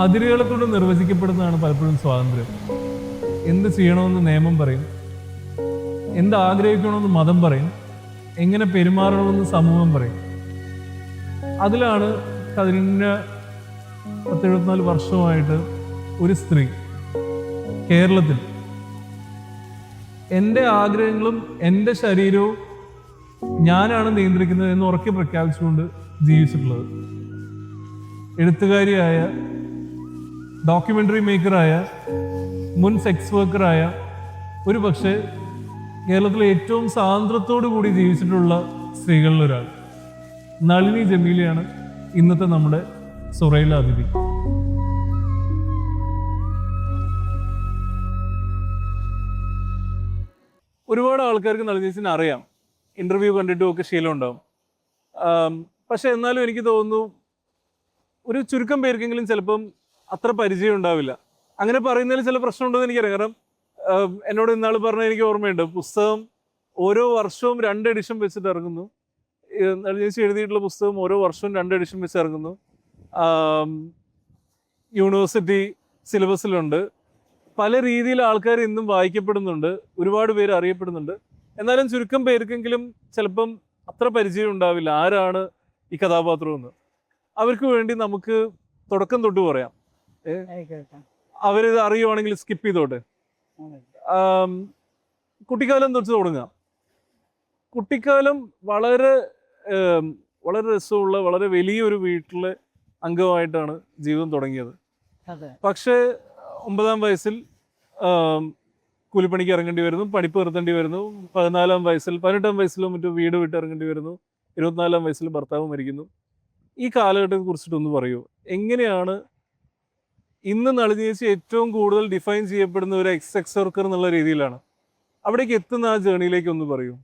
അതിരുകളെ കൊണ്ട് നിർവചിക്കപ്പെടുന്നതാണ് പലപ്പോഴും സ്വാതന്ത്ര്യം. എന്ത് ചെയ്യണമെന്ന് നിയമം പറയും, എന്ത് ആഗ്രഹിക്കണമെന്ന് മതം പറയും, എങ്ങനെ പെരുമാറണമെന്ന് സമൂഹം പറയും. അതിലാണ് കഴിഞ്ഞ 10-74 വർഷമായിട്ട് ഒരു സ്ത്രീ കേരളത്തിൽ എൻ്റെ ആഗ്രഹങ്ങളും എൻ്റെ ശരീരവും ഞാനാണ് നിയന്ത്രിക്കുന്നത് എന്ന് ഉറക്കെ പ്രഖ്യാപിച്ചുകൊണ്ട് ജീവിച്ചിട്ടുള്ളത്. എഴുത്തുകാരിയായ, ഡോക്യുമെൻ്ററി മേക്കറായ, മുൻ സെക്സ് വർക്കറായ, ഒരു പക്ഷേ കേരളത്തിലെ ഏറ്റവും സ്വാതന്ത്ര്യത്തോടു കൂടി ജീവിച്ചിട്ടുള്ള സ്ത്രീകളിൽ ഒരാൾ നളിനി ജമീലയാണ് ഇന്നത്തെ നമ്മുടെ സൊറൈല അതിഥി. ഒരുപാട് ആൾക്കാർക്ക് നളിനി ചേച്ചിനെ അറിയാം, ഇന്റർവ്യൂ കണ്ടിട്ടും ഒക്കെ ശീലം ഉണ്ടാവും. പക്ഷെ എന്നാലും എനിക്ക് തോന്നുന്നു ഒരു ചുരുക്കം പേർക്കെങ്കിലും ചിലപ്പം അത്ര പരിചയം ഉണ്ടാവില്ല. അങ്ങനെ പറയുന്നതിൽ ചില പ്രശ്നമുണ്ടെന്ന് എനിക്കറിയാം. കാരണം എന്നോട് ഇന്നാൾ പറഞ്ഞ എനിക്ക് ഓർമ്മയുണ്ട്, പുസ്തകം ഓരോ വർഷവും 2 എഡിഷൻ വെച്ചിട്ട് ഇറങ്ങുന്നു. നളിനി ചേച്ചി എഴുതിയിട്ടുള്ള പുസ്തകം ഓരോ വർഷവും 2 എഡിഷൻ വെച്ച് ഇറങ്ങുന്നു. യൂണിവേഴ്സിറ്റി സിലബസിലുണ്ട്. പല രീതിയിൽ ആൾക്കാർ ഇന്നും വായിക്കപ്പെടുന്നുണ്ട്, ഒരുപാട് പേര് അറിയപ്പെടുന്നുണ്ട്. എന്നാലും ചുരുക്കം പേർക്കെങ്കിലും ചിലപ്പം അത്ര പരിചയം ഉണ്ടാവില്ല ആരാണ് ഈ കഥാപാത്രം എന്ന്. അവർക്ക് വേണ്ടി നമുക്ക് തുടക്കം തൊട്ട് പറയാം. അവരിത് അറിയുവാണെങ്കിൽ സ്കിപ്പ് ചെയ്തോട്ടെ. കുട്ടിക്കാലം തൊട്ട് തുടങ്ങാം. കുട്ടിക്കാലം വളരെ വളരെ രസമുള്ള, വളരെ വലിയൊരു വീട്ടിലെ അംഗമായിട്ടാണ് ജീവിതം തുടങ്ങിയത്. പക്ഷേ 9-ാം വയസ്സിൽ കൂലിപ്പണിക്ക് ഇറങ്ങേണ്ടി വരുന്നു, പഠിപ്പ് നിർത്തേണ്ടി വരുന്നു. 14-ാം വയസ്സിൽ, 18-ാം വയസ്സിലും മറ്റും വീട് വിട്ട് ഇറങ്ങേണ്ടി വരുന്നു. 24-ാം വയസ്സിൽ ഭർത്താവ് മരിക്കുന്നു. ഈ കാലഘട്ടത്തെ കുറിച്ചിട്ടൊന്ന് പറയൂ. എങ്ങനെയാണ് ഇന്ന് നളിനി ചേച്ചി ഏറ്റവും കൂടുതൽ ഡിഫൈൻ ചെയ്യപ്പെടുന്ന ഒരു എക്സ് വർക്കർ എന്നുള്ള രീതിയിലാണ് അവിടേക്ക് എത്തുന്ന ആ ജേണിയിലേക്ക് ഒന്ന് പറയൂ.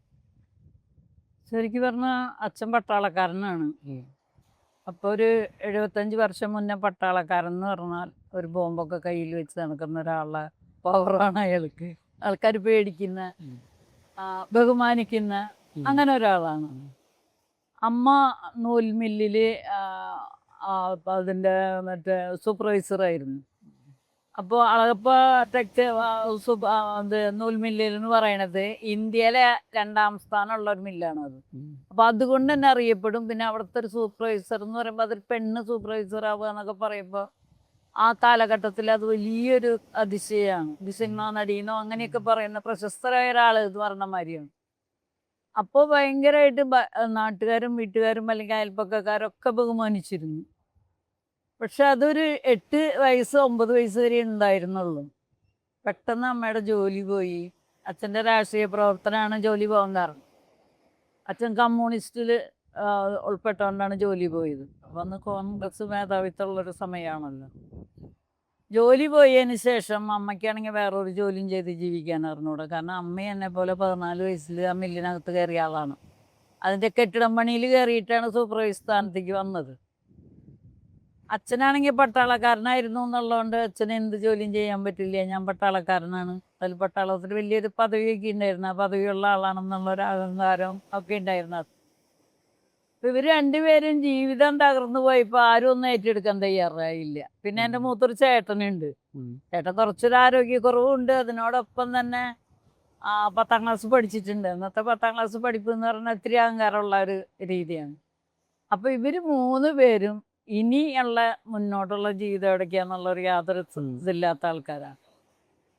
ശരിക്കും പറഞ്ഞാൽ അച്ഛൻ പട്ടാളക്കാരനാണ്. അപ്പോൾ ഒരു 75 വർഷം മുന്നേ പട്ടാളക്കാരൻ എന്ന് പറഞ്ഞാൽ ഒരു ബോംബൊക്കെ കയ്യിൽ വെച്ച് നടക്കുന്ന ഒരാളുടെ പവറാണ് അയാൾക്ക്. ആൾക്കാർ പേടിക്കുന്ന, ബഹുമാനിക്കുന്ന അങ്ങനെ ഒരാളാണ്. അമ്മ നൂൽ മില്ലിൽ അതിൻ്റെ മറ്റേ സൂപ്പർവൈസറായിരുന്നു. അപ്പോൾ അളകപ്പ നൂൽ മില്ലിൽ എന്ന് പറയണത് ഇന്ത്യയിലെ 2ാം സ്ഥാനമുള്ള ഒരു മില്ലാണ് അത്. അപ്പോൾ അതുകൊണ്ട് തന്നെ അറിയപ്പെടും. പിന്നെ അവിടുത്തെ ഒരു സൂപ്പർവൈസർ എന്ന് പറയുമ്പോൾ അതൊരു പെണ്ണ് സൂപ്പർവൈസർ ആവുക എന്നൊക്കെ പറയുമ്പോൾ ആ കാലഘട്ടത്തിൽ അത് വലിയൊരു അതിശയമാണ്. ദിശന്നോ നടീനോ അങ്ങനെയൊക്കെ പറയുന്ന പ്രശസ്തരായ ഒരാൾ എന്ന് പറഞ്ഞ മാതിരിയാണ്. അപ്പോൾ ഭയങ്കരമായിട്ട് നാട്ടുകാരും വീട്ടുകാരും അല്ലെങ്കിൽ അയൽപ്പക്കക്കാരൊക്കെ ബഹുമാനിച്ചിരുന്നു. പക്ഷെ അതൊരു 8 വയസ്സ് 9 വയസ്സ് വരെ ഉണ്ടായിരുന്നുള്ളൂ. പെട്ടെന്ന് അമ്മയുടെ ജോലി പോയി. അച്ഛൻ്റെ രാഷ്ട്രീയ പ്രവർത്തനമാണ് ജോലി പോകാൻ കാരണം. അച്ഛൻ കമ്മ്യൂണിസ്റ്റിൽ ഉൾപ്പെട്ടുകൊണ്ടാണ് ജോലി പോയത്. അപ്പോൾ അന്ന് കോൺഗ്രസ് മേധാവിത്വമുള്ളൊരു സമയമാണല്ലോ. ജോലി പോയതിന് ശേഷം അമ്മയ്ക്കാണെങ്കിൽ വേറൊരു ജോലിയും ചെയ്ത് ജീവിക്കാൻ അറിഞ്ഞൂടാ. കാരണം അമ്മ എന്നെ പോലെ 14 വയസ്സിൽ ആ മില്ലിനകത്ത് കയറിയ ആളാണ്. അതിൻ്റെ കെട്ടിടം പണിയിൽ കയറിയിട്ടാണ് സൂപ്പർവൈസ് സ്ഥാനത്തേക്ക് വന്നത്. അച്ഛനാണെങ്കിൽ പട്ടാളക്കാരനായിരുന്നു എന്നുള്ളതുകൊണ്ട് അച്ഛന് എന്ത് ജോലിയും ചെയ്യാൻ പറ്റില്ല. ഞാൻ പട്ടാളക്കാരനാണ്, അതിൽ പട്ടാളത്തിൽ വലിയൊരു പദവിയൊക്കെ ഉണ്ടായിരുന്നു, ആ പദവിയുള്ള ആളാണെന്നുള്ളൊരു അഹങ്കാരം ഒക്കെ ഉണ്ടായിരുന്നു. അപ്പം ഇവർ രണ്ടുപേരും ജീവിതം തകർന്നു പോയപ്പോൾ ആരും ഒന്നും ഏറ്റെടുക്കാൻ തയ്യാറായില്ല. പിന്നെ എൻ്റെ മൂത്തൊരു ചേട്ടനുണ്ട്. ചേട്ടൻ കുറച്ചൊരു ആരോഗ്യക്കുറവുണ്ട്. അതിനോടൊപ്പം തന്നെ 10ാം ക്ലാസ് പഠിച്ചിട്ടുണ്ട്. അന്നത്തെ 10ാം ക്ലാസ് പഠിപ്പ് എന്ന് പറഞ്ഞാൽ ഒത്തിരി അഹങ്കാരമുള്ള ഒരു രീതിയാണ്. അപ്പോൾ ഇവർ 3 പേരും ഇനിയുള്ള മുന്നോട്ടുള്ള ജീവിതം എവിടേക്കാന്നുള്ളൊരു യാതൊരു ഇതില്ലാത്ത ആൾക്കാരാണ്.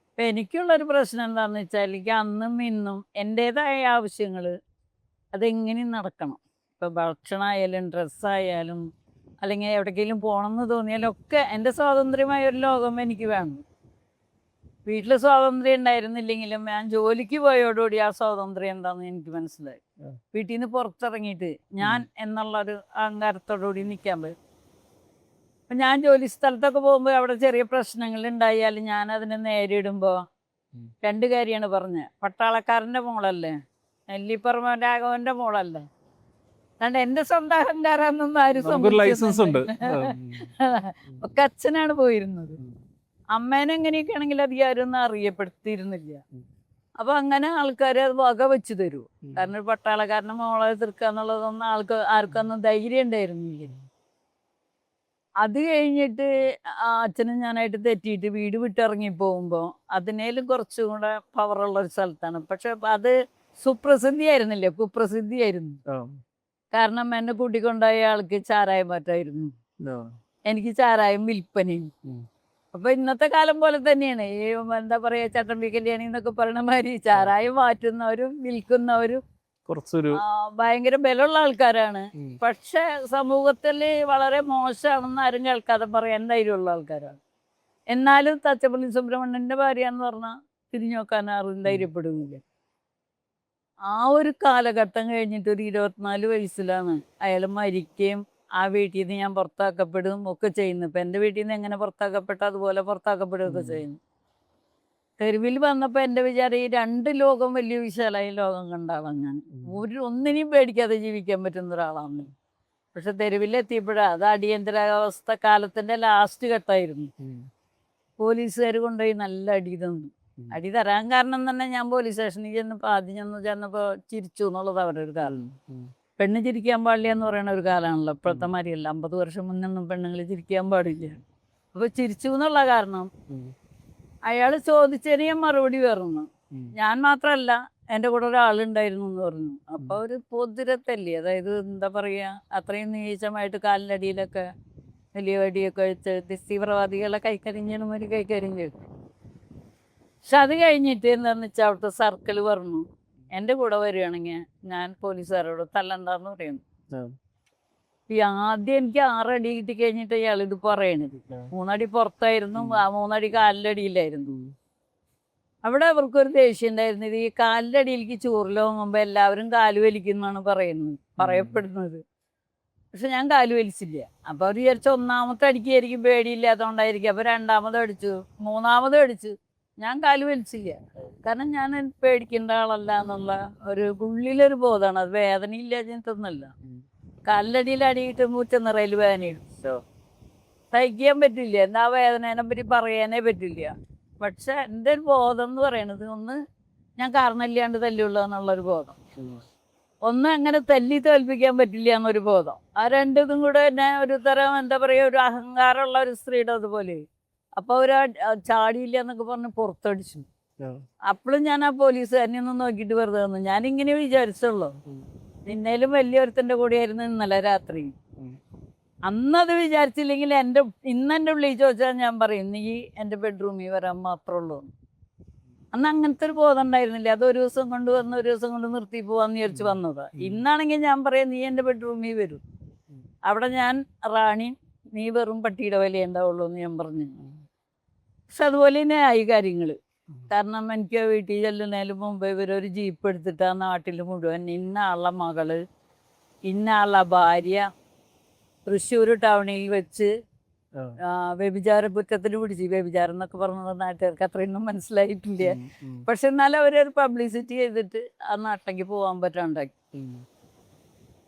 അപ്പം എനിക്കുള്ളൊരു പ്രശ്നം എന്താണെന്ന് വെച്ചാൽ എനിക്ക് അന്നും ഇന്നും എൻ്റേതായ ആവശ്യങ്ങൾ അതെങ്ങനെയും നടക്കണം. ഇപ്പോൾ ഭക്ഷണമായാലും ഡ്രസ്സായാലും അല്ലെങ്കിൽ എവിടേക്കെങ്കിലും പോകണമെന്ന് തോന്നിയാലും ഒക്കെ എൻ്റെ സ്വാതന്ത്ര്യമായ ഒരു ലോകം എനിക്ക് വേണം. വീട്ടിൽ സ്വാതന്ത്ര്യം ഉണ്ടായിരുന്നില്ലെങ്കിലും ഞാൻ ജോലിക്ക് പോയതോടുകൂടി ആ സ്വാതന്ത്ര്യം എന്താണെന്ന് എനിക്ക് മനസ്സിലായി. വീട്ടിൽ നിന്ന് പുറത്തിറങ്ങിയിട്ട് ഞാൻ എന്നുള്ളൊരു അഹങ്കാരത്തോടുകൂടി നിൽക്കാൻ പറ്റും. അപ്പം ഞാൻ ജോലി സ്ഥലത്തൊക്കെ പോകുമ്പോൾ അവിടെ ചെറിയ പ്രശ്നങ്ങൾ ഉണ്ടായാലും ഞാൻ അതിനെ നേരിടുമ്പോൾ 2 കാര്യമാണ് പറഞ്ഞത്. പട്ടാളക്കാരൻ്റെ മോളല്ലേ, നെല്ലിപ്പറമ്പ രാഘവൻ്റെ മോളല്ലേ, അതുകൊണ്ട് എൻ്റെ സ്വന്തം അഹങ്കാരാന്നൊന്നും ആരും ഒക്കെ അച്ഛനാണ് പോയിരുന്നത്. അമ്മേനെ എങ്ങനെയൊക്കെ ആണെങ്കിൽ അധികം ആരൊന്നും അറിയപ്പെടുത്തിയിരുന്നില്ല. അപ്പൊ അങ്ങനെ ആൾക്കാർ അത് വക വെച്ച് തരൂ. കാരണം ഒരു പട്ടാളക്കാരനെ മോളെ തീർക്കുക എന്നുള്ളതൊന്നും ആർക്കൊന്നും ധൈര്യം ഉണ്ടായിരുന്നില്ല. അത് കഴിഞ്ഞിട്ട് അച്ഛനും ഞാനായിട്ട് തെറ്റിയിട്ട് വീട് വിട്ടിറങ്ങി പോകുമ്പോൾ അതിനേലും കുറച്ചും കൂടെ പവറുള്ള ഒരു സ്ഥലത്താണ്. പക്ഷെ അത് സുപ്രസിദ്ധിയായിരുന്നില്ല, കുപ്രസിദ്ധിയായിരുന്നു. ആ, കാരണം എന്നെ കൂട്ടിക്കൊണ്ടായ ആൾക്ക് ചാരായം മാറ്റായിരുന്നു, ആ, എനിക്ക് ചാരായം വിൽപ്പനയും. ഉം, അപ്പൊ ഇന്നത്തെ കാലം പോലെ തന്നെയാണ് ഈ എന്താ പറയാ ചട്ടമ്പി കല്യാണി എന്നൊക്കെ പറയുന്ന മാതിരി ചാരായം മാറ്റുന്നവരും വിൽക്കുന്നവരും കുറച്ചൊരു ഭയങ്കര ബലമുള്ള ആൾക്കാരാണ്. ഉം, പക്ഷെ സമൂഹത്തിൽ വളരെ മോശമാണെന്ന് ആരും കേൾക്കാതെ പറയാൻ ധൈര്യമുള്ള ആൾക്കാരാണ്. എന്നാലും തച്ചപ്പള്ളി സുബ്രഹ്മണ്യന്റെ ഭാര്യ എന്ന് പറഞ്ഞാൽ തിരിഞ്ഞു നോക്കാൻ ആരും ധൈര്യപ്പെടുന്നില്ല. ആ ഒരു കാലഘട്ടം കഴിഞ്ഞിട്ട് ഒരു 24 വയസ്സിലാണ് അയാൾ മരിക്കുകയും ആ വീട്ടിൽ നിന്ന് ഞാൻ പുറത്താക്കപ്പെടുകയും ഒക്കെ ചെയ്യുന്നു. ഇപ്പം എൻ്റെ വീട്ടിൽ നിന്ന് എങ്ങനെ പുറത്താക്കപ്പെട്ട അതുപോലെ പുറത്താക്കപ്പെടുകയൊക്കെ ചെയ്യുന്നു. തെരുവിൽ വന്നപ്പോൾ എൻ്റെ വിചാരം ഈ 2 ലോകം വലിയ വിശാലമായ ലോകം കണ്ട ആളാണ് ഞാൻ. ഒന്നിനെയും പേടിക്കാതെ ജീവിക്കാൻ പറ്റുന്ന ഒരാളാണ്. പക്ഷെ തെരുവിലെത്തിയപ്പോഴാണ് അത് അടിയന്തരാവസ്ഥ കാലത്തിൻ്റെ ലാസ്റ്റ് ഘട്ടമായിരുന്നു. പോലീസുകാർ കൊണ്ടുപോയി നല്ല അടി തന്നു. അടി തരാൻ കാരണം തന്നെ ഞാൻ പോലീസ് സ്റ്റേഷനിൽ ചെന്നപ്പോൾ ആദ്യം ചെന്നപ്പോൾ ചിരിച്ചു എന്നുള്ളത് അവരുടെ ഒരു കാലം. പെണ്ണ് ചിരിക്കാൻ പാടില്ല എന്ന് പറയുന്ന ഒരു കാലമാണല്ലോ ഇപ്പോഴത്തെ മാതിരിയല്ല. 50 വർഷം മുന്നൊന്നും പെണ്ണുങ്ങൾ ചിരിക്കാൻ പാടില്ല. അപ്പോൾ ചിരിച്ചു എന്നുള്ള കാരണം അയാൾ ചോദിച്ചതിന് ഞാൻ മറുപടി പറഞ്ഞു. ഞാൻ മാത്രമല്ല എൻ്റെ കൂടെ ഒരാളുണ്ടായിരുന്നു എന്ന് പറഞ്ഞു. അപ്പോൾ ഒരു പൊതുരത്തല്ലേ, അതായത് എന്താ പറയുക, അത്രയും നീചമായിട്ട് കാലിൻ്റെ അടിയിലൊക്കെ വലിയ വടിയൊക്കെ വെച്ച് തീവ്രവാദികളെ കൈക്കരിഞ്ഞാണ് ഒരു കൈകാര്യം ചെയ്തു. പക്ഷെ അത് കഴിഞ്ഞിട്ട് എന്താണെന്ന് വെച്ചാൽ അവിടുത്തെ സർക്കിൾ പറഞ്ഞു എൻ്റെ കൂടെ വരികയാണെങ്കിൽ ഞാൻ പോലീസുകാരോട് തല്ലണ്ടെന്ന് പറയുന്നു. ഈ ആദ്യം എനിക്ക് 6 അടി കിട്ടി കഴിഞ്ഞിട്ട് ഇയാൾ ഇത് പറയണത്. 3 അടി പുറത്തായിരുന്നു, 3 അടി കാലിൻ്റെ അടിയിലായിരുന്നു. അവിടെ അവർക്കൊരു ദേഷ്യം ഉണ്ടായിരുന്നു. ഇത് ഈ കാലിൻ്റെ അടിയിലേക്ക് ചൂറിൽ വാങ്ങുമ്പോൾ എല്ലാവരും കാല് വലിക്കുന്നതാണ് പറയപ്പെടുന്നത്. പക്ഷെ ഞാൻ കാല് വലിച്ചില്ല. അപ്പോൾ അവർ വിചാരിച്ച 1ാമത്തെ അടിക്കായിരിക്കും പേടിയില്ലാത്തതുകൊണ്ടായിരിക്കും. അപ്പോൾ 2ാമതും അടിച്ചു, 3ാമതും അടിച്ചു. ഞാൻ കാല് വലിച്ചില്ല. കാരണം ഞാൻ പേടിക്കേണ്ട ആളല്ല എന്നുള്ള ഒരു ഉള്ളിലൊരു ബോധമാണ്. അത് വേദനയില്ലാഞ്ഞിട്ടൊന്നുമല്ല. കാലിലടിയിൽ അടിയിട്ട് മൂച്ചനിറയിൽ വേദനയിടും. സഹിക്കാൻ പറ്റില്ല. എന്താ വേദനേനെ പറ്റി പറയാനേ പറ്റില്ല. പക്ഷെ എൻ്റെ ഒരു ബോധം എന്ന് പറയണത് ഒന്ന് ഞാൻ കാരണമില്ലാണ്ട് തല്ലുള്ളൂ എന്നുള്ളൊരു ബോധം, ഒന്ന് അങ്ങനെ തല്ലി തോൽപ്പിക്കാൻ പറ്റില്ല എന്നൊരു ബോധം. ആ രണ്ടും കൂടെ തന്നെ ഒരു തരം എന്താ പറയുക, ഒരു അഹങ്കാരമുള്ള ഒരു സ്ത്രീയുടെ അതുപോലെ. അപ്പോൾ അവർ ചാടിയില്ല എന്നൊക്കെ പറഞ്ഞ് പുറത്തടിച്ചു. അപ്പോഴും ഞാൻ ആ പോലീസുകാരനെ ഒന്ന് നോക്കിയിട്ട് വെറുതെ വന്നു. ഞാനിങ്ങനെ വിചാരിച്ചുള്ളൂ, നിന്നേലും വലിയൊരുത്തൻ്റെ കൂടെയായിരുന്നു ഇന്നലെ രാത്രി. അന്നത് വിചാരിച്ചില്ലെങ്കിൽ ഇന്നെൻ്റെ ഉള്ളിൽ ചോദിച്ചാൽ ഞാൻ പറയും നീ എൻ്റെ ബെഡ്റൂമിൽ വരാൻ മാത്രമേ ഉള്ളൂ. അന്ന് അങ്ങനത്തെ ഒരു ബോധം ഉണ്ടായിരുന്നില്ല. അത് ഒരു ദിവസം കൊണ്ട് വന്ന് ഒരു ദിവസം കൊണ്ട് നിർത്തി പോവാന്ന് വിചാരിച്ച് വന്നതാണ്. ഇന്നാണെങ്കിൽ ഞാൻ പറയാം നീ എൻ്റെ ബെഡ്റൂമിൽ വരും, അവിടെ ഞാൻ റാണി, നീ വെറും പട്ടിയുടെ വില ഉണ്ടാവുള്ളൂ എന്ന് ഞാൻ പറഞ്ഞു. പക്ഷെ അതുപോലെ തന്നെ ആയി കാര്യങ്ങൾ. കാരണം എനിക്ക് വീട്ടിൽ ചെല്ലുന്നതിന് മുമ്പ് ഇവരൊരു ജീപ്പ് എടുത്തിട്ട് ആ നാട്ടിൽ മുഴുവൻ ഇന്ന ആളുടെ മകള്, ഇന്ന ആളുടെ ഭാര്യ തൃശ്ശൂർ ടൗണിൽ വെച്ച് വ്യഭിചാര കുറ്റത്തിന് പിടിച്ച്. വ്യഭിചാരം എന്നൊക്കെ പറഞ്ഞത് നാട്ടുകാർക്ക് അത്രയൊന്നും മനസ്സിലായിട്ടില്ല. പക്ഷെ എന്നാലും അവരൊരു പബ്ലിസിറ്റി ചെയ്തിട്ട് ആ നാട്ടിലേക്ക് പോകാൻ പറ്റാണ്ടാക്കി.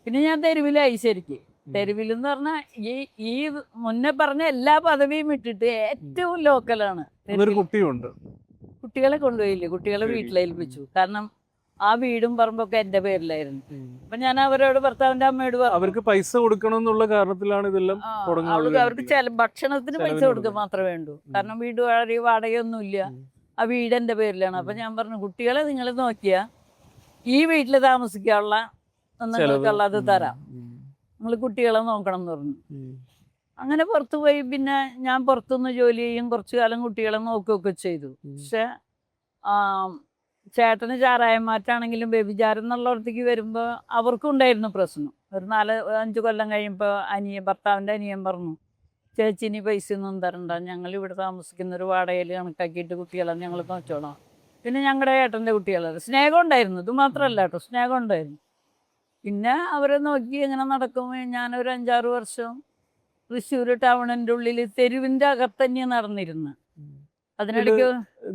പിന്നെ ഞാൻ തെരുവിലായി ശരിക്ക്. തെരുവിലെന്ന് പറഞ്ഞാൽ ഈ മുന്നേ പറഞ്ഞ എല്ലാ പദവിയും ഇട്ടിട്ട് ഏറ്റവും ലോക്കലാണ്. കുട്ടിയുണ്ട്, കുട്ടികളെ കൊണ്ടുപോയില്ലേ, കുട്ടികളെ വീട്ടിലേൽപ്പിച്ചു. കാരണം ആ വീടും പറമ്പൊക്കെ എൻ്റെ പേരിലായിരുന്നു. അപ്പൊ ഞാൻ അവരോട്, ഭർത്താവിന്റെ അമ്മയോട് പറഞ്ഞു, അവർക്ക് പൈസ കൊടുക്കണം എന്നുള്ള കാരണത്തിലാണ് ഇതെല്ലാം അവർക്ക് ഭക്ഷണത്തിന് പൈസ കൊടുക്കുക മാത്രമേ വേണ്ടൂ. കാരണം വീട് വാടകയൊന്നുമില്ല, ആ വീട് എൻ്റെ പേരിലാണ്. അപ്പൊ ഞാൻ പറഞ്ഞു കുട്ടികളെ നിങ്ങൾ നോക്കിയാ ഈ വീട്ടിൽ താമസിക്കാനുള്ള നിങ്ങൾക്കുള്ളത് തരാം, നിങ്ങൾ കുട്ടികളെ നോക്കണം എന്ന് പറഞ്ഞു. അങ്ങനെ പുറത്തു പോയി. പിന്നെ ഞാൻ പുറത്തുനിന്ന് ജോലി ചെയ്യും, കുറച്ചു കാലം കുട്ടികളെ നോക്കുകയൊക്കെ ചെയ്തു. പക്ഷെ ചേട്ടന് ചാരായം മാറ്റാണെങ്കിലും വ്യഭിചാരം എന്നുള്ളടത്തേക്ക് വരുമ്പോൾ അവർക്കും ഉണ്ടായിരുന്നു പ്രശ്നം. ഒരു 4-5 കൊല്ലം കഴിയുമ്പോൾ ഭർത്താവിൻ്റെ അനിയൻ പറഞ്ഞു, ചേച്ചി ഇനി പൈസ ഒന്നും തരണ്ട, ഞങ്ങളിവിടെ താമസിക്കുന്ന ഒരു വാടകയിൽ കണക്കാക്കിയിട്ട് കുട്ടികളെ ഞങ്ങൾ നോച്ചോളാം. പിന്നെ ഞങ്ങളുടെ ഏട്ടൻ്റെ കുട്ടികളെ സ്നേഹം ഉണ്ടായിരുന്നു. ഇത് മാത്രമല്ല കേട്ടോ, സ്നേഹം ഉണ്ടായിരുന്നു. പിന്നെ അവരെ നോക്കി ഇങ്ങനെ നടക്കുമ്പോൾ ഞാനൊരു 5-6 വർഷം തൃശ്ശൂർ ടൗണിൻ്റെ ഉള്ളിൽ തെരുവിൻ്റെ അകത്ത് തന്നെയാണ് നടന്നിരുന്നത്. അതിനിടയ്ക്ക്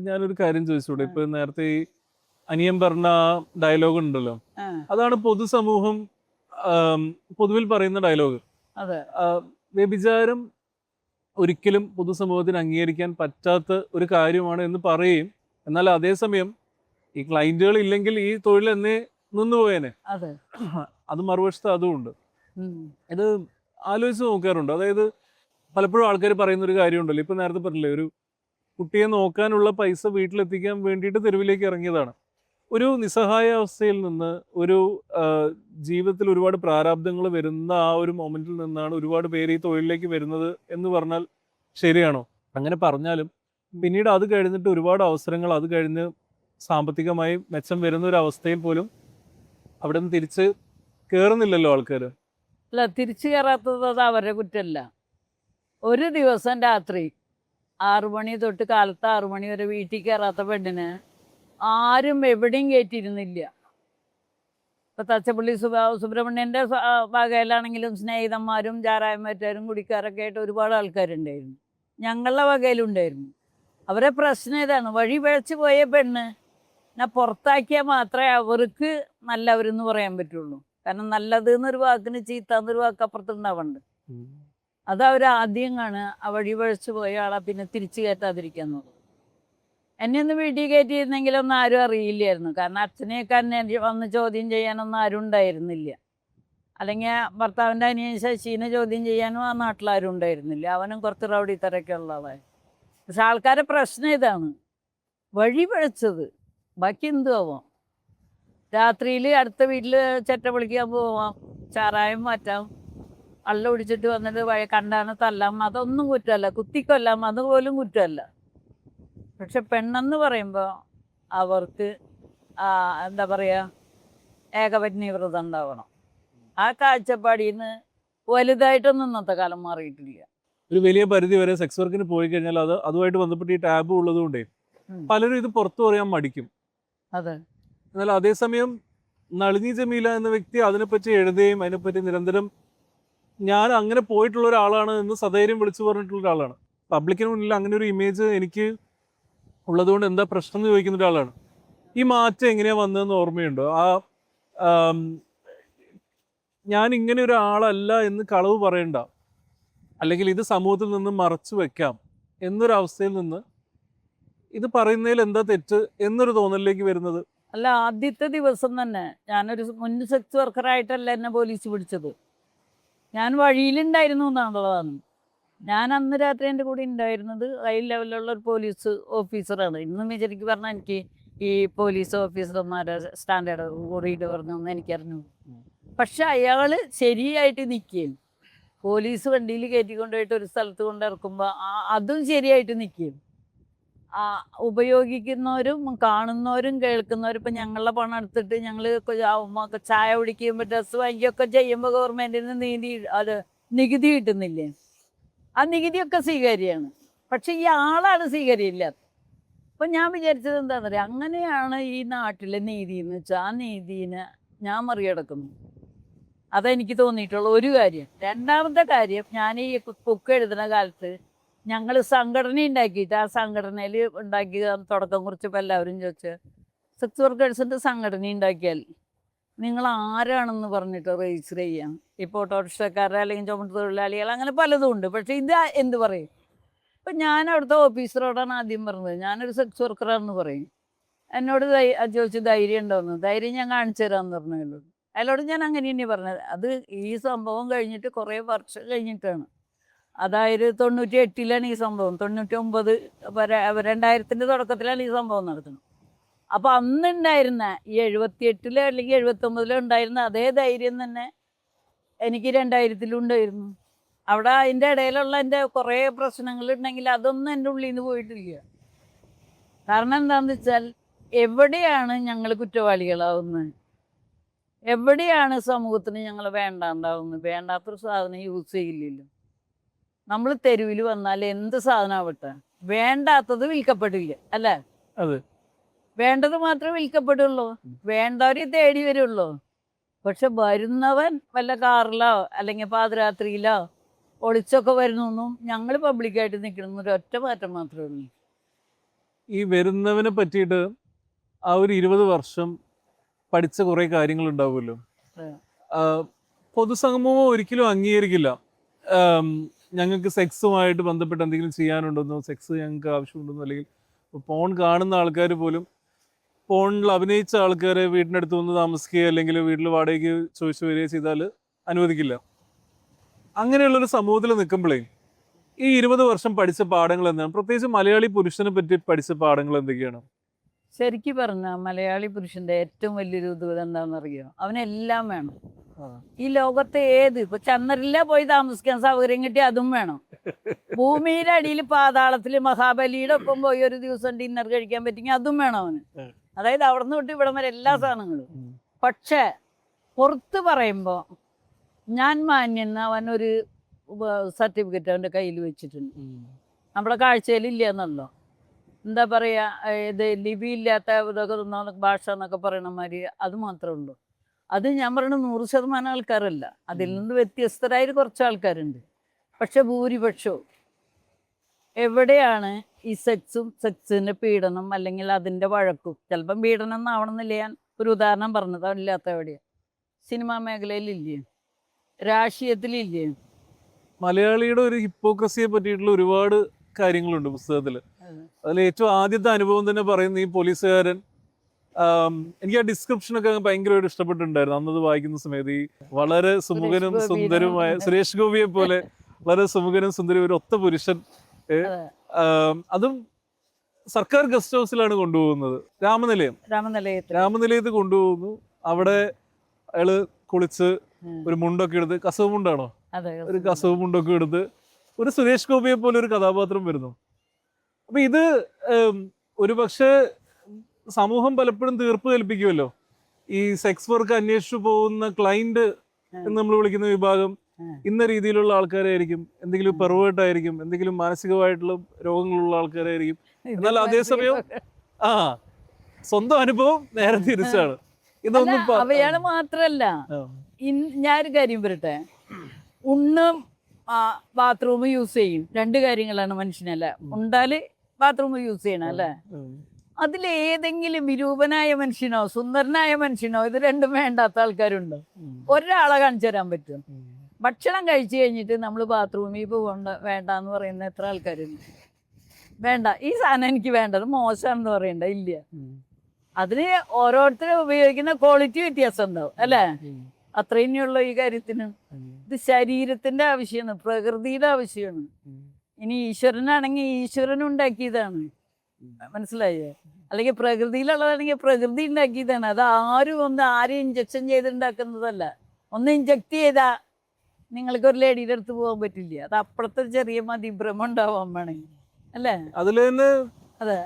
ഞാനൊരു കാര്യം ചോദിച്ചൂടെ, ഇപ്പൊ നേരത്തെ ഈ അനിയൻ പറഞ്ഞ ഡയലോഗ് ഉണ്ടല്ലോ, അതാണ് പൊതുസമൂഹം പൊതുവിൽ പറയുന്ന ഡയലോഗ്. അതെ, വ്യഭിചാരം ഒരിക്കലും പൊതുസമൂഹത്തിന് അംഗീകരിക്കാൻ പറ്റാത്ത ഒരു കാര്യമാണ് എന്ന് പറയും. എന്നാൽ അതേസമയം ഈ ക്ലയന്റുകൾ ഇല്ലെങ്കിൽ ഈ തൊഴിൽ എന്നേ നിന്നുപോയേനെ. അതെ, അത് മറുവശത്ത് അതുമുണ്ട്. ഇത് ആലോചിച്ച് നോക്കാറുണ്ട്. അതായത് പലപ്പോഴും ആൾക്കാർ പറയുന്ന ഒരു കാര്യമുണ്ടല്ലോ, ഇപ്പൊ നേരത്തെ പറഞ്ഞില്ലേ, ഒരു കുട്ടിയെ നോക്കാനുള്ള പൈസ വീട്ടിലെത്തിക്കാൻ വേണ്ടിയിട്ട് തെരുവിലേക്ക് ഇറങ്ങിയതാണ്. ഒരു നിസ്സഹായ അവസ്ഥയിൽ നിന്ന് ഒരു ആ, ജീവിതത്തിൽ ഒരുപാട് പ്രാരാബ്ദങ്ങൾ വരുന്ന ആ ഒരു മൊമെന്റിൽ നിന്നാണ് ഒരുപാട് പേര് ഈ തൊഴിലിലേക്ക് വരുന്നത് എന്ന് പറഞ്ഞാൽ ശരിയാണോ? അങ്ങനെ പറഞ്ഞാലും പിന്നീട് അത് കഴിഞ്ഞിട്ട് ഒരുപാട് അവസരങ്ങൾ അത് കഴിഞ്ഞ് സാമ്പത്തികമായി മെച്ചം വരുന്ന ഒരു അവസ്ഥയിൽ പോലും അവിടെ നിന്ന് തിരിച്ച് കയറുന്നില്ലല്ലോ ആൾക്കാർ. അല്ല, തിരിച്ചു കയറാത്തത് അത് അവരുടെ കുറ്റമല്ല. ഒരു ദിവസം രാത്രി 6 മണി തൊട്ട് കാലത്ത് 6 മണി വരെ വീട്ടിൽ കയറാത്ത പെണ്ണിന് ആരും എവിടെയും കയറ്റിയിരുന്നില്ല. ഇപ്പൊ തച്ചപ്പള്ളി സുബ്രഹ്മണ്യന്റെ വകയിലാണെങ്കിലും സ്നേഹിതന്മാരും ചാരായന്മാരും കുടിക്കാരൊക്കെ ആയിട്ട് ഒരുപാട് ആൾക്കാരുണ്ടായിരുന്നു. ഞങ്ങളുടെ വകയിലുണ്ടായിരുന്നു. അവരെ പ്രശ്നം ഇതാണ്, വഴി പിഴച്ച് പോയ പെണ്ണ് പുറത്താക്കിയാൽ മാത്രമേ അവർക്ക് നല്ലവരെന്ന് പറയാൻ പറ്റുള്ളൂ. കാരണം നല്ലത് എന്നൊരു വാക്കിന് ചീത്ത എന്നൊരു വാക്ക് അപ്പുറത്തുണ്ടാവുന്നുണ്ട്. അത് അവർ ആദ്യം കാണുക, ആ വഴി പഴച്ചു പോയ ആളെ പിന്നെ തിരിച്ചു കയറ്റാതിരിക്കാന്നുള്ളത്. എന്നെ ഒന്ന് വീട്ടിൽ കയറ്റിയിരുന്നെങ്കിലൊന്നും ആരും അറിയില്ലായിരുന്നു. കാരണം അച്ഛനെയൊക്കെ എന്നെ വന്ന് ചോദ്യം ചെയ്യാനൊന്നും ആരും ഉണ്ടായിരുന്നില്ല. അല്ലെങ്കിൽ ഭർത്താവിൻ്റെ അനിയൻ ശശീനെ ചോദ്യം ചെയ്യാനും ആ നാട്ടിലാരും ഉണ്ടായിരുന്നില്ല. അവനും കുറച്ച് റൗഡി തരൊക്കെ ഉള്ള ആളായി. പക്ഷെ ആൾക്കാരെ പ്രശ്നം ഇതാണ്, വഴി പഴച്ചത്. ബാക്കി എന്തു ആവാം. രാത്രിയിൽ അടുത്ത വീട്ടിൽ ചെറ്റ വിളിക്കാൻ പോവാം, ചാരായം മാറ്റാം, അള്ള പിടിച്ചിട്ട് വന്നിട്ട് കണ്ടാണ് തല്ലാം, അതൊന്നും കുറ്റമല്ല. കുത്തിക്കൊല്ലാം അതുപോലും കുറ്റമല്ല. പക്ഷെ പെണ്ണെന്ന് പറയുമ്പോൾ അവർക്ക് എന്താ പറയുക, ഏകപത്നി വ്രതം ഉണ്ടാവണം. ആ കാഴ്ചപ്പാടിൽ നിന്ന് വലുതായിട്ടൊന്നും ഇന്നത്തെ കാലം മാറിയിട്ടില്ല. ഒരു വലിയ പരിധി വരെ സെക്സ് വർക്കിന് പോയി കഴിഞ്ഞാൽ അതുമായിട്ട് ബന്ധപ്പെട്ട് ഈ ടാബ് ഉള്ളത് കൊണ്ടേ പലരും ഇത് പുറത്തു പറയാൻ മടിക്കും. അതെ. എന്നാൽ അതേസമയം നളിനി ജമീല എന്ന വ്യക്തി അതിനെപ്പറ്റി എഴുതുകയും അതിനെപ്പറ്റി നിരന്തരം ഞാൻ അങ്ങനെ പോയിട്ടുള്ള ഒരാളാണ് എന്ന് സധൈര്യം വിളിച്ചു പറഞ്ഞിട്ടുള്ള ഒരാളാണ്. പബ്ലിക്കിന് മുന്നിൽ അങ്ങനെ ഒരു ഇമേജ് എനിക്ക് ഉള്ളതുകൊണ്ട് എന്താ പ്രശ്നം എന്ന് ചോദിക്കുന്ന ഒരാളാണ്. ഈ മാറ്റം എങ്ങനെയാണ് വന്നതെന്ന് ഓർമ്മയുണ്ടോ? ഞാൻ ഇങ്ങനെ ഒരാളല്ല എന്ന് കളവ് പറയണ്ട, അല്ലെങ്കിൽ ഇത് സമൂഹത്തിൽ നിന്ന് മറച്ചു വെക്കാം എന്നൊരവസ്ഥയിൽ നിന്ന് ഇത് പറയുന്നതിൽ എന്താ തെറ്റ് എന്നൊരു തോന്നലിലേക്ക് വരുന്നത്? അല്ല, ആദ്യത്തെ ദിവസം തന്നെ ഞാനൊരു മുൻ സെക്സ് വർക്കറായിട്ടല്ല എന്നെ പോലീസ് പിടിച്ചത്. ഞാൻ വഴിയിലുണ്ടായിരുന്നു എന്നുള്ളതാണ്. ഞാൻ അന്ന് രാത്രി എൻ്റെ കൂടെ ഉണ്ടായിരുന്നത് ഹൈ ലെവലിലുള്ള ഒരു പോലീസ് ഓഫീസറാണ്. ഇന്നും ശരിക്കും പറഞ്ഞാൽ എനിക്ക് ഈ പോലീസ് ഓഫീസർമാരെ സ്റ്റാൻഡേർഡ് കൂടിയിട്ട് പറഞ്ഞൊന്നും എനിക്കറിഞ്ഞു. പക്ഷെ അയാൾ ശരിയായിട്ട് നിൽക്കുകയും പോലീസ് വണ്ടിയിൽ കയറ്റിക്കൊണ്ടുപോയിട്ട് ഒരു സ്ഥലത്ത് കൊണ്ട് ഇറക്കുമ്പോൾ അതും ശരിയായിട്ട് നിൽക്കുകയും ഉപയോഗിക്കുന്നവരും കാണുന്നവരും കേൾക്കുന്നവരും ഇപ്പം ഞങ്ങളുടെ പണം എടുത്തിട്ട് ഞങ്ങൾ ചായ കുടിക്കുമ്പോൾ ഡ്രസ്സ് വാങ്ങിക്കുകയൊക്കെ ചെയ്യുമ്പോൾ ഗവൺമെൻറ്റിന് നികുതി കിട്ടുന്നില്ലേ? ആ നികുതിയൊക്കെ സ്വീകാര്യമാണ്. പക്ഷെ ഈ ആളാണ് സ്വീകാര്യമില്ലാത്തത്. അപ്പം ഞാൻ വിചാരിച്ചത് എന്താണെന്ന് പറയുക, അങ്ങനെയാണ് ഈ നാട്ടിലെ നീതി എന്ന് വെച്ചാൽ ആ നീതിനെ ഞാൻ മറികടക്കുന്നു. അതെനിക്ക് തോന്നിയിട്ടുള്ള ഒരു കാര്യം. രണ്ടാമത്തെ കാര്യം, ഞാൻ ഈ ബുക്ക് എഴുതുന്ന കാലത്ത് ഞങ്ങൾ സംഘടന ഉണ്ടാക്കിയിട്ട് ആ സംഘടനയിൽ ഉണ്ടാക്കി തുടക്കം കുറിച്ചപ്പോൾ എല്ലാവരും ചോദിച്ചു, സെക്സ് വർക്കേഴ്സിൻ്റെ സംഘടന ഉണ്ടാക്കിയാൽ നിങ്ങൾ ആരാണെന്ന് പറഞ്ഞിട്ട് രജിസ്റ്റർ ചെയ്യാം. ഇപ്പോൾ ഓട്ടോറിക്ഷക്കാരെ അല്ലെങ്കിൽ ചുമട്ട് തൊഴിലാളികൾ അങ്ങനെ പലതും ഉണ്ട്. പക്ഷേ ഇത് എന്ത് പറയും? ഇപ്പം ഞാൻ അവിടുത്തെ ഓഫീസറോടാണ് ആദ്യം പറഞ്ഞത് ഞാനൊരു സെക്സ് വർക്കറാണെന്ന് പറയും. എന്നോട് ചോദിച്ചു ധൈര്യം ഉണ്ടോയെന്ന്. ധൈര്യം ഞാൻ കാണിച്ചു തരാമെന്ന് പറഞ്ഞല്ലോ. അയാളോട് ഞാൻ അങ്ങനെ തന്നെയാണ് പറഞ്ഞത്. അത് ഈ സംഭവം കഴിഞ്ഞിട്ട് കുറേ വർഷം കഴിഞ്ഞിട്ടാണ്. അതായത് 98-ലാണ് ഈ സംഭവം. 99 2000-ൻ്റെ തുടക്കത്തിലാണ് ഈ സംഭവം നടത്തുന്നത്. അപ്പോൾ അന്നുണ്ടായിരുന്ന ഈ 78 അല്ലെങ്കിൽ 79 ഉണ്ടായിരുന്ന അതേ ധൈര്യം തന്നെ എനിക്ക് 2000 ഉണ്ടായിരുന്നു. അവിടെ അതിൻ്റെ ഇടയിലുള്ള എൻ്റെ കുറേ പ്രശ്നങ്ങളുണ്ടെങ്കിൽ അതൊന്നും എൻ്റെ ഉള്ളിൽ നിന്ന് പോയിട്ടില്ല. കാരണം എന്താണെന്ന് വെച്ചാൽ എവിടെയാണ് ഞങ്ങൾ കുറ്റവാളികളാവുന്നത്, എവിടെയാണ് സമൂഹത്തിന് ഞങ്ങൾ വേണ്ടാണ്ടാവുന്നത്? വേണ്ടാത്തൊരു സാധനം യൂസ് ചെയ്യില്ലല്ലോ. നമ്മൾ തെരുവിൽ വന്നാൽ എന്ത് സാധനമാവട്ടെ വേണ്ടാത്തത് വിൽക്കപ്പെടില്ല, അല്ലേ? അതെ. വേണ്ടത് മാത്രമേ വിൽക്കപ്പെടുള്ളൂ, വേണ്ടവരെ തേടി വരുള്ളൂ. പക്ഷെ വരുന്നവൻ വല്ല കാറിലോ അല്ലെങ്കിൽ പാതിരാത്രിയിലോ ഒളിച്ചൊക്കെ വരുന്നൊന്നും ഞങ്ങൾ പബ്ലിക്കായിട്ട് നിൽക്കുന്ന ഒരു ഒറ്റ മാറ്റം മാത്രമേ ഉള്ളൂ. ഈ വരുന്നവനെ പറ്റിയിട്ട് ആ ഒരു 20 വർഷം പഠിച്ച കുറേ കാര്യങ്ങളുണ്ടാവുമല്ലോ. പൊതുസമൂഹം ഒരിക്കലും അംഗീകരിക്കില്ല ഞങ്ങൾക്ക് സെക്സുമായിട്ട് ബന്ധപ്പെട്ട് എന്തെങ്കിലും ചെയ്യാനുണ്ടെന്നോ, സെക്സ് ഞങ്ങൾക്ക് ആവശ്യമുണ്ടെന്നോ, അല്ലെങ്കിൽ പോൺ കാണുന്ന ആൾക്കാർ പോലും പോണിൽ അഭിനയിച്ച ആൾക്കാരെ വീടിനടുത്ത് വന്ന് താമസിക്കുകയോ അല്ലെങ്കിൽ വീട്ടിൽ വാടകയ്ക്ക് ചോദിച്ചു വരികയോ ചെയ്താൽ അനുവദിക്കില്ല. അങ്ങനെയുള്ളൊരു സമൂഹത്തിൽ നിൽക്കുമ്പോഴേ ഈ 20 വർഷം പഠിച്ച പാഠങ്ങൾ എന്താണ്, പ്രത്യേകിച്ച് മലയാളി പുരുഷനെ പറ്റി പഠിച്ച പാഠങ്ങൾ എന്തൊക്കെയാണ്? ശരിക്കും പറഞ്ഞാൽ മലയാളി പുരുഷന്റെ ഏറ്റവും വലിയൊരു ഇത് എന്താണെന്നറിയോ, അവനെല്ലാം വേണം. ഈ ലോകത്തെ ഇപ്പൊ ചന്ദ്രനില പോയി താമസിക്കാൻ സൗകര്യം കിട്ടി അതും വേണം. ഭൂമിയുടെ അടിയിൽ പാതാളത്തില് മഹാബലിയുടെ ഒപ്പം പോയി ഒരു ദിവസം ഡിന്നർ കഴിക്കാൻ പറ്റിയെങ്കിൽ അതും വേണം അവന്. അതായത് അവിടെ നിന്ന് തൊട്ട് ഇവിടം വരെ എല്ലാ സാധനങ്ങളും. പക്ഷെ പുറത്ത് പറയുമ്പോ ഞാൻ മാന്യെന്ന് അവനൊരു സർട്ടിഫിക്കറ്റ് അവന്റെ കയ്യിൽ വെച്ചിട്ടുണ്ട്. നമ്മുടെ കാഴ്ചയിലില്ല എന്നല്ലോ, എന്താ പറയാ, ഇത് ലിപി ഇല്ലാത്ത ഇതൊക്കെ ഭാഷ എന്നൊക്കെ പറയണ മാതിരി അത് മാത്രമേ ഉള്ളൂ. അത് ഞാൻ പറയുന്നത് 100% ആൾക്കാരല്ല, അതിൽ നിന്ന് വ്യത്യസ്തരായ കുറച്ച് ആൾക്കാരുണ്ട്. പക്ഷെ ഭൂരിപക്ഷവും എവിടെയാണ് ഈ സെക്സിന്റെ പീഡനം അല്ലെങ്കിൽ അതിന്റെ വഴക്കും, ചിലപ്പം പീഡനം എന്നാവണമെന്നില്ല, ഞാൻ ഒരു ഉദാഹരണം പറഞ്ഞത്, അതില്ലാത്ത എവിടെയാണ്? സിനിമാ മേഖലയിലില്ലേ, രാഷ്ട്രീയത്തിലില്ലേ? മലയാളിയുടെ ഒരു ഹിപ്പോക്രസിയെ പറ്റിയിട്ടുള്ള ഒരുപാട് കാര്യങ്ങളുണ്ട് പുസ്തകത്തില്. അതിൽ ഏറ്റവും ആദ്യത്തെ അനുഭവം തന്നെ പറയുന്ന ഈ പോലീസുകാരൻ, എനിക്ക് ആ ഡിസ്ക്രിപ്ഷനൊക്കെ ഭയങ്കരമായിട്ട് ഇഷ്ടപ്പെട്ടിട്ടുണ്ടായിരുന്നു അന്നത് വായിക്കുന്ന സമയത്ത്. ഈ വളരെ സുമുഖനും സുന്ദരമായ സുരേഷ് ഗോപിയെ പോലെ വളരെ സുമുഖനും സുന്ദരം ഒരു ഒത്ത പുരുഷൻ, അതും സർക്കാർ ഗസ്റ്റ് ഹൗസിലാണ് കൊണ്ടുപോകുന്നത്, രാമനിലയത്തിൽ കൊണ്ടുപോകുന്നു. അവിടെ അയാള് കുളിച്ച് ഒരു മുണ്ടൊക്കെ എടുത്ത്, കസവ് മുണ്ടാണോ, ഒരു കസവ് മുണ്ടൊക്കെ എടുത്ത് ഒരു സുരേഷ് ഗോപിയെ പോലെ ഒരു കഥാപാത്രം വരുന്നു. അപ്പൊ ഇത് ഒരു പക്ഷേ സമൂഹം പലപ്പോഴും തീർപ്പ് കൽപ്പിക്കുമല്ലോ. ഈ സെക്സ് വർക്ക് അന്വേഷിച്ചു പോകുന്ന ക്ലൈന്റ് എന്ന് നമ്മൾ വിളിക്കുന്ന വിഭാഗം ഇന്ന രീതിയിലുള്ള ആൾക്കാരായിരിക്കും, എന്തെങ്കിലും പെർവേർട്ടായിരിക്കും, എന്തെങ്കിലും മാനസികമായിട്ടുള്ള രോഗങ്ങളുള്ള ആൾക്കാരായിരിക്കും. എന്നാൽ അതേസമയം സ്വന്തം അനുഭവം നേരെ തിരിച്ചാണ്. ഇതൊന്നും അവയാള് മാത്രല്ല, ഞാനൊരു കാര്യം പറയട്ടെ, ഉണ്ണും ബാത്റൂം യൂസ് ചെയ്യും, 2 കാര്യങ്ങളാണ് മനുഷ്യനല്ല. ഉണ്ടാല് ബാത്റൂം യൂസ് ചെയ്യണം അല്ലേ? അതിലേതെങ്കിലും വിരൂപനായ മനുഷ്യനോ സുന്ദരനായ മനുഷ്യനോ ഇത് രണ്ടും വേണ്ടാത്ത ആൾക്കാരുണ്ടോ? ഒരാളെ കാണിച്ചു തരാൻ പറ്റും. ഭക്ഷണം കഴിച്ചു കഴിഞ്ഞിട്ട് നമ്മൾ ബാത്റൂമിൽ പോകണ്ട വേണ്ടെന്ന് പറയുന്ന എത്ര ആൾക്കാരുണ്ട്? വേണ്ട, ഈ സാധനം എനിക്ക് വേണ്ടത് മോശമാണെന്ന് പറയണ്ട, ഇല്ല. അതിന് ഓരോരുത്തരും ഉപയോഗിക്കുന്ന ക്വാളിറ്റി വ്യത്യാസം ഉണ്ടാവും അല്ലേ? അത്രയുള്ളൂ ഈ കാര്യത്തിന്. ഇത് ശരീരത്തിന്റെ ആവശ്യമാണ്, പ്രകൃതിയുടെ ആവശ്യമാണ്. ഇനി ഈശ്വരനാണെങ്കിൽ ഈശ്വരൻ ഉണ്ടാക്കിയതാണ്, മനസ്സിലായേ? അല്ലെങ്കിൽ പ്രകൃതിയിലുള്ളതാണെങ്കിൽ പ്രകൃതി ഉണ്ടാക്കിയതാണ്. അത് ആരും ഇഞ്ചക്ഷൻ ചെയ്തുണ്ടാക്കുന്നതല്ല. ഒന്ന് ഇഞ്ചക്ട് ചെയ്താൽ നിങ്ങൾക്ക് ഒരു ലേഡിയുടെ അടുത്ത് പോകാൻ പറ്റില്ല. അത് അപ്പുറത്തെ ചെറിയ മതിഭ്രമം ഉണ്ടാവാൻ വേണമെങ്കിൽ അല്ലേ? അതിൽ തന്നെ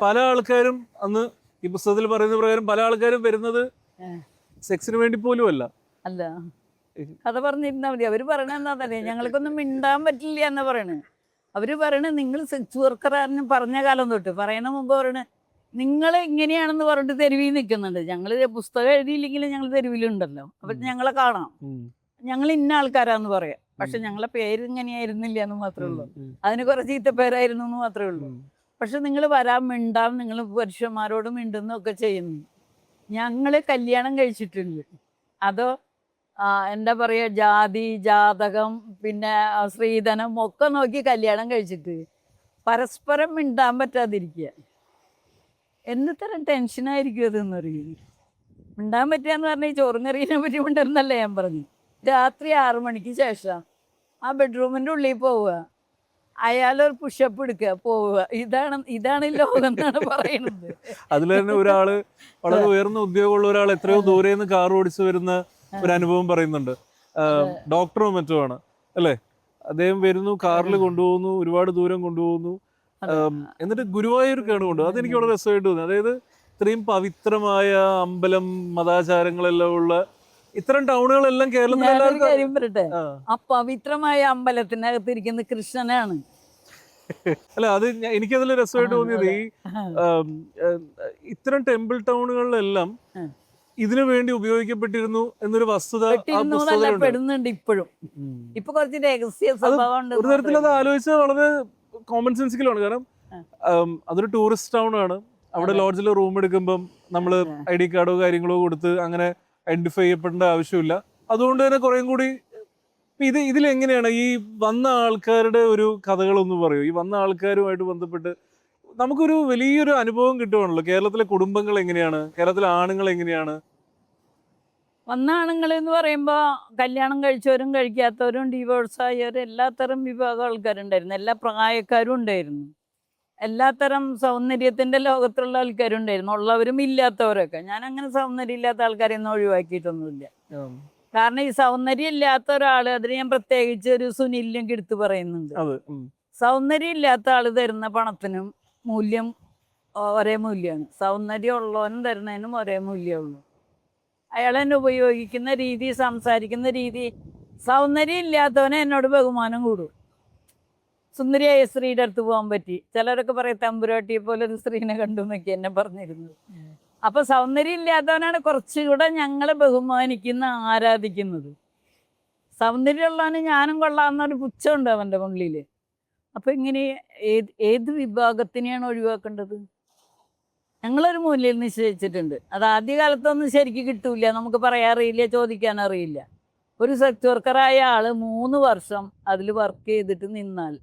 പല ആൾക്കാരും അന്ന് ഈ പുസ്തകത്തിൽ പറയുന്ന പ്രകാരം പല ആൾക്കാരും വരുന്നത് സെക്സിന് വേണ്ടി പോലും അല്ല. കഥ പറഞ്ഞിരുന്നാ മതി. അവര് പറയണ എന്താ, ഞങ്ങൾക്കൊന്നും മിണ്ടാൻ പറ്റില്ല എന്നാ പറയണേ. അവര് പറയണ നിങ്ങൾ സെക്സ് വർക്കറാന്ന് പറഞ്ഞ കാലം തൊട്ട് പറയണ മുമ്പ് പറയണ നിങ്ങൾ ഇങ്ങനെയാണെന്ന് പറഞ്ഞിട്ട് തെരുവിൽ നിൽക്കുന്നുണ്ട്. ഞങ്ങള് പുസ്തകം എഴുതിയില്ലെങ്കിലും ഞങ്ങൾ തെരുവിലുണ്ടല്ലോ, അപ്പൊ ഞങ്ങളെ കാണാം, ഞങ്ങൾ ഇന്ന ആൾക്കാരാന്ന് പറയാം. പക്ഷെ ഞങ്ങളെ പേര് ഇങ്ങനെയായിരുന്നില്ല എന്ന് മാത്രമേ ഉള്ളൂ, അതിന് കുറെ ചീത്ത പേരായിരുന്നു എന്ന് മാത്രമേ ഉള്ളൂ. പക്ഷെ നിങ്ങൾ വരാൻ മിണ്ടാൻ നിങ്ങൾ പുരുഷന്മാരോട് മിണ്ടുന്നൊക്കെ ചെയ്യുന്നു. ഞങ്ങള് കല്യാണം കഴിച്ചിട്ടുണ്ട്, അതോ എന്താ പറയുക, ജാതി ജാതകം പിന്നെ സ്ത്രീധനം ഒക്കെ നോക്കി കല്യാണം കഴിച്ചിട്ട് പരസ്പരം മിണ്ടാൻ പറ്റാതിരിക്കുക. എന്തുതരം ടെൻഷനായിരിക്കും അതെന്ന് അറിയുന്നു. മിണ്ടാൻ പറ്റുകയെന്ന് പറഞ്ഞാൽ ചോറും കറീനെ പറ്റി മിണ്ടെന്നല്ല ഞാൻ പറഞ്ഞു. രാത്രി 6 മണിക്ക് ശേഷം ആ ബെഡ്റൂമിൻ്റെ ഉള്ളിൽ പോവുക, അയാളൊരു പുഷപ്പ് എടുക്കുക, പോവുക. ഇതാണ് ലോകം എന്നാണ് പറയുന്നത്. അതിൽ തന്നെ ഒരാള് വളരെ ഉയർന്ന ഉദ്യോഗമുള്ള ഒരാൾ എത്രയോ ദൂരെ നിന്ന് കാർ ഓടിച്ചു വരുന്ന ഒരു അനുഭവം പറയുന്നുണ്ട്. ഡോക്ടറോ മറ്റോ ആണ് അല്ലേ? അദ്ദേഹം വരുന്നു, കാറിൽ കൊണ്ടുപോകുന്നു, ഒരുപാട് ദൂരം കൊണ്ടുപോകുന്നു, എന്നിട്ട് ഗുരുവായൂർക്കാണ് കൊണ്ടുപോകുന്നത്. അതെനിക്ക് വളരെ രസമായിട്ട് തോന്നി. അതായത് ഇത്രയും പവിത്രമായ അമ്പലം, മതാചാരങ്ങളെല്ലാം ഉള്ള ഇത്തരം ടൗണുകളെല്ലാം കേരളത്തിൽ. ആ പവിത്രമായ അമ്പലത്തിനകത്തിരിക്കുന്ന കൃഷ്ണനാണ്. അല്ല, അത് എനിക്കതിൽ രസമായിട്ട് തോന്നിയത് ഈ ഇത്തരം ടെമ്പിൾ ടൗണുകളിലെല്ലാം ഇതിനു വേണ്ടി ഉപയോഗിക്കപ്പെട്ടിരുന്നു എന്നൊരു വസ്തുത പെടുന്നുണ്ട് ഇപ്പോഴും. ഇപ്പൊ കുറച്ച് രഹസ്യ സ്വഭാവം. ഒരു തരത്തിൽ അത് ആലോചിച്ചാൽ വളരെ കോമൺ സെൻസിക്കലാണ്. കാരണം അതൊരു ടൂറിസ്റ്റ് ടൗൺ ആണ്. അവിടെ ലോഡ്ജിൽ റൂം എടുക്കുമ്പം നമ്മൾ ID കാർഡോ കാര്യങ്ങളോ കൊടുത്ത് അങ്ങനെ ഐഡന്റിഫൈ ചെയ്യപ്പെടേണ്ട ആവശ്യമില്ല. അതുകൊണ്ട് തന്നെ കുറേം കൂടി ഇതിലെങ്ങനെയാണ് ഈ വന്ന ആൾക്കാരുടെ ഒരു കഥകളൊന്ന് പറയൂ. ഈ വന്ന ആൾക്കാരുമായിട്ട് ബന്ധപ്പെട്ട് നമുക്കൊരു വലിയൊരു അനുഭവം കിട്ടുവാണല്ലോ. കേരളത്തിലെ കുടുംബങ്ങൾ എങ്ങനെയാണ്, കേരളത്തിലെ ആണുങ്ങൾ എങ്ങനെയാണ്? വന്ന ആണുങ്ങൾ എന്ന് പറയുമ്പോൾ കല്യാണം കഴിച്ചവരും കഴിക്കാത്തവരും ഡിവോഴ്സ് ആയവരും എല്ലാത്തരം വിഭാഗം ആൾക്കാരുണ്ടായിരുന്നു, എല്ലാ പ്രായക്കാരും ഉണ്ടായിരുന്നു, എല്ലാത്തരം സൗന്ദര്യത്തിൻ്റെ ലോകത്തുള്ള ആൾക്കാരും ഉണ്ടായിരുന്നു, ഉള്ളവരും ഇല്ലാത്തവരൊക്കെ. ഞാൻ അങ്ങനെ സൗന്ദര്യം ഇല്ലാത്ത ആൾക്കാരെയൊന്നും ഒഴിവാക്കിയിട്ടൊന്നുമില്ല. കാരണം ഈ സൗന്ദര്യം ഇല്ലാത്ത ഒരാൾ, അതിന് ഞാൻ പ്രത്യേകിച്ച് ഒരു സുനിലിനും എടുത്ത് പറയുന്നുണ്ട്, സൗന്ദര്യം ഇല്ലാത്ത ആൾ തരുന്ന പണത്തിനും മൂല്യം ഒരേ മൂല്യമാണ്, സൗന്ദര്യം ഉള്ളവനും തരുന്നതിനും ഒരേ മൂല്യമുള്ളൂ. അയാൾ എന്നെ ഉപയോഗിക്കുന്ന രീതി, സംസാരിക്കുന്ന രീതി, സൗന്ദര്യം ഇല്ലാത്തവനെ എന്നോട് ബഹുമാനം കൂടും. സുന്ദരിയായ സ്ത്രീയുടെ അടുത്ത് പോകാൻ പറ്റി, ചിലരൊക്കെ പറയും തമ്പുരാട്ടിയെ പോലെ ഒരു സ്ത്രീനെ കണ്ടു എന്നൊക്കെ എന്നെ പറഞ്ഞിരുന്നത്. അപ്പൊ സൗന്ദര്യം ഇല്ലാത്തവനാണ് കുറച്ചുകൂടെ ഞങ്ങളെ ബഹുമാനിക്കുന്ന, ആരാധിക്കുന്നത്. സൗന്ദര്യമുള്ളവന് ഞാനും കൊള്ളാവുന്നൊരു പുച്ഛമുണ്ട് അവൻ്റെ മുള്ളിൽ. അപ്പൊ ഇങ്ങനെ ഏത് വിഭാഗത്തിനെയാണ് ഒഴിവാക്കേണ്ടത്? ഞങ്ങളൊരു മൂല്യം നിശ്ചയിച്ചിട്ടുണ്ട്. അത് ആദ്യകാലത്തൊന്നും ശരിക്കും കിട്ടൂല, നമുക്ക് പറയാറിയില്ല, ചോദിക്കാൻ അറിയില്ല. ഒരു സെക്സ് വർക്കറായ ആൾ 3 വർഷം അതിൽ വർക്ക് ചെയ്തിട്ട് നിന്നാൽ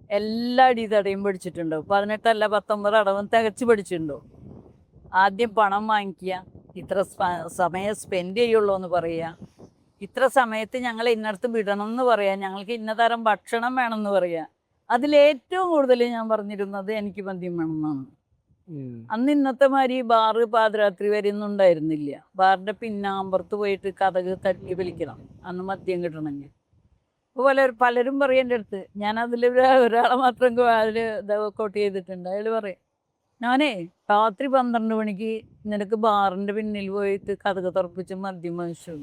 എല്ലാ അടിതടയും പഠിച്ചിട്ടുണ്ടോ? 18 അല്ല 19 അടവും തികച്ച് പഠിച്ചിട്ടുണ്ടോ? ആദ്യം പണം വാങ്ങിക്കുക, ഇത്ര സമയം സ്പെൻഡ് ചെയ്യുള്ളൂ എന്ന് പറയുക, ഇത്ര സമയത്ത് ഞങ്ങൾ ഇന്നടത്ത് വിടണം എന്ന് പറയാം, ഞങ്ങൾക്ക് ഇന്ന തരം ഭക്ഷണം വേണമെന്ന് പറയുക. അതിലേറ്റവും കൂടുതൽ ഞാൻ പറഞ്ഞിരുന്നത് എനിക്ക് മദ്യം വേണമെന്നാണ്. അന്ന് ഇന്നത്തെ മാതിരി ബാറ് പാതിരാത്രി വരെ ഒന്നും ഉണ്ടായിരുന്നില്ല. ബാറിൻ്റെ പിന്നാമ്പുറത്ത് പോയിട്ട് കതക് തട്ടി വലിക്കണം അന്ന് മദ്യം കിട്ടണമെങ്കിൽ. അപ്പോൾ പലരും പറയും എൻ്റെ അടുത്ത്, ഞാനതിൽ ഒരാളെ മാത്രം അതിൽ കോട്ട് ചെയ്തിട്ടുണ്ട്. അയാൾ പറയും, ഞാനേ രാത്രി 12 മണിക്ക് നിനക്ക് ബാറിൻ്റെ പിന്നിൽ പോയിട്ട് കതക് തുറപ്പിച്ച് മദ്യം വാങ്ങിച്ചു.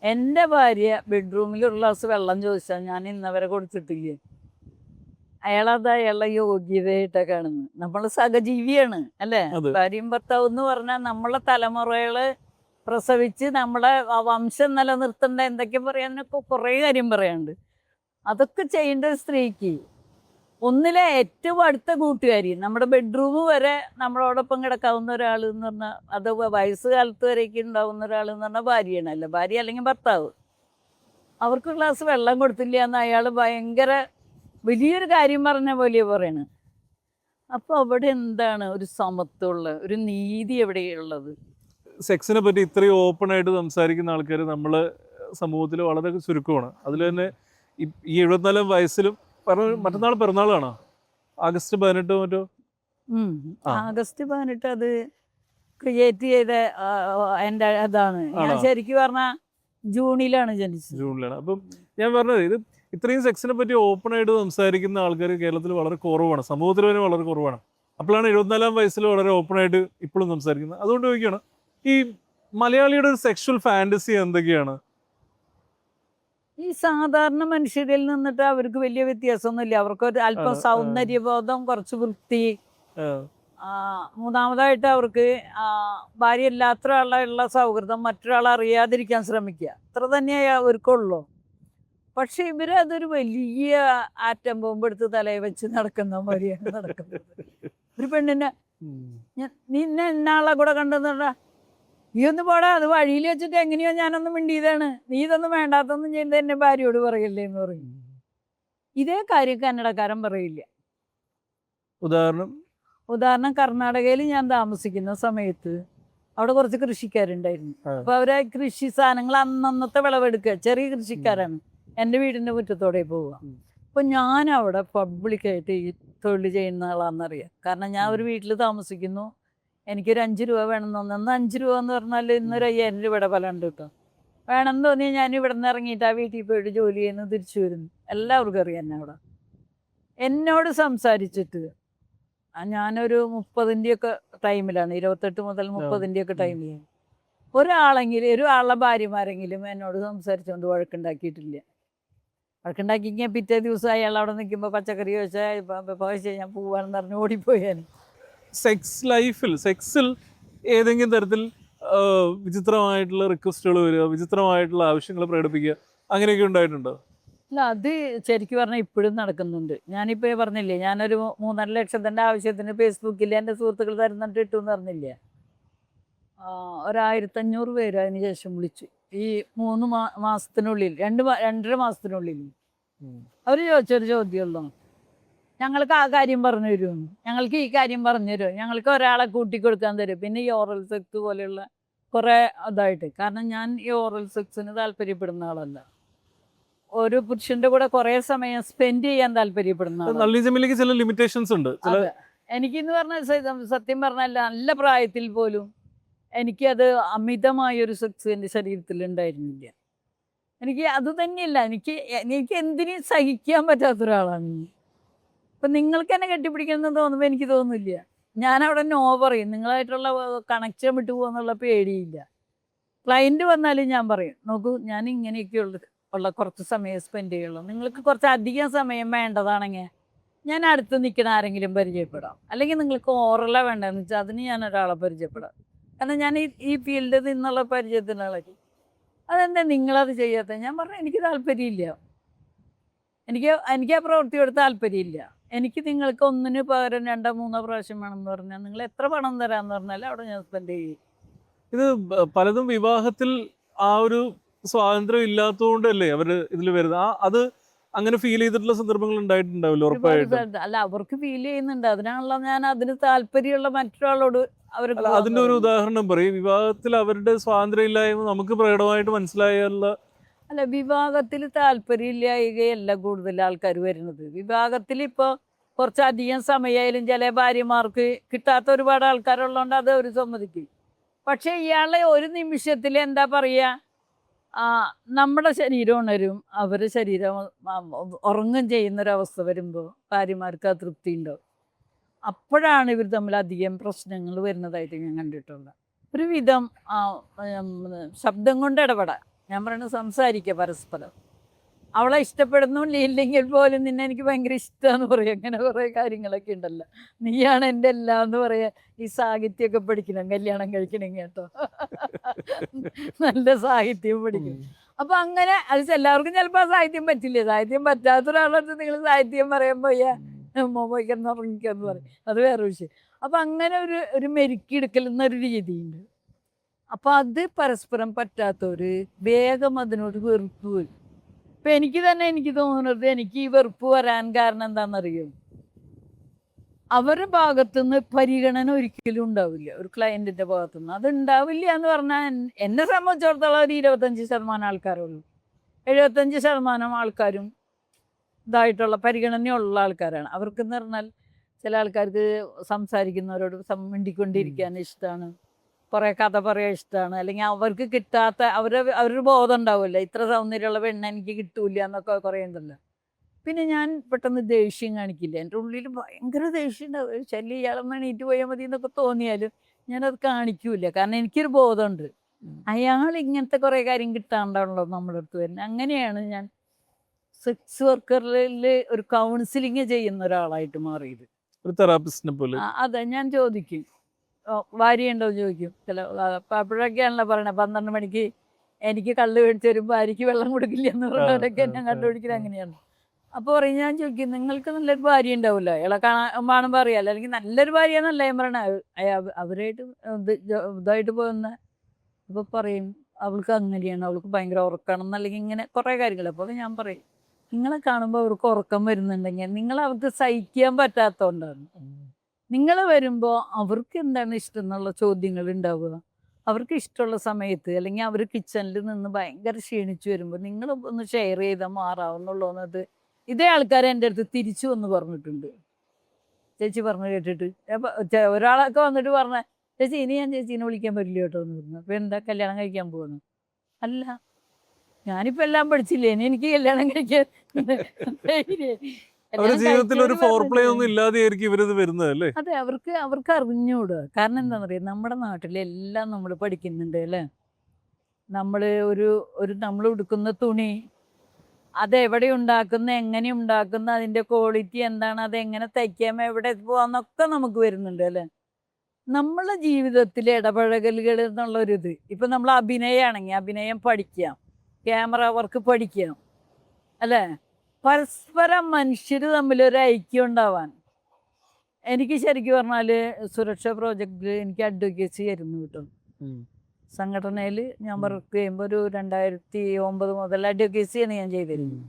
എൻ്റെ ഭാര്യ ബെഡ്റൂമിൽ ഒരു ഗ്ലാസ് വെള്ളം ചോദിച്ചാൽ ഞാൻ ഇന്നവരെ കൊടുത്തിട്ടില്ലേ. അയാളത് അയാളുടെ യോഗ്യതയായിട്ടാണ് കാണുന്നത്. നമ്മൾ സഹജീവിയാണ് അല്ലേ? ഭാര്യയും ഭർത്താവ് എന്ന് പറഞ്ഞാൽ നമ്മളെ തലമുറകള് പ്രസവിച്ച് നമ്മളെ വംശം നിലനിർത്തേണ്ട എന്തൊക്കെ പറയാനൊക്കെ കുറേ കാര്യം പറയാനുണ്ട്. അതൊക്കെ ചെയ്യേണ്ട സ്ത്രീക്ക് ഒന്നിലെ ഏറ്റവും അടുത്ത കൂട്ടുകാരി, നമ്മുടെ ബെഡ്റൂം വരെ നമ്മളോടൊപ്പം കിടക്കാവുന്ന ഒരാൾ എന്ന് പറഞ്ഞാൽ, അത് വയസ്സുകാലത്ത് വരേക്ക് ഉണ്ടാവുന്ന ഒരാൾ എന്ന് പറഞ്ഞാൽ ഭാര്യയാണ്. അല്ല, ഭാര്യ അല്ലെങ്കിൽ ഭർത്താവ്. അവർക്ക് ഗ്ലാസ് വെള്ളം കൊടുത്തില്ല എന്ന് അയാൾ ഭയങ്കര വലിയൊരു കാര്യം പറഞ്ഞ പോലെ പറയണ്. അപ്പോൾ അവിടെ എന്താണ് ഒരു സമത്വമുള്ള ഒരു നീതി എവിടെയുള്ളത്? സെക്സിനെ പറ്റി ഇത്രയും ഓപ്പൺ ആയിട്ട് സംസാരിക്കുന്ന ആൾക്കാർ നമ്മളെ സമൂഹത്തിൽ വളരെ ചുരുക്കമാണ്. അതിൽ തന്നെ ഈ 74 വയസ്സിലും മറ്റന്നാൾ പിറന്നാളാണോ? ആഗസ്റ്റ് 18 മറ്റോ? ആഗസ്റ്റ് 18 അത് ക്രിയേറ്റ് ചെയ്ത എൻ്റെ അതാണ്. ഞാൻ ശരിക്കും പറഞ്ഞാൽ ജൂണിലാണ് ജനിച്ചത്. ജൂണിലാണ്. അപ്പം ഞാൻ പറഞ്ഞത്, ഇത് ഇത്രയും സെക്സിനെ പറ്റി ഓപ്പൺ ആയിട്ട് സംസാരിക്കുന്ന ആൾക്കാർ കേരളത്തിൽ വളരെ കുറവാണ്, സമൂഹത്തിൽ തന്നെ വളരെ കുറവാണ്. അപ്പോഴാണ് 74 വയസ്സിൽ വളരെ ഓപ്പൺ ആയിട്ട് ഇപ്പോഴും സംസാരിക്കുന്നത്. അതുകൊണ്ട് ചോദിക്കുകയാണ്, ഈ മലയാളിയുടെ ഒരു സെക്ഷൽ ഫാന്റസി എന്തൊക്കെയാണ്? ഈ സാധാരണ മനുഷ്യരിൽ നിന്നിട്ട് അവർക്ക് വലിയ വ്യത്യാസമൊന്നുമില്ല. അവർക്ക് ഒരു അല്പം സൗന്ദര്യബോധം, കുറച്ച് വൃത്തി, മൂന്നാമതായിട്ട് അവർക്ക് ഭാര്യ ഇല്ലാത്ത ഒരാളുള്ള സൗഹൃദം, മറ്റൊരാളെ അറിയാതിരിക്കാൻ ശ്രമിക്കുക, അത്ര തന്നെ അവർക്കുള്ളൂ. പക്ഷെ ഇവര് അതൊരു വലിയ ആറ്റം ബോംബ് എടുത്ത് തലയിൽ വെച്ച് നടക്കുന്ന മാതിരിയാണ് നടക്കുന്നത്. ഒരു പെണ്ണിനെ നിന്നെ എന്നാളെ കൂടെ കണ്ടെന്നുണ്ടാ, നീ ഒന്ന് പോടാ, അത് വഴിയിൽ വെച്ചിട്ട് എങ്ങനെയോ ഞാനൊന്നും മിണ്ടിയതാണ്, നീ ഇതൊന്നും വേണ്ടാത്തൊന്നും ചെയ്യുന്നത് എന്നെ ഭാര്യയോട് പറയല്ലേ എന്ന് പറയും. ഇതേ കാര്യം കന്നഡക്കാരൻ പറയില്ല. ഉദാഹരണം കർണാടകയിൽ ഞാൻ താമസിക്കുന്ന സമയത്ത് അവിടെ കുറച്ച് കൃഷിക്കാരുണ്ടായിരുന്നു. അപ്പൊ അവരെ കൃഷി സാധനങ്ങൾ അന്നന്നത്തെ വിളവെടുക്കുക, ചെറിയ കൃഷിക്കാരാണ്. എൻ്റെ വീടിൻ്റെ മുറ്റത്തോടെ പോവുക. അപ്പോൾ ഞാൻ അവിടെ പബ്ലിക്കായിട്ട് ഈ തൊഴിൽ ചെയ്യുന്ന ആളാണെന്നറിയാം. കാരണം ഞാൻ ഒരു വീട്ടിൽ താമസിക്കുന്നു, എനിക്കൊരു 5 രൂപ വേണമെന്ന് തോന്നുന്നു. 5 രൂപ എന്ന് പറഞ്ഞാൽ ഇന്നൊരു 5000 രൂപയുടെ ഫലം ഉണ്ട് കേട്ടോ. വേണമെന്ന് തോന്നിയാൽ ഞാൻ ഇവിടെ നിന്ന് ഇറങ്ങിയിട്ട് ആ വീട്ടിൽ പോയിട്ട് ജോലി ചെയ്യുന്നു, തിരിച്ചു വരുന്നു. എല്ലാവർക്കും അറിയാം എന്നെ. അവിടെ എന്നോട് സംസാരിച്ചിട്ട് ഞാനൊരു 30-ൻ്റെയൊക്കെ ടൈമിലാണ്, 28 മുതൽ 30-ൻ്റെയൊക്കെ ടൈമിലാണ്. ഒരാളുടെ ഭാര്യമാരെങ്കിലും എന്നോട് സംസാരിച്ചുകൊണ്ട് വഴക്കുണ്ടാക്കിയിട്ടില്ല. വഴക്കുണ്ടാക്കിക്കാൻ പിറ്റേ ദിവസം അയാൾ അവിടെ നിൽക്കുമ്പോൾ പച്ചക്കറി ചോദിച്ചാൽ ഞാൻ പോവാണെന്ന് പറഞ്ഞ് ഓടിപ്പോയാൽ. സെക്സിൽ ഏതെങ്കിലും തരത്തിൽ വിചിത്രമായിട്ടുള്ള റിക്വസ്റ്റുകൾ വരിക, വിചിത്രമായിട്ടുള്ള ആവശ്യങ്ങൾ പ്രകടിപ്പിക്കുക, അങ്ങനെയൊക്കെ ഉണ്ടായിട്ടുണ്ടോ? അല്ല, അത് ശരിക്കും പറഞ്ഞാൽ ഇപ്പോഴും നടക്കുന്നുണ്ട്. ഞാനിപ്പോൾ പറഞ്ഞില്ലേ, ഞാനൊരു 3.5 ലക്ഷത്തിൻ്റെ ആവശ്യത്തിന് ഫേസ്ബുക്കിൽ എൻ്റെ സുഹൃത്തുക്കൾ തരുന്നിട്ട് ഇട്ടു എന്ന് പറഞ്ഞില്ല. 1500 പേര് അതിന് ശേഷം വിളിച്ചു. ഈ 3 മാസത്തിനുള്ളിൽ, 2.5 മാസത്തിനുള്ളിൽ അവർ ചോദിച്ചൊരു ചോദ്യമുള്ളൂ, ഞങ്ങൾക്ക് ആ കാര്യം പറഞ്ഞു തരുമെന്ന്, ഞങ്ങൾക്ക് ഈ കാര്യം പറഞ്ഞു തരുമോ, ഞങ്ങൾക്ക് ഒരാളെ കൂട്ടിക്കൊടുക്കാൻ തരും, പിന്നെ ഈ ഓറൽ സെക്സ് പോലെയുള്ള കുറേ ഇതായിട്ട്. കാരണം ഞാൻ ഈ ഓറൽ സെക്സിന് താല്പര്യപ്പെടുന്ന ആളല്ല. ഒരു പുരുഷന്റെ കൂടെ കുറേ സമയം സ്പെൻഡ് ചെയ്യാൻ താല്പര്യപ്പെടുന്ന ആളാണ്. നളിനി ജമീലയ്ക്ക് ചില ലിമിറ്റേഷൻസ് ഉണ്ട്. അതെ. എനിക്കെന്ന് പറഞ്ഞാൽ സത്യം പറഞ്ഞാൽ നല്ല പ്രായത്തിൽ പോലും എനിക്കത് അമിതമായൊരു സെക്സ് എൻ്റെ ശരീരത്തിൽ ഉണ്ടായിരുന്നില്ല. എനിക്ക് അത് തന്നെയല്ല, എനിക്ക് എന്തിനും സഹിക്കാൻ പറ്റാത്ത ഒരാളാണ്. ഇപ്പം നിങ്ങൾക്ക് എന്നെ കെട്ടിപ്പിടിക്കണമെന്ന് തോന്നുമ്പോൾ എനിക്ക് തോന്നുന്നില്ല. ഞാനവിടെ നോ പറയും. നിങ്ങളായിട്ടുള്ള കണക്ഷൻ വിട്ടു പോകുന്നുള്ള പേടിയില്ല. ക്ലയൻറ്റ് വന്നാലും ഞാൻ പറയും, നോക്കൂ ഞാൻ ഇങ്ങനെയൊക്കെയുള്ള കുറച്ച് സമയം സ്പെൻഡ് ചെയ്യുള്ളൂ. നിങ്ങൾക്ക് കുറച്ച് അധികം സമയം വേണ്ടതാണെങ്കിൽ ഞാൻ അടുത്ത് നിൽക്കുന്ന ആരെങ്കിലും പരിചയപ്പെടാം. അല്ലെങ്കിൽ നിങ്ങൾക്ക് ഓറലാണ് വേണ്ടതെന്ന് വെച്ചാൽ അതിന് ഞാൻ ഒരാളെ പരിചയപ്പെടാം. കാരണം ഞാൻ ഈ ഫീൽഡിൽ നിന്നുള്ള പരിചയത്തിനുള്ളത്. അതെന്താ നിങ്ങളത് ചെയ്യാത്തത്? ഞാൻ പറഞ്ഞു എനിക്ക് താല്പര്യമില്ല. എനിക്ക് ആ പ്രവൃത്തിയോട് താല്പര്യമില്ല. എനിക്ക് നിങ്ങൾക്ക് ഒന്നിന് പകരം 2-3 പ്രാവശ്യം വേണമെന്ന് പറഞ്ഞാൽ നിങ്ങൾ എത്ര പണം തരാമെന്ന് പറഞ്ഞാൽ അവിടെ ഞാൻ സ്പെൻഡ് ചെയ്യും. ഇത് പലതും വിവാഹത്തിൽ ആ ഒരു സ്വാതന്ത്ര്യം ഇല്ലാത്തതുകൊണ്ടല്ലേ അവര് ഇതിൽ വരുന്നത്. അത് അങ്ങനെ ഫീൽ ചെയ്തിട്ടുള്ള സന്ദർഭങ്ങൾ ഉണ്ടായിട്ടുണ്ടാവില്ല ഉറപ്പായിട്ടും. അല്ല, അവർക്ക് ഫീൽ ചെയ്യുന്നുണ്ട്. അതിനാണല്ലോ ഞാൻ അതിന് താല്പര്യമുള്ള മറ്റൊരാളോട് അതിന്റെ ഒരു ഉദാഹരണം പറയും. വിവാഹത്തിൽ അവരുടെ സ്വാതന്ത്ര്യം ഇല്ലായ്മ നമുക്ക് പ്രകടമായിട്ട് മനസ്സിലായുള്ള. അല്ല, വിവാഹത്തിൽ താല്പര്യമില്ലായകയല്ല കൂടുതൽ ആൾക്കാർ വരുന്നത്. വിവാഹത്തിൽ ഇപ്പോൾ കുറച്ചധികം സമയമായാലും ചില ഭാര്യമാർക്ക് കിട്ടാത്ത ഒരുപാട് ആൾക്കാരുള്ളതുകൊണ്ട് അത് അവർ സമ്മതിക്കും. പക്ഷേ ഇയാളെ ഒരു നിമിഷത്തിൽ എന്താ പറയുക, നമ്മുടെ ശരീരം ഉണരും, അവരുടെ ശരീരം ഉറങ്ങും ചെയ്യുന്നൊരവസ്ഥ വരുമ്പോൾ ഭാര്യമാർക്ക് ആ തൃപ്തി ഉണ്ടാവും. അപ്പോഴാണ് ഇവർ തമ്മിൽ അധികം പ്രശ്നങ്ങൾ വരുന്നതായിട്ട് ഞാൻ കണ്ടിട്ടുള്ളത്. ഒരുവിധം ശബ്ദം കൊണ്ട് ഇടപെടാം. ഞാൻ പറയുന്നത് സംസാരിക്കുക പരസ്പരം. അവളെ ഇഷ്ടപ്പെടുന്നില്ല ഇല്ലെങ്കിൽ പോലും നിന്നെ എനിക്ക് ഭയങ്കര ഇഷ്ടമാണെന്ന് പറയും. അങ്ങനെ കുറേ കാര്യങ്ങളൊക്കെ ഉണ്ടല്ലോ. നീയാണ് എൻ്റെ എല്ലാം എന്ന് പറയാ. ഈ സാഹിത്യമൊക്കെ പഠിക്കണം കല്യാണം കഴിക്കണമെങ്കിൽ കേട്ടോ. നല്ല സാഹിത്യം പഠിക്കണം. അപ്പം അങ്ങനെ അത് എല്ലാവർക്കും ചിലപ്പോൾ ആ സാഹിത്യം പറ്റില്ല. സാഹിത്യം പറ്റാത്ത ഒരാളടുത്ത് നിങ്ങൾ സാഹിത്യം പറയുമ്പോൾ പോയിക്കെന്ന് ഉറങ്ങിക്കാന്ന് പറയും. അത് വേറെ വിഷയം. അപ്പം അങ്ങനെ ഒരു മെരുക്കിയെടുക്കൽ എന്നൊരു രീതിയുണ്ട്. അപ്പം അത് പരസ്പരം പറ്റാത്തവർ വേഗം അതിനോട് വെറുപ്പ് വരും. ഇപ്പം എനിക്ക് തോന്നുന്നത് എനിക്ക് ഈ വെറുപ്പ് വരാൻ കാരണം എന്താണെന്നറിയും, അവരുടെ ഭാഗത്തുനിന്ന് പരിഗണന ഒരിക്കലും ഉണ്ടാവില്ല. ഒരു ക്ലയൻറ്റിൻ്റെ ഭാഗത്തുനിന്ന് അത് ഉണ്ടാവില്ല എന്ന് പറഞ്ഞാൽ എന്നെ സംബന്ധിച്ചിടത്തോളം ഒരു 25% ആൾക്കാരുള്ളൂ. 75% ആൾക്കാരും ഇതായിട്ടുള്ള പരിഗണനയുള്ള ആൾക്കാരാണ്. അവർക്കെന്ന് പറഞ്ഞാൽ ചില ആൾക്കാർക്ക് സംസാരിക്കുന്നവരോട് മിണ്ടിക്കൊണ്ടിരിക്കാൻ ഇഷ്ടമാണ്, കുറേ കഥ പറയാൻ ഇഷ്ടമാണ്. അല്ലെങ്കിൽ അവർക്ക് കിട്ടാത്ത അവരൊരു ബോധം ഉണ്ടാവില്ല, ഇത്ര സൗന്ദര്യമുള്ള പെണ്ണ് എനിക്ക് കിട്ടൂല എന്നൊക്കെ കുറേ ഉണ്ടല്ലോ. പിന്നെ ഞാൻ പെട്ടെന്ന് ദേഷ്യം കാണിക്കില്ല. എൻ്റെ ഉള്ളിൽ ഭയങ്കര ദേഷ്യം ഉണ്ടാവും. ശല്യം ഇയാളൊന്ന് എണീറ്റ് പോയാൽ മതി എന്നൊക്കെ തോന്നിയാലും ഞാനത് കാണിക്കൂല. കാരണം എനിക്കൊരു ബോധമുണ്ട് അയാൾ ഇങ്ങനത്തെ കുറേ കാര്യം കിട്ടാണ്ടാണല്ലോ നമ്മുടെ അടുത്ത് വരുന്നത്. അങ്ങനെയാണ് ഞാൻ സെക്സ് വർക്കറിൽ ഒരു കൗൺസിലിങ് ചെയ്യുന്ന ഒരാളായിട്ട് മാറിയത്. ഒരു തെറാപ്പിസ്റ്റിനെ പോലെ. അതെ, ഞാൻ ചോദിക്കും ഭാര്യയുണ്ടോ ചോദിക്കും. ചില അപ്പോഴൊക്കെയാണല്ലോ പറയണത് 12 മണിക്ക് എനിക്ക് കള്ള് മേടിച്ച് വരും ഭാര്യയ്ക്ക് വെള്ളം കൊടുക്കില്ല എന്ന് പറഞ്ഞവരൊക്കെ ഞാൻ കണ്ടുപിടിക്കുന്നത് അങ്ങനെയാണ്. അപ്പോൾ പറയും, ഞാൻ ചോദിക്കും നിങ്ങൾക്ക് നല്ലൊരു ഭാര്യ ഉണ്ടാവില്ല, ഇളെ കാണുമ്പോൾ അറിയാമല്ലോ, അല്ലെങ്കിൽ നല്ലൊരു ഭാര്യ എന്നല്ല ഞാൻ പറയണ, അവരായിട്ട് ഇതായിട്ട് പോകുന്ന. അപ്പോൾ പറയും അവൾക്ക് അങ്ങനെയാണ്, അവൾക്ക് ഭയങ്കര ഉറക്കണം അല്ലെങ്കിൽ ഇങ്ങനെ കുറേ കാര്യങ്ങൾ. അപ്പോൾ ഞാൻ പറയും നിങ്ങളെ കാണുമ്പോൾ അവർക്ക് ഉറക്കം വരുന്നുണ്ടെങ്കിൽ നിങ്ങൾ അവർക്ക് സഹിക്കാൻ പറ്റാത്തതുകൊണ്ടാണ്. നിങ്ങൾ വരുമ്പോൾ അവർക്ക് എന്താണ് ഇഷ്ടം എന്നുള്ള ചോദ്യങ്ങൾ ഉണ്ടാവുക. അവർക്ക് ഇഷ്ടമുള്ള സമയത്ത് അല്ലെങ്കിൽ അവർ കിച്ചണിൽ നിന്ന് ഭയങ്കര ക്ഷീണിച്ച് വരുമ്പോൾ നിങ്ങൾ ഒന്ന് ഷെയർ ചെയ്താൽ മാറാവുന്നുള്ളൂന്നത് ഇതേ ആൾക്കാർ എൻ്റെ അടുത്ത് തിരിച്ചു വന്ന് പറഞ്ഞിട്ടുണ്ട്. ചേച്ചി പറഞ്ഞു കേട്ടിട്ട് ഒരാളൊക്കെ വന്നിട്ട് പറഞ്ഞ, ചേച്ചി ഇനി ഞാൻ ചേച്ചീനെ വിളിക്കാൻ പറ്റില്ല കേട്ടോ എന്ന് പറഞ്ഞു. അപ്പോൾ എന്താ കല്യാണം കഴിക്കാൻ പോകുന്നു? അല്ല, ഞാനിപ്പോൾ എല്ലാം പഠിച്ചില്ലേ, ഇനി എനിക്ക് കല്യാണം കഴിക്കാൻ ജീവിതത്തിൽ ഒരു ഫോർപ്ലേ ഒന്നും ഇല്ലാതെയായിരിക്കും ഇവരിത് വരുന്നത് അല്ലേ? അതെ, അവർക്ക് അറിഞ്ഞൂടുക. കാരണം എന്താണെന്ന് അറിയാം, നമ്മുടെ നാട്ടിലെല്ലാം നമ്മൾ പഠിക്കുന്നുണ്ട് അല്ലേ. നമ്മൾ നമ്മൾ ഉടുക്കുന്ന തുണി അതെവിടെ ഉണ്ടാക്കുന്ന, എങ്ങനെ ഉണ്ടാക്കുന്ന, അതിൻ്റെ ക്വാളിറ്റി എന്താണ്, അതെങ്ങനെ തയ്ക്കാം, എവിടെ പോകാമെന്നൊക്കെ നമുക്ക് വരുന്നുണ്ട് അല്ലേ. നമ്മളെ ജീവിതത്തിലെ ഇടപഴകലുകൾ എന്നുള്ളൊരിത്, ഇപ്പം നമ്മൾ അഭിനയമാണെങ്കിൽ അഭിനയം പഠിക്കാം, ക്യാമറ വർക്ക് പഠിക്കാം അല്ലേ. പരസ്പരം മനുഷ്യർ തമ്മിലൊരു ഐക്യം ഉണ്ടാവാൻ എനിക്ക് ശരിക്കും പറഞ്ഞാൽ സുരക്ഷാ പ്രോജക്റ്റിൽ എനിക്ക് അഡ്വക്കേസി ആയിരുന്നു കേട്ടോ. സംഘടനയിൽ ഞാൻ വർക്ക് ചെയ്യുമ്പോൾ ഒരു 2009 മുതൽ അഡ്വക്കേസിയാണ് ഞാൻ ചെയ്തിരുന്നത്.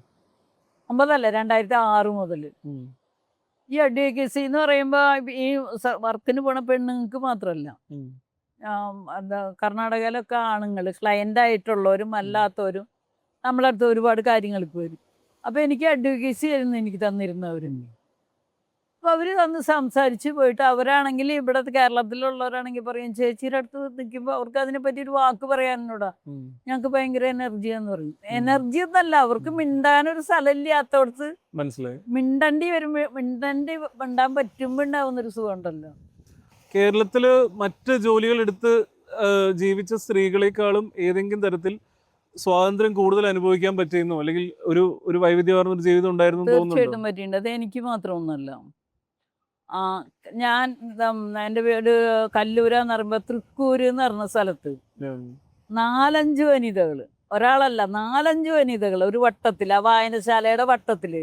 2006 മുതൽ. ഈ അഡ്വക്കേസി എന്ന് പറയുമ്പോൾ ഈ വർക്കിന് പോണ പെണ്ണുങ്ങൾക്ക് മാത്രമല്ല, എന്താ കർണാടകയിലൊക്കെ ആണുങ്ങൾ ക്ലയൻ്റ് ആയിട്ടുള്ളവരും അല്ലാത്തവരും നമ്മളടുത്ത് ഒരുപാട് കാര്യങ്ങൾക്ക് വരും. അപ്പോൾ എനിക്ക് അഡ്വക്കേസി ആയിരുന്നു എനിക്ക് തന്നിരുന്നവർ. അപ്പോൾ അവർ തന്ന് സംസാരിച്ച് പോയിട്ട് അവരാണെങ്കിൽ ഇവിടെ കേരളത്തിലുള്ളവരാണെങ്കിൽ പറയും ചേച്ചിയുടെ അടുത്ത് നിൽക്കുമ്പോൾ അവർക്ക് അതിനെ പറ്റി ഒരു വാക്ക് പറയാനോടാ ഞങ്ങൾക്ക് ഭയങ്കര എനർജിയാന്ന് പറയും. എനർജി ഒന്നല്ല, അവർക്ക് മിണ്ടാനൊരു സ്ഥലമില്ലാത്തടത്ത് മനസ്സിലായി. മിണ്ടാൻ പറ്റുമ്പോൾ ഉണ്ടാവുന്നൊരു സുഖം ഉണ്ടല്ലോ. കേരളത്തില് മറ്റ് ജോലികൾ എടുത്ത് ജീവിച്ച സ്ത്രീകളെക്കാളും ഏതെങ്കിലും തരത്തിൽ സ്വാതന്ത്ര്യം കൂടുതൽ അനുഭവിക്കാൻ പറ്റിയെന്നോ അല്ലെങ്കിൽ ഒരു വൈവിധ്യമാർന്ന ഒരു ജീവിതം ഉണ്ടായിരുന്നു തീർച്ചയായിട്ടും പറ്റിയിട്ടുണ്ട്. അത് എനിക്ക് മാത്രമൊന്നുമല്ല. ഞാൻ എൻ്റെ വീട് കല്ലൂരാന്ന് പറയുമ്പോൾ തൃക്കൂര് എന്ന് പറഞ്ഞ സ്ഥലത്ത് 4-5 വനിതകൾ, ഒരാളല്ല 4-5 വനിതകൾ ഒരു വട്ടത്തിൽ, ആ വായനശാലയുടെ വട്ടത്തില്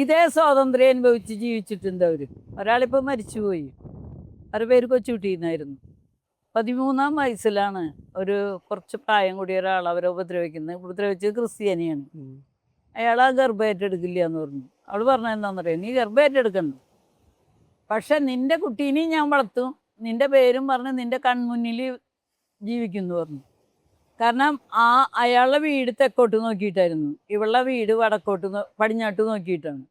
ഇതേ സ്വാതന്ത്ര്യം അനുഭവിച്ച് ജീവിച്ചിട്ടുണ്ട് അവര്. ഒരാളിപ്പോ മരിച്ചുപോയി. അവരുടെ പേര് കൊച്ചുകുട്ടിന്നായിരുന്നു. 13-ാം വയസ്സിലാണ് ഒരു കുറച്ച് പ്രായം കൂടിയ ഒരാൾ അവരെ ഉപദ്രവിച്ചത് ക്രിസ്ത്യാനിയാണ്. അയാൾ ആ ഗർഭം ഏറ്റെടുക്കില്ല എന്ന് പറഞ്ഞു. അവൾ പറഞ്ഞത് എന്താണെന്നറിയാം, നീ ഗർഭം ഏറ്റെടുക്കണ്ട, പക്ഷെ നിന്റെ കുട്ടീനെയും ഞാൻ വളർത്തും, നിന്റെ പേരും പറഞ്ഞ് നിന്റെ കൺമുന്നിൽ ജീവിക്കുന്നു പറഞ്ഞു. കാരണം അയാളുടെ വീട് തെക്കോട്ട് നോക്കിയിട്ടായിരുന്നു, ഇവളുടെ വീട് പടിഞ്ഞാട്ട് നോക്കിയിട്ടാണ്.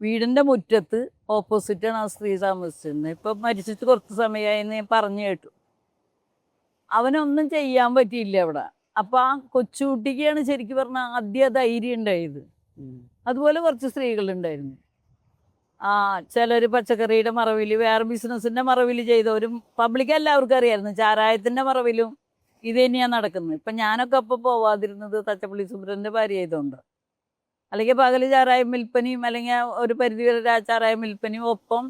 വീടിൻ്റെ മുറ്റത്ത് ഓപ്പോസിറ്റാണ് ആ സ്ത്രീ താമസിച്ചിരുന്നത്. ഇപ്പം മരിച്ചിട്ട് കുറച്ച് സമയമായെന്ന് ഞാൻ പറഞ്ഞു കേട്ടു. അവനൊന്നും ചെയ്യാൻ പറ്റിയില്ല അവിടെ. അപ്പം ആ കൊച്ചുകുട്ടിക്കാണ് ശരിക്കും പറഞ്ഞാൽ ആദ്യ ധൈര്യം ഉണ്ടായത്. അതുപോലെ കുറച്ച് സ്ത്രീകളുണ്ടായിരുന്നു. ചിലർ പച്ചക്കറിയുടെ മറവിൽ, വേറെ ബിസിനസ്സിൻ്റെ മറവിൽ ചെയ്തവരും പബ്ലിക് എല്ലാവർക്കും അറിയായിരുന്നു. ചാരായത്തിൻ്റെ മറവിലും ഇത് തന്നെയാണ് നടക്കുന്നത്. ഇപ്പം ഞാനൊക്കെ അപ്പോൾ പോവാതിരുന്നത് തച്ചപ്പള്ളി സുബ്രൻ്റെ ഭാര്യ ആയതുകൊണ്ട്. അല്ലെങ്കിൽ പകല് ചാരായം വിൽപ്പനയും അല്ലെങ്കിൽ ഒരു പരിധി വരെ ചാരായം വിൽപ്പനയും ഒപ്പം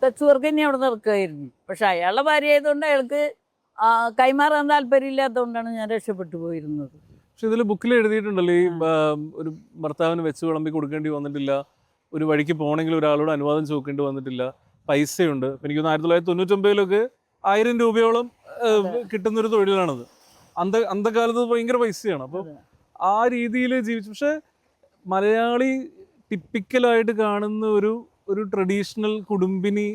സെക്സ് വർക്ക് തന്നെ അവിടെ നടക്കുകയായിരുന്നു. പക്ഷെ അയാളുടെ ഭാര്യ ആയതുകൊണ്ട് അയാൾക്ക് കൈമാറാൻ താല്പര്യമില്ലാത്തതുകൊണ്ടാണ് ഞാൻ രക്ഷപ്പെട്ടു പോയിരുന്നത്. പക്ഷെ ഇതിൽ ബുക്കിൽ എഴുതിയിട്ടുണ്ടല്ലോ, ഈ ഒരു ഭർത്താവിന് വെച്ച് വിളമ്പി കൊടുക്കേണ്ടി വന്നിട്ടില്ല, ഒരു വഴിക്ക് പോകണമെങ്കിൽ ഒരാളോട് അനുവാദം ചോദിക്കേണ്ടി വന്നിട്ടില്ല, പൈസയുണ്ട്. എനിക്ക് 1999 1000 രൂപയോളം കിട്ടുന്നൊരു തൊഴിലാണത്. അന്തകാലത്ത് ഭയങ്കര പൈസയാണ്. അപ്പോൾ ആ രീതിയിൽ ജീവിച്ചു. പക്ഷെ മലയാളി ടിപ്പിക്കലായിട്ട് കാണുന്ന ഒരു ട്രഡീഷണൽ കുടുംബിനി,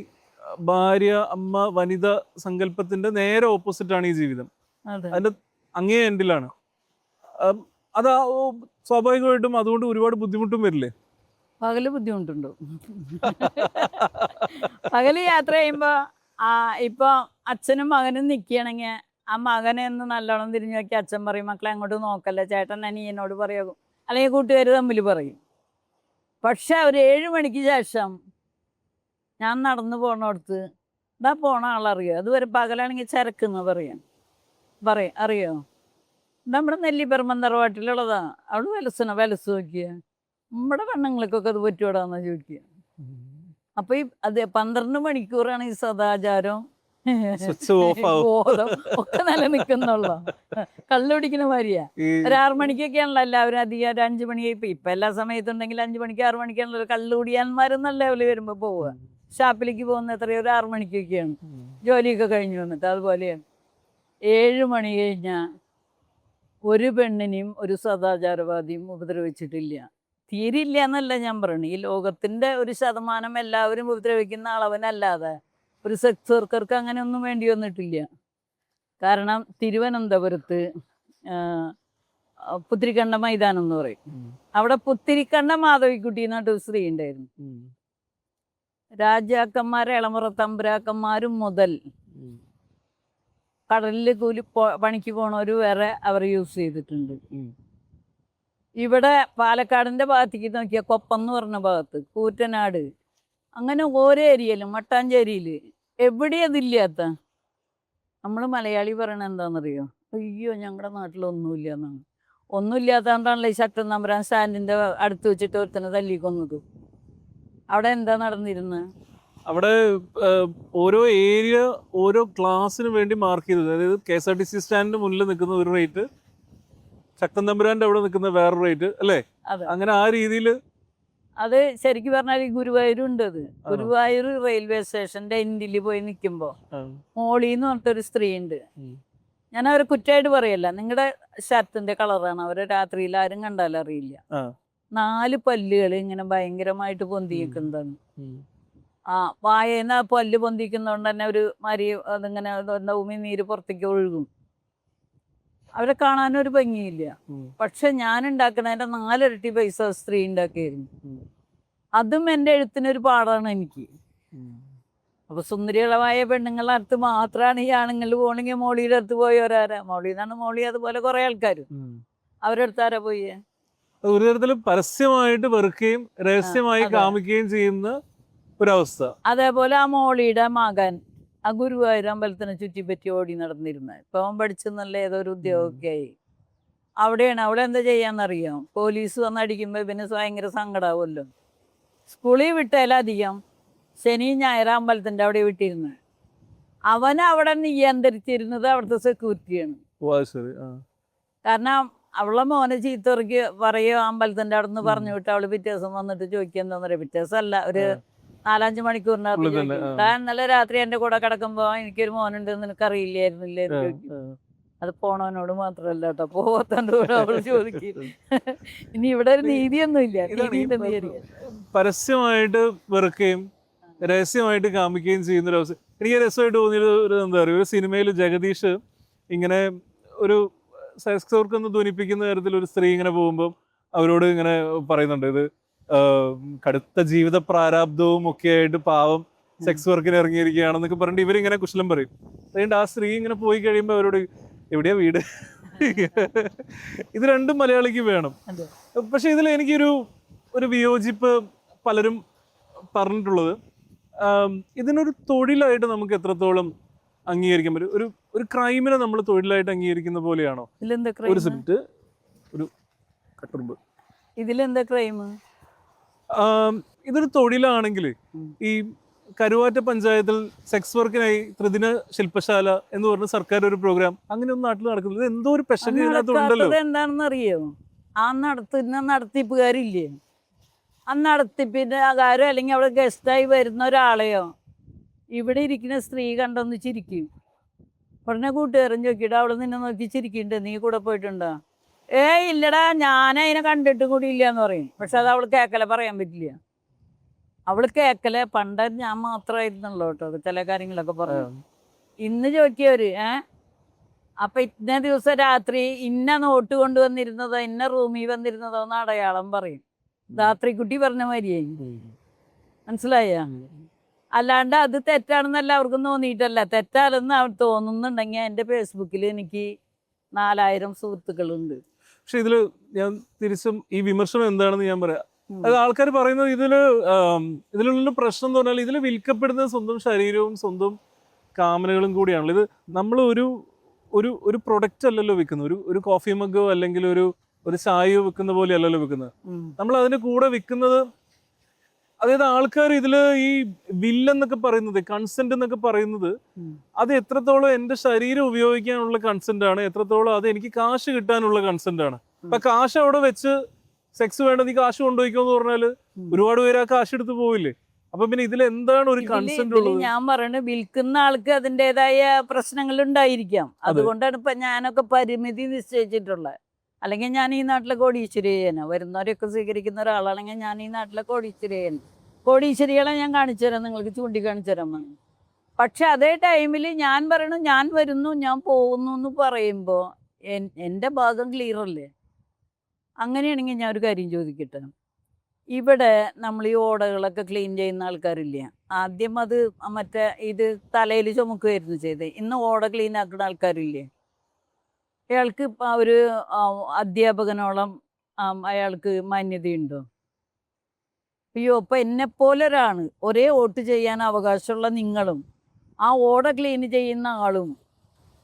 ഭാര്യ, അമ്മ, വനിത സങ്കല്പത്തിന്റെ നേരെ ഓപ്പോസിറ്റാണ് ഈ ജീവിതം. അതിന്റെ അങ്ങേ എൻഡിലാണ്. അത് സ്വാഭാവികമായിട്ടും അതുകൊണ്ട് ഒരുപാട് ബുദ്ധിമുട്ടും വരില്ലേ? പകല് ബുദ്ധിമുട്ടുണ്ടോ? പകല് യാത്ര ചെയ്യുമ്പോ ഇപ്പൊ അച്ഛനും മകനും നിൽക്കുകയാണെങ്കിൽ ആ മകനെ ഒന്ന് നല്ലോണം തിരിഞ്ഞു നോക്കി അച്ഛൻ പറയും, മക്കളെ അങ്ങോട്ട് നോക്കല്ല, ചേട്ടൻ അനിയനോട് പറയുക, അല്ലെങ്കിൽ കൂട്ടുകാർ തമ്മിൽ പറയും. പക്ഷെ ഒരു 7 മണിക്ക് ശേഷം ഞാൻ നടന്നു പോണോടത്ത് ഇതാ പോണ ആളറിയോ, അതുവരെ പകലാണെങ്കിൽ ചരക്കെന്ന് പറയും അറിയോ, നമ്മുടെ നെല്ലിപ്പറമ്പൻ തറവാട്ടിലുള്ളതാ, അവള് വിലസ് നോക്കിയ നമ്മുടെ പെണ്ണുങ്ങൾക്കൊക്കെ അത് പറ്റുവിടാന്നാ ചോദിക്കുക. അപ്പൊ അത് 12 മണിക്കൂറാണ് ഈ സദാചാരം ബോധം ഒക്കെ നിലനിൽക്കുന്നുള്ള. കള്ളുപിടിക്കുന്ന ഭാര്യ ഒരു 6 മണിക്കൊക്കെയാണല്ലോ എല്ലാവരും അധികം. ഒരു 5 മണി ഇപ്പൊ എല്ലാ സമയത്തുണ്ടെങ്കിൽ 5 മണിക്ക് 6 മണിക്കാണല്ലോ കള്ളുകുടിയാന്മാരെന്നല്ല ലെവല് വരുമ്പോ പോവുക. ഷാപ്പിലേക്ക് പോകുന്ന എത്രയോ ഒരു 6 മണിക്കൊക്കെയാണ് ജോലിയൊക്കെ കഴിഞ്ഞു വന്നിട്ട്. അതുപോലെയാണ് 7 മണി കഴിഞ്ഞാൽ ഒരു പെണ്ണിനെയും ഒരു സദാചാരവാദിയും ഉപദ്രവിച്ചിട്ടില്ല. തീരില്ല എന്നല്ല ഞാൻ പറയണു, ഈ ലോകത്തിന്റെ 1% എല്ലാവരും ഉപദ്രവിക്കുന്ന അളവിനല്ലാതെ ഒരു സെക്സ് വർക്കർക്ക് അങ്ങനെ ഒന്നും വേണ്ടി വന്നിട്ടില്ല. കാരണം തിരുവനന്തപുരത്ത് പുത്തിരിക്കണ്ട മൈതാനം എന്ന് പറയും, അവിടെ പുത്തിരിക്കണ്ട മാധവിക്കുട്ടി എന്നൊരു സ്ത്രീ ഉണ്ടായിരുന്നു. രാജാക്കന്മാരെ ഇളമുറ തമ്പുരാക്കന്മാരും മുതൽ കടലിൽ കൂലി പണിക്ക് പോണവര് വരെ അവർ യൂസ് ചെയ്തിട്ടുണ്ട്. ഇവിടെ പാലക്കാടിൻ്റെ ഭാഗത്തേക്ക് നോക്കിയാൽ കൊപ്പം എന്ന് പറഞ്ഞ ഭാഗത്ത്, കൂറ്റനാട്, അങ്ങനെ ഓരോ ഏരിയയിലും, മട്ടാഞ്ചേരിയിൽ എവിടെ അതില്ലാത്ത. നമ്മൾ മലയാളി പറയണത് എന്താണെന്നറിയോ, അയ്യോ ഞങ്ങളുടെ നാട്ടിലൊന്നുമില്ല എന്നാണ്. ഒന്നുമില്ലാത്തതുകൊണ്ടാണല്ലോ ഈ ശക്തൻ തമ്പുരാൻ സ്റ്റാൻഡിൻ്റെ അടുത്ത് വെച്ചിട്ട് ഒരുത്തനെ തല്ലിക്കൊന്നത്. അവിടെ എന്താ നടന്നിരുന്നത്? അവിടെ ഓരോ ഏരിയ ഓരോ ക്ലാസ്സിന് വേണ്ടി മാർക്ക് ചെയ്തത്. അതായത് KSRTC സ്റ്റാൻഡിന് മുന്നിൽ നിൽക്കുന്ന ഒരു റേറ്റ്, ശക്തൻ തമ്പുരാന്റെ അവിടെ നിൽക്കുന്ന വേറൊരു റേറ്റ് അല്ലേ? അങ്ങനെ ആ രീതിയിൽ. അത് ശരിക്കും പറഞ്ഞാൽ ഈ ഗുരുവായൂരുണ്ട്. അത് ഗുരുവായൂർ റെയിൽവേ സ്റ്റേഷന്റെ എൻഡിൽ പോയി നിൽക്കുമ്പോൾ മോളി എന്ന് പറഞ്ഞിട്ടൊരു സ്ത്രീ ഉണ്ട്. ഞാൻ അവരെ കുറ്റമായിട്ട് പറയല്ല, നിങ്ങളുടെ ഷർട്ടിന്റെ കളറാണ്. അവരെ രാത്രിയിൽ ആരും കണ്ടാലും അറിയില്ല. 4 പല്ലുകൾ ഇങ്ങനെ ഭയങ്കരമായിട്ട് പൊന്തി നിൽക്കുന്നതാണ്. ആ വായേന്ന് പല്ല് പൊന്തിക്കുന്നതുകൊണ്ട് തന്നെ ഒരു മരി അതിങ്ങനെ ഉമി നീര് പുറത്തേക്ക് ഒഴുകും. അവരെ കാണാനും ഒരു ഭംഗിയില്ല. പക്ഷെ ഞാൻ ഉണ്ടാക്കണതിന്റെ 4 ഇരട്ടി പൈസ സ്ത്രീ ഉണ്ടാക്കിയായിരുന്നു. അതും എൻ്റെ എഴുത്തിനൊരു പാടാണ് എനിക്ക്. അപ്പൊ സുന്ദരികളമായ പെണ്ണുങ്ങളുടെ അടുത്ത് മാത്രമാണ് ഈ ആണുങ്ങൾ പോണെങ്കിൽ മോളിയുടെ അടുത്ത് പോയി ഒരാരാ മോളിന്നാണ് മോളി, അതുപോലെ കുറെ ആൾക്കാർ അവരുടെ അടുത്ത് ആരാ പോയി. ഒരു തരത്തിലും പരസ്യമായിട്ട് വെറുക്കുകയും രഹസ്യമായി കാമിക്കുകയും ചെയ്യുന്ന ഒരവസ്ഥ. അതേപോലെ ആ മോളിയുടെ മകൻ ആ ഗുരുവായൂർ അമ്പലത്തിനെ ചുറ്റിപ്പറ്റി ഓടി നടന്നിരുന്ന ഇപ്പൊ അവൻ പഠിച്ചെന്നല്ല ഏതോ ഒരു ഉദ്യോഗമൊക്കെ ആയി. അവിടെയാണ് അവിടെ എന്താ ചെയ്യാന്നറിയാം, പോലീസ് വന്നടിക്കുമ്പോ പിന്നെ ഭയങ്കര സങ്കടാവുമല്ലോ. സ്കൂളിൽ വിട്ടാലധികം ശനി ഞായർ അമ്പലത്തിന്റെ അവിടെ വിട്ടിരുന്നത്. അവൻ അവിടെ നിയന്ത്രിച്ചിരുന്നത് അവിടുത്തെ സെക്യൂരിറ്റിയാണ്. കാരണം അവളെ മോനെ ചീത്തറക്ക് പറയോ അമ്പലത്തിന്റെ അവിടെ നിന്ന് പറഞ്ഞു വിട്ട് അവള് പിറ്റേ ദിവസം വന്നിട്ട് ചോദിക്കുക എന്താന്ന് പറയാം. പിറ്റേ ദിവസം അല്ല, ഒരു 4-5 മണിക്കൂറിനകത്ത് ഇന്നലെ രാത്രി എന്റെ കൂടെ കിടക്കുമ്പോ എനിക്കൊരു മോനുണ്ട് നിനക്കറിയില്ലായിരുന്നില്ലേ ചോദിക്കും. അത് പോണവനോട് മാത്രല്ല കേട്ടോ, പോവാത്തോണ്ട് കൂടെ അവള് ചോദിക്കും. ഇനി ഇവിടെ ഒരു നീതിയൊന്നും ഇല്ല. പരസ്യമായിട്ട് വെറുക്കുകയും രഹസ്യമായിട്ട് കാമിക്കുകയും ചെയ്യുന്ന ഒരു അവസ്ഥ. എനിക്ക് രസമായിട്ട് തോന്നിയത് ഒരു എന്താ പറയുക, ഒരു സിനിമയിൽ ജഗദീഷ് ഇങ്ങനെ ഒരു സെക്സ് വർക്ക് എന്ന് ധ്വനിപ്പിക്കുന്ന തരത്തിൽ ഒരു സ്ത്രീ ഇങ്ങനെ പോകുമ്പോൾ അവരോട് ഇങ്ങനെ പറയുന്നുണ്ട്, ഇത് കടുത്ത ജീവിത പ്രാരാബ്ദവും ഒക്കെ ആയിട്ട് പാവം സെക്സ് വർക്കിന് ഇറങ്ങിയിരിക്കുകയാണെന്നൊക്കെ പറഞ്ഞിട്ട് ഇവരിങ്ങനെ കുശലം പറയും. അതുകൊണ്ട് ആ സ്ത്രീ ഇങ്ങനെ പോയി കഴിയുമ്പോൾ അവരോട് എവിടെയാ വീട്, ഇത് രണ്ടും മലയാളിക്ക് വേണം. പക്ഷെ ഇതിൽ എനിക്കൊരു വിയോജിപ്പ് പലരും പറഞ്ഞിട്ടുള്ളത്, ഇതിനൊരു തൊഴിലായിട്ട് നമുക്ക് എത്രത്തോളം അംഗീകരിക്കാൻ പറ്റും? ഒരു ക്രൈമിനെ നമ്മൾ തൊഴിലായിട്ട് അംഗീകരിക്കുന്ന പോലെയാണോ? ഒരു സിറ്റ് ഒരു കട്ടുറുമ്പ്, ഇതിലെന്താ ക്രൈം? ഇതൊരു തൊഴിലാണെങ്കിൽ ഈ കരുവാറ്റ പഞ്ചായത്തിൽ സെക്സ് വർക്കിനായി ത്രിദിന ശില്പശാല എന്ന് പറഞ്ഞ സർക്കാർ ഒരു പ്രോഗ്രാം അങ്ങനെ ഒന്നും നാട്ടിൽ നടക്കുന്നത് എന്തോ ഒരു പെഷൻ ഇതിനകത്തുണ്ടല്ലോ. എന്താണെന്ന് അറിയോ, ആ നടത്തിപ്പുകാരില്ലേ, ആ നടത്തിപ്പിന്റെ കാരോ അല്ലെങ്കിൽ അവിടെ ഗസ്റ്റായി വരുന്ന ഒരാളെയോ ഇവിടെ ഇരിക്കുന്ന സ്ത്രീ കണ്ടൊന്ന് ചിരിക്കും. ഉടനെ കൂട്ടുകാരൻ ചോദിക്കട്ടെ അവള് നിന്നെ നോക്കി ചിരിക്കണ്ട്, നീ കൂടെ പോയിട്ടുണ്ടോ? ഇല്ലടാ ഞാൻ അതിനെ കണ്ടിട്ടും കൂടി ഇല്ല എന്ന് പറയും. പക്ഷെ അത് അവള് കേക്കല, പറയാൻ പറ്റില്ല. അവള് കേക്കല. പണ്ട് ഞാൻ മാത്രമായിരുന്നല്ലോ കേട്ടോ ചില കാര്യങ്ങളൊക്കെ പറഞ്ഞു. ഇന്ന് ചോദിക്കവര് അപ്പൊ ഇന്ന ദിവസം രാത്രി ഇന്ന നോട്ട് കൊണ്ടുവന്നിരുന്നതോ ഇന്ന റൂമിൽ വന്നിരുന്നതോ എന്ന് അടയാളം പറയും. രാത്രി കുട്ടി പറഞ്ഞ മാതിരിയായി. മനസ്സിലായ? അല്ലാണ്ട് അത് തെറ്റാണെന്ന് എല്ലാവർക്കും തോന്നിയിട്ടല്ല. തെറ്റാണെന്ന് അവർ തോന്നുന്നുണ്ടെങ്കിൽ എൻ്റെ ഫേസ്ബുക്കിൽ എനിക്ക് 4000 സുഹൃത്തുക്കളുണ്ട്. പക്ഷെ ഇതില് ഞാൻ തിരിച്ചും ഈ വിമർശനം എന്താണെന്ന് ഞാൻ പറയാം. അത് ആൾക്കാർ പറയുന്നത് ഇതിലുള്ള പ്രശ്നം എന്ന് പറഞ്ഞാൽ ഇതിൽ വിൽക്കപ്പെടുന്ന സ്വന്തം ശരീരവും സ്വന്തം കാമനകളും കൂടിയാണല്ലോ. ഇത് നമ്മൾ ഒരു പ്രൊഡക്റ്റ് അല്ലല്ലോ വിൽക്കുന്നത്. ഒരു കോഫി മഗ്ഗോ അല്ലെങ്കിൽ ഒരു ചായയോ വിൽക്കുന്ന പോലെ അല്ലല്ലോ വിൽക്കുന്നത്. നമ്മൾ അതിന്റെ കൂടെ വിൽക്കുന്നത്, അതായത് ആൾക്കാർ ഇതില് ഈ വില്ലെന്നൊക്കെ പറയുന്നത്, കൺസെന്റ് എന്നൊക്കെ പറയുന്നത്, അത് എത്രത്തോളം എന്റെ ശരീരം ഉപയോഗിക്കാനുള്ള കൺസെന്റ് ആണ്, എത്രത്തോളം അത് എനിക്ക് കാശ് കിട്ടാനുള്ള കൺസെന്റ് ആണ്. അപ്പൊ കാശ് അവിടെ വെച്ച് സെക്സ് വേണ്ടത് ഈ കാശ് കൊണ്ടുപോയിക്കോന്ന് പറഞ്ഞാല് ഒരുപാട് പേര് ആ കാശ് എടുത്ത് പോവില്ലേ? അപ്പൊ പിന്നെ ഇതിൽ എന്താണ് ഒരു കൺസെന്റ് ഉള്ളത്? ഞാൻ പറയുന്നത് വിൽക്കുന്ന ആൾക്ക് അതിൻ്റെതായ പ്രശ്നങ്ങൾ ഉണ്ടായിരിക്കാം. അതുകൊണ്ടാണ് ഇപ്പൊ ഞാനൊക്കെ പരിമിതി നിശ്ചയിച്ചിട്ടുള്ളത്. അല്ലെങ്കിൽ ഞാൻ ഈ നാട്ടിലെ കോടീശ്വരിയാണ്. വരുന്നവരൊക്കെ സ്വീകരിക്കുന്ന ഒരാളാണെങ്കിൽ ഞാൻ ഈ നാട്ടിലെ കോടീശ്വരിയാണ്. കോടീശ്വരികളെ ഞാൻ കാണിച്ചു തരാം, നിങ്ങൾക്ക് ചൂണ്ടിക്കാണിച്ചു തരാൻ. പക്ഷെ അതേ ടൈമിൽ ഞാൻ പറയണു ഞാൻ വരുന്നു ഞാൻ പോകുന്നു എന്ന് പറയുമ്പോൾ എൻ്റെ ഭാഗം ക്ലിയർ അല്ലേ? അങ്ങനെയാണെങ്കിൽ ഞാൻ ഒരു കാര്യം ചോദിക്കട്ടെ. ഇവിടെ നമ്മൾ ഈ ഓടകളൊക്കെ ക്ലീൻ ചെയ്യുന്ന ആൾക്കാരില്ല. ആദ്യം അത് മറ്റേ ഇത് തലയിൽ ചുമക്കുകയായിരുന്നു ചെയ്തത്. ഇന്ന് ഓട ക്ലീൻ ആക്കുന്ന ആൾക്കാരില്ലേ? അയാൾക്ക് ഇപ്പം ഒരു അധ്യാപകനോളം അയാൾക്ക് മാന്യതയുണ്ടോ? അയ്യോ, ഇപ്പം എന്നെപ്പോലെ ഒരാണ് ഒരേ വോട്ട് ചെയ്യാൻ അവകാശമുള്ള നിങ്ങളും ആ ഓട ക്ലീൻ ചെയ്യുന്ന ആളും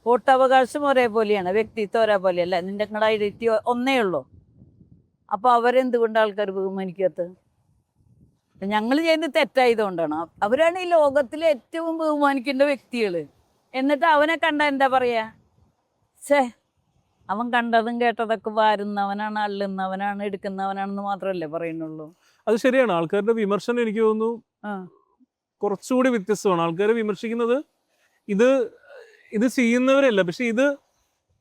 വോട്ടവകാശം ഒരേപോലെയാണ്, വ്യക്തിത്വം ഒരേപോലെയല്ല. നിങ്ങളുടെ ഐഡന്റിറ്റി ഒന്നേ ഉള്ളൂ. അപ്പോൾ അവരെന്തുകൊണ്ട് ആൾക്കാർ ബഹുമാനിക്കാത്തത്? ഞങ്ങൾ ചെയ്യുന്നത് തെറ്റായതുകൊണ്ടാണ്. അവരാണ് ഈ ലോകത്തിലെ ഏറ്റവും ബഹുമാനിക്കേണ്ട വ്യക്തികൾ. എന്നിട്ട് അവനെ കണ്ട എന്താ പറയാ, അവൻ കണ്ടതും കേട്ടതൊക്കെ വാരുന്നവനാണ്, അള്ളുന്നവനാണ്, എടുക്കുന്നവനാണെന്ന് മാത്രമല്ലേ പറയുന്നുള്ളൂ. അത് ശരിയാണ്. ആൾക്കാരുടെ വിമർശനം എനിക്ക് തോന്നുന്നു കുറച്ചുകൂടി വ്യത്യസ്തമാണ്. ആൾക്കാരെ വിമർശിക്കുന്നത് ഇത് ചെയ്യുന്നവരല്ല, പക്ഷെ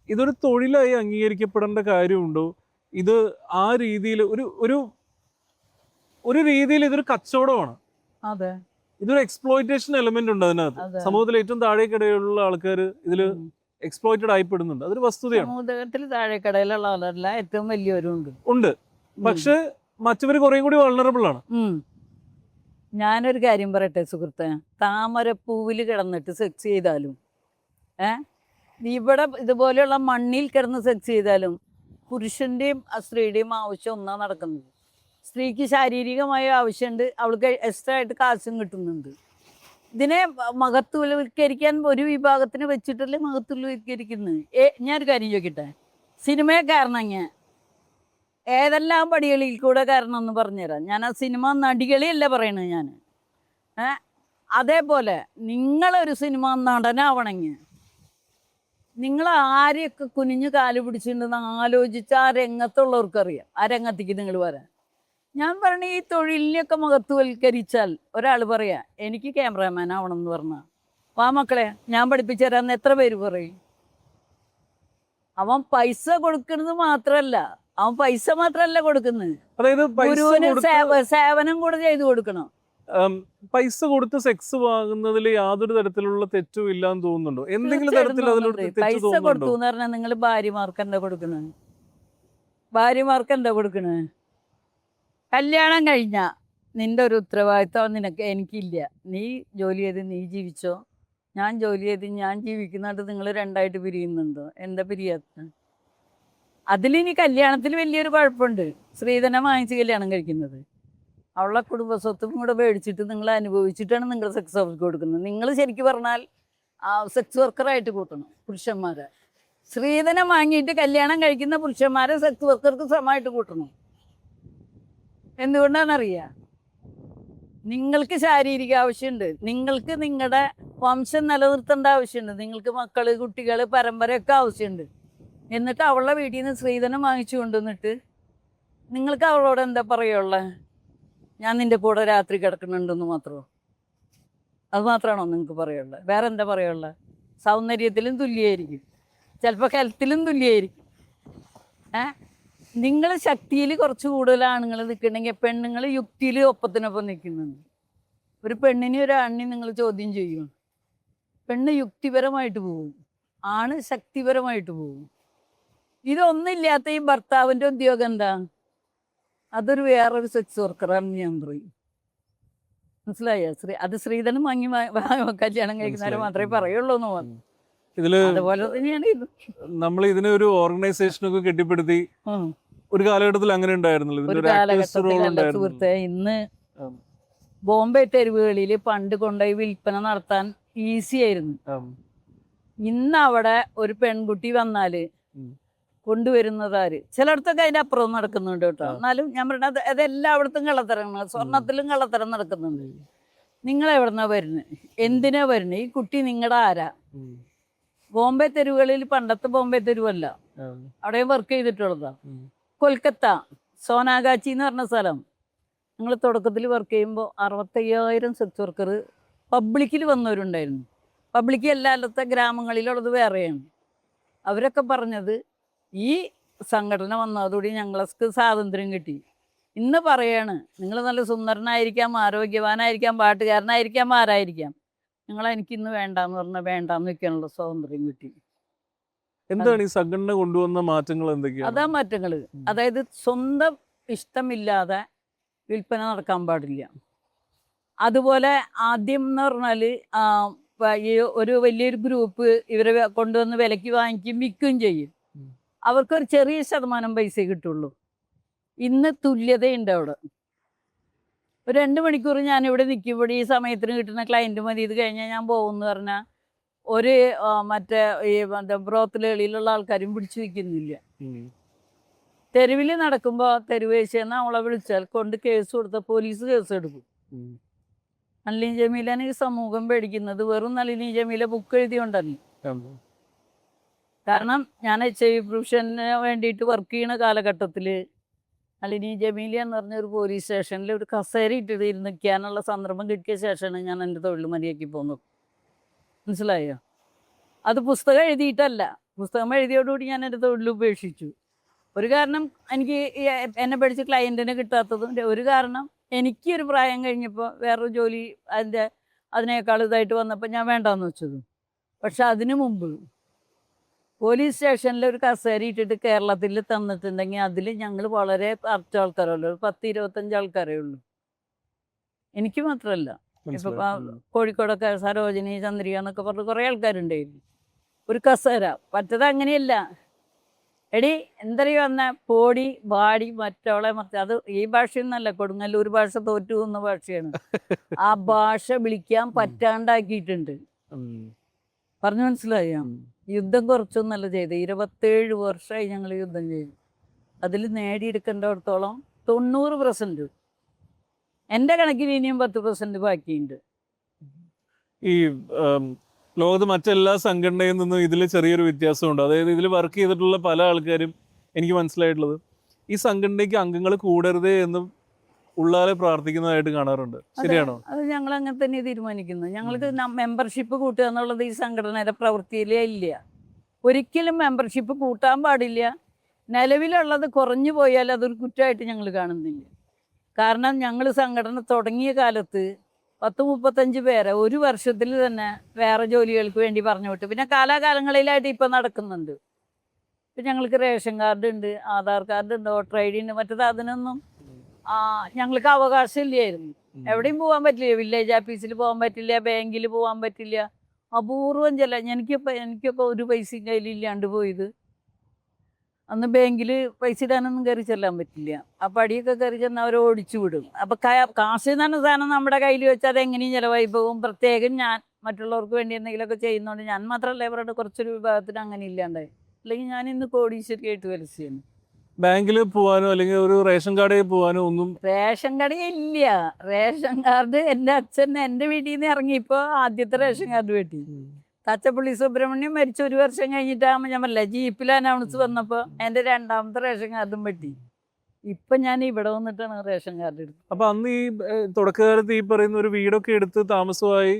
ഇതൊരു തൊഴിലായി അംഗീകരിക്കപ്പെടേണ്ട കാര്യമുണ്ടോ? ഇത് ആ രീതിയിൽ ഒരു രീതിയിൽ ഇതൊരു കച്ചവടമാണ്. അതെ, ഇതൊരു എക്സ്പ്ലോയിറ്റേഷൻ എലമെന്റ് ഉണ്ട് അതിനകത്ത്. അതെ. സമൂഹത്തിൽ ഏറ്റവും താഴേക്കിടയിലുള്ള ആൾക്കാർ ഇതിൽ എക്സ്പ്ലോയിറ്റഡ് ആയിപ്പെടുന്നുണ്ട്. അതൊരു വസ്തുതയാണ്. സമൂഹത്തിൽ താഴെക്കടയിലുള്ളവരല്ല ഏറ്റവും വലിയവരും ഉണ്ട്. പക്ഷെ മറ്റവർ കുറേ കൂടി വൾണറബിൾ ആണ്. ഞാനൊരു കാര്യം പറയട്ടെ സുഹൃത്തെ, താമരപ്പൂവിൽ കിടന്നിട്ട് സെക്സ് ചെയ്താലും ഇവിടെ ഇതുപോലെയുള്ള മണ്ണിൽ കിടന്ന് സെക്സ് ചെയ്താലും പുരുഷൻ്റെയും സ്ത്രീയുടെയും ആവശ്യം ഒന്നാ നടക്കുന്നത്. സ്ത്രീക്ക് ശാരീരികമായ ആവശ്യമുണ്ട്, അവൾക്ക് എക്സ്ട്രാ ആയിട്ട് കാശും കിട്ടുന്നുണ്ട്. ഇതിനെ മഹത്വവൽക്കരിക്കാൻ ഒരു വിഭാഗത്തിന് വെച്ചിട്ടല്ലേ മഹത്വവൽക്കരിക്കുന്നത്. ഞാനൊരു കാര്യം ചോദിക്കട്ടെ, സിനിമയെ കാരണം ഏതെല്ലാം പടികളിൽ കൂടെ കാരണം എന്ന് പറഞ്ഞുതരാം. ഞാൻ ആ സിനിമ നടികളെയല്ല പറയണത് ഞാൻ. അതേപോലെ നിങ്ങളൊരു സിനിമ നടനാവണമെങ്കിൽ നിങ്ങൾ ആരെയൊക്കെ കുനിഞ്ഞു കാല് പിടിച്ചിട്ടുണ്ടെന്ന് ആലോചിച്ച് ആ രംഗത്തുള്ളവർക്കറിയാം, ആ രംഗത്തേക്ക് നിങ്ങൾ വരാൻ. ഞാൻ പറഞ്ഞ ഈ തൊഴിലിനെയൊക്കെ മഹത്വവൽക്കരിച്ചാൽ ഒരാൾ പറയാ എനിക്ക് ക്യാമറാമാൻ ആവണം എന്ന് പറഞ്ഞാൽ, വാ മക്കളെ ഞാൻ പഠിപ്പിച്ചു തരാമെന്ന് എത്ര പേര് പറയും? അവൻ പൈസ കൊടുക്കുന്നത് മാത്രമല്ല, അവൻ പൈസ മാത്രമല്ല കൊടുക്കുന്നത്, അതായത് ഗുരുവിന് സേവനം കൂടെ ചെയ്തു കൊടുക്കണം. പൈസ കൊടുത്ത് സെക്സ് വാങ്ങുന്നതിൽ യാതൊരു തരത്തിലുള്ള തെറ്റും ഇല്ലാന്ന് തോന്നുന്നുണ്ടോ? എന്തെങ്കിലും തരത്തിൽ പൈസ കൊടുത്തു എന്ന് പറഞ്ഞാൽ നിങ്ങൾ ഭാര്യമാർക്ക് എന്താ കൊടുക്കുന്നത്? ഭാര്യമാർക്ക് എന്താ കൊടുക്കുന്നത്? കല്യാണം കഴിഞ്ഞ നിന്റെ ഒരു ഉത്തരവാദിത്വം എനിക്കില്ല. നീ ജോലി ചെയ്ത് നീ ജീവിച്ചോ, ഞാൻ ജോലി ചെയ്ത് ഞാൻ ജീവിക്കുന്നുണ്ട്. നിങ്ങൾ രണ്ടായിട്ട് പിരിയുന്നുണ്ടോ? എന്താ പിരിയാത്ത? അതിലിനി കല്യാണത്തിൽ വലിയൊരു കുഴപ്പമുണ്ട്. സ്ത്രീധനം വാങ്ങിച്ച് കല്യാണം കഴിക്കുന്നത്, അവളുടെ കുടുംബസ്വത്തും കൂടെ മേടിച്ചിട്ട് നിങ്ങൾ അനുഭവിച്ചിട്ടാണ് നിങ്ങൾ സെക്സ് അവർക്ക് കൊടുക്കുന്നത്. നിങ്ങൾ ശരിക്കും പറഞ്ഞാൽ സെക്സ് വർക്കറായിട്ട് കൂട്ടണം പുരുഷന്മാരെ. സ്ത്രീധനം വാങ്ങിയിട്ട് കല്യാണം കഴിക്കുന്ന പുരുഷന്മാരെ സെക്സ് വർക്കർക്ക് സമമായിട്ട് കൂട്ടണം. എന്തുകൊണ്ടാണെന്നറിയാം? നിങ്ങൾക്ക് ശാരീരിക ആവശ്യമുണ്ട്, നിങ്ങൾക്ക് നിങ്ങളുടെ വംശം നിലനിർത്തേണ്ട ആവശ്യമുണ്ട്, നിങ്ങൾക്ക് മക്കൾ കുട്ടികൾ പരമ്പരയൊക്കെ ആവശ്യമുണ്ട്. എന്നിട്ട് അവളുടെ വീട്ടിൽ നിന്ന് സ്ത്രീധനം വാങ്ങിച്ചു കൊണ്ടുവന്നിട്ട് നിങ്ങൾക്ക് അവളോട് എന്താ പറയുള്ളത്? ഞാൻ നിൻ്റെ കൂടെ രാത്രി കിടക്കുന്നുണ്ടെന്ന് മാത്രമോ? അത് മാത്രമാണോ നിങ്ങൾക്ക് പറയുള്ളത്? വേറെ എന്താ പറയുള്ളത്? സൗന്ദര്യത്തിലും തുല്യമായിരിക്കും, ചിലപ്പോൾ ഹെൽത്തിലും തുല്യമായിരിക്കും. നിങ്ങൾ ശക്തിയിൽ കുറച്ച് കൂടുതൽ ആണുങ്ങൾ നിൽക്കണമെങ്കിൽ പെണ്ണുങ്ങൾ യുക്തിയിൽ ഒപ്പത്തിനൊപ്പം നിൽക്കുന്നുണ്ട്. ഒരു പെണ്ണിനെ ഒരു ആണിനെ നിങ്ങൾ ചോദ്യം ചെയ്യും, പെണ്ണ് യുക്തിപരമായിട്ട് പോകും, ആണ് ശക്തിപരമായിട്ട് പോകും. ഇതൊന്നുമില്ലാത്ത ഈ ഭർത്താവിൻ്റെ ഉദ്യോഗം എന്താ? അതൊരു വേറൊരു സെക്സ് വർക്കറാണെന്ന് ഞാൻ പറയും. മനസ്സിലായോ? അത് സ്ത്രീധനം വാങ്ങി കല്യാണം കഴിക്കുന്നവരെ മാത്രമേ പറയുള്ളൂ എന്ന് പറഞ്ഞു. അതുപോലെ തന്നെയാണ് ഇത്. നമ്മൾ ഇതിനെ ഒരു ഓർഗനൈസേഷനൊക്കെ കെട്ടിപ്പടുത്തി ഒരു കാലഘട്ടത്തിൽ അങ്ങനെ ഉണ്ടായിരുന്നല്ലോ സുഹൃത്തെ. ഇന്ന് ബോംബെ തെരുവുകളിൽ പണ്ട് കൊണ്ടുപോയി വിൽപ്പന നടത്താൻ ഈസി ആയിരുന്നു. ഇന്ന് അവിടെ ഒരു പെൺകുട്ടി വന്നാല് കൊണ്ടുവരുന്നതാര്? ചിലയിടത്തൊക്കെ അതിൻ്റെ അപ്പുറം നടക്കുന്നുണ്ട് കേട്ടോ. എന്നാലും ഞാൻ പറഞ്ഞത് അതെല്ലായിടത്തും കള്ളത്തരങ്ങൾ, സ്വർണത്തിലും കള്ളത്തരം നടക്കുന്നുണ്ട്. നിങ്ങളെവിടുന്നാ വരുന്നത്? എന്തിനാ വരുന്നത്? ഈ കുട്ടി നിങ്ങളുടെ ആരാ? ബോംബെ തെരുവുകളിൽ പണ്ടത്തെ ബോംബെ തെരുവല്ല, അവിടെ വർക്ക് ചെയ്തിട്ടുള്ളതാ. കൊൽക്കത്ത സോനാഗാച്ചി എന്ന് പറഞ്ഞ സ്ഥലം, ഞങ്ങൾ തുടക്കത്തിൽ വർക്ക് ചെയ്യുമ്പോൾ 65,000 സെക്സ് വർക്കർ പബ്ലിക്കിൽ വന്നവരുണ്ടായിരുന്നു. പബ്ലിക്ക് എല്ലായിടത്തെ ഗ്രാമങ്ങളിലുള്ളത് വേറെയാണ്. അവരൊക്കെ പറഞ്ഞത് ഈ സംഘടന വന്നതോടുകൂടി ഞങ്ങൾക്ക് സ്വാതന്ത്ര്യം കിട്ടി. ഇന്ന് പറയാണ് നിങ്ങൾ നല്ല സുന്ദരനായിരിക്കാം, ആരോഗ്യവാനായിരിക്കാം, പാട്ടുകാരനായിരിക്കാം, ആരായിരിക്കാം, എനിക്കിന്ന് വേണ്ടാന്ന് പറഞ്ഞാൽ വേണ്ടാന്ന് വെക്കാനുള്ള സ്വാതന്ത്ര്യം കിട്ടി. എന്താണ് ഈ സംഘടന കൊണ്ടുവന്ന മാറ്റങ്ങൾ? എന്തൊക്കെയാണ് അതാ മാറ്റങ്ങൾ? അതായത് സ്വന്തം ഇഷ്ടമില്ലാതെ വിൽപ്പന നടക്കാൻ പാടില്ല. അതുപോലെ ആദ്യം എന്ന് പറഞ്ഞാൽ ഈ ഒരു വലിയൊരു ഗ്രൂപ്പ് ഇവരെ കൊണ്ടുവന്ന് വിലയ്ക്ക് വാങ്ങിക്കും, വിൽക്കുകയും ചെയ്യും. അവർക്കൊരു ചെറിയ ശതമാനം പൈസ കിട്ടുള്ളൂ. ഇന്ന് തുല്യതയുണ്ട് അവിടെ. ഒരു 2 മണിക്കൂർ ഞാനിവിടെ നിൽക്കുമ്പോൾ ഈ സമയത്തിന് കിട്ടുന്ന ക്ലയൻറ്റ് മതി, ഇത് കഴിഞ്ഞാൽ ഞാൻ പോകുമെന്ന് പറഞ്ഞാൽ ഒരു മറ്റേ ഈ ബ്രോത്തിലുള്ള ആൾക്കാരും പിടിച്ചു വയ്ക്കുന്നില്ല. തെരുവിൽ നടക്കുമ്പോൾ തെരുവ് ചേച്ചെന്ന് അവളെ വിളിച്ചാൽ കൊണ്ട് കേസ് കൊടുത്ത പോലീസ് കേസ് എടുക്കും. നളിനി ജമീലാണ് ഈ സമൂഹം പേടിക്കുന്നത്. വെറും നളിനി ജമീല ബുക്ക് എഴുതിയോണ്ടല്ല. കാരണം ഞാൻ HIV പ്രൊഫഷന് വേണ്ടിയിട്ട് വർക്ക് ചെയ്യുന്ന കാലഘട്ടത്തിൽ നളിനി ജമീല എന്ന് പറഞ്ഞൊരു പോലീസ് സ്റ്റേഷനിൽ ഒരു കസേര ഇട്ടിട്ട് നിൽക്കാനുള്ള സന്ദർഭം കിട്ടിയ ശേഷമാണ് ഞാൻ എൻ്റെ തൊഴിൽ മതിയാക്കി പോകുന്നത്. മനസ്സിലായോ? അത് പുസ്തകം എഴുതിയിട്ടല്ല, പുസ്തകം എഴുതിയോടുകൂടി ഞാൻ എൻ്റെ തൊഴിൽ ഉപേക്ഷിച്ചു. ഒരു കാരണം എനിക്ക് എന്നെ പഠിച്ച് ക്ലയൻറ്റിനെ കിട്ടാത്തതും, ഒരു കാരണം എനിക്കൊരു പ്രായം കഴിഞ്ഞപ്പോൾ വേറൊരു ജോലി അതിനേക്കാൾ ഇതായിട്ട് വന്നപ്പോൾ ഞാൻ വേണ്ടാന്ന് വെച്ചത്. പക്ഷെ അതിനു മുമ്പ് പോലീസ് സ്റ്റേഷനിൽ ഒരു കസേര ഇട്ടിട്ട് കേരളത്തിൽ തന്നിട്ടുണ്ടെങ്കിൽ അതിൽ ഞങ്ങൾ വളരെ കുറച്ച് ആൾക്കാരല്ലോ, ഒരു 10-25 ആൾക്കാരേ ഉള്ളൂ. എനിക്ക് മാത്രമല്ല, ഇപ്പൊ കോഴിക്കോടൊക്കെ സരോജിനി, ചന്ദ്രിക എന്നൊക്കെ പറഞ്ഞ് കുറേ ആൾക്കാരുണ്ടായിരുന്നു. ഒരു കസേര പറ്റത് അങ്ങനെയല്ല. എടി എന്തറിയോ വന്ന പോടി ബാടി മറ്റവളെ അത് ഈ ഭാഷയൊന്നല്ല, കൊടുങ്ങല്ലൂർ ഭാഷ തോറ്റു പോകുന്ന ഭാഷയാണ്. ആ ഭാഷ വിളിക്കാൻ പറ്റാണ്ടാക്കിയിട്ടുണ്ട്. പറഞ്ഞു മനസ്സിലായോ? യുദ്ധം കുറച്ചൊന്നല്ല ചെയ്ത്, 27 വർഷമായി ഞങ്ങൾ യുദ്ധം ചെയ്തു. അതിൽ നേടിയെടുക്കേണ്ടിടത്തോളം 90%. എൻ്റെ കണക്കിന് ഇനിയും 10% ബാക്കിയുണ്ട്. ഈ ലോകത്ത് മറ്റെല്ലാ സംഘടനയിൽ നിന്നും ഇതിൽ ചെറിയൊരു വ്യത്യാസമുണ്ട്. അതായത് ഇതിൽ വർക്ക് ചെയ്തിട്ടുള്ള പല ആൾക്കാരും എനിക്ക് മനസ്സിലായിട്ടുള്ളത് ഈ സംഘടനയ്ക്ക് അംഗങ്ങൾ കൂടരുതേ എന്ന് ഉള്ളാലെ പ്രാർത്ഥിക്കുന്നതായിട്ട് കാണാറുണ്ട്. ശരിയാണോ? അത് ഞങ്ങൾ അങ്ങനെ തന്നെ തീരുമാനിക്കുന്നത്. ഞങ്ങൾക്ക് മെമ്പർഷിപ്പ് കൂട്ടുക എന്നുള്ളത് ഈ സംഘടനയുടെ പ്രവൃത്തിയിലേ ഇല്ല. ഒരിക്കലും മെമ്പർഷിപ്പ് കൂട്ടാൻ പാടില്ല. നിലവിലുള്ളത് കുറഞ്ഞു പോയാൽ അതൊരു കുറ്റമായിട്ട് ഞങ്ങൾ കാണുന്നില്ല. കാരണം ഞങ്ങൾ സംഘടന തുടങ്ങിയ കാലത്ത് 10-35 പേരെ ഒരു വർഷത്തിൽ തന്നെ വേറെ ജോലികൾക്ക് വേണ്ടി പറഞ്ഞു വിട്ടു. പിന്നെ കാലാകാലങ്ങളിലായിട്ട് ഇപ്പം നടക്കുന്നുണ്ട്. ഇപ്പം ഞങ്ങൾക്ക് റേഷൻ കാർഡ് ഉണ്ട്, ആധാർ കാർഡ് ഉണ്ട്, വോട്ടർ ഐ ഡി ഉണ്ട്. മറ്റേത് അതിനൊന്നും ഞങ്ങൾക്ക് അവകാശം ഇല്ലായിരുന്നു. എവിടെയും പോകാൻ പറ്റില്ല. വില്ലേജ് ഓഫീസിൽ പോകാൻ പറ്റില്ല, ബാങ്കിൽ പോകാൻ പറ്റില്ല. അപൂർവം എനിക്കൊക്കെ ഒരു പൈസയും കയ്യിലില്ലാണ്ട് പോയത്. അന്ന് ബാങ്കിൽ പൈസ ഇടാനൊന്നും കയറി ചെല്ലാൻ പറ്റില്ല. ആ പടിയൊക്കെ കയറി ചെന്നാൽ അവർ ഓടിച്ചു വിടും. അപ്പം കാശ് എന്ന് പറഞ്ഞ സാധനം നമ്മുടെ കയ്യിൽ വെച്ചാൽ അതെങ്ങനെയും ചിലവായി പോകും. പ്രത്യേകം ഞാൻ മറ്റുള്ളവർക്ക് വേണ്ടി എന്തെങ്കിലുമൊക്കെ ചെയ്യുന്നതുകൊണ്ട് ഞാൻ മാത്രമല്ല ഇവരുടെ കുറച്ചൊരു വിഭാഗത്തിന് അങ്ങനെ ഇല്ലാണ്ടായി. അല്ലെങ്കിൽ ഞാൻ ഇന്ന് കോടീശ്വരിയായിട്ട് വലിച്ചു. ബാങ്കിൽ പോകാനോ അല്ലെങ്കിൽ ഒരു റേഷൻ കടയിൽ പോകാനോ ഒന്നും റേഷൻ കടയില്ല. റേഷൻ കാർഡ് എൻ്റെ അച്ഛൻ എൻ്റെ വീട്ടിൽ നിന്ന് ഇറങ്ങിയപ്പോൾ ആദ്യത്തെ റേഷൻ കാർഡ് വെട്ടി. തച്ചപ്പള്ളി സുബ്രഹ്മണ്യം മരിച്ച 1 വർഷം കഴിഞ്ഞിട്ടാകുമ്പോൾ ഞാൻ പറയില്ല, ജീപ്പിൽ അനൗൺസ് വന്നപ്പോൾ എൻ്റെ 2ാമത്തെ റേഷൻ കാർഡും വെട്ടി. ഇപ്പം ഞാൻ ഇവിടെ വന്നിട്ടാണ് റേഷൻ കാർഡ് എടുത്തത്. അപ്പൊ അന്ന് ഈ തുടക്കകാലത്ത് ഈ പറയുന്ന ഒരു വീടൊക്കെ എടുത്ത് താമസമായി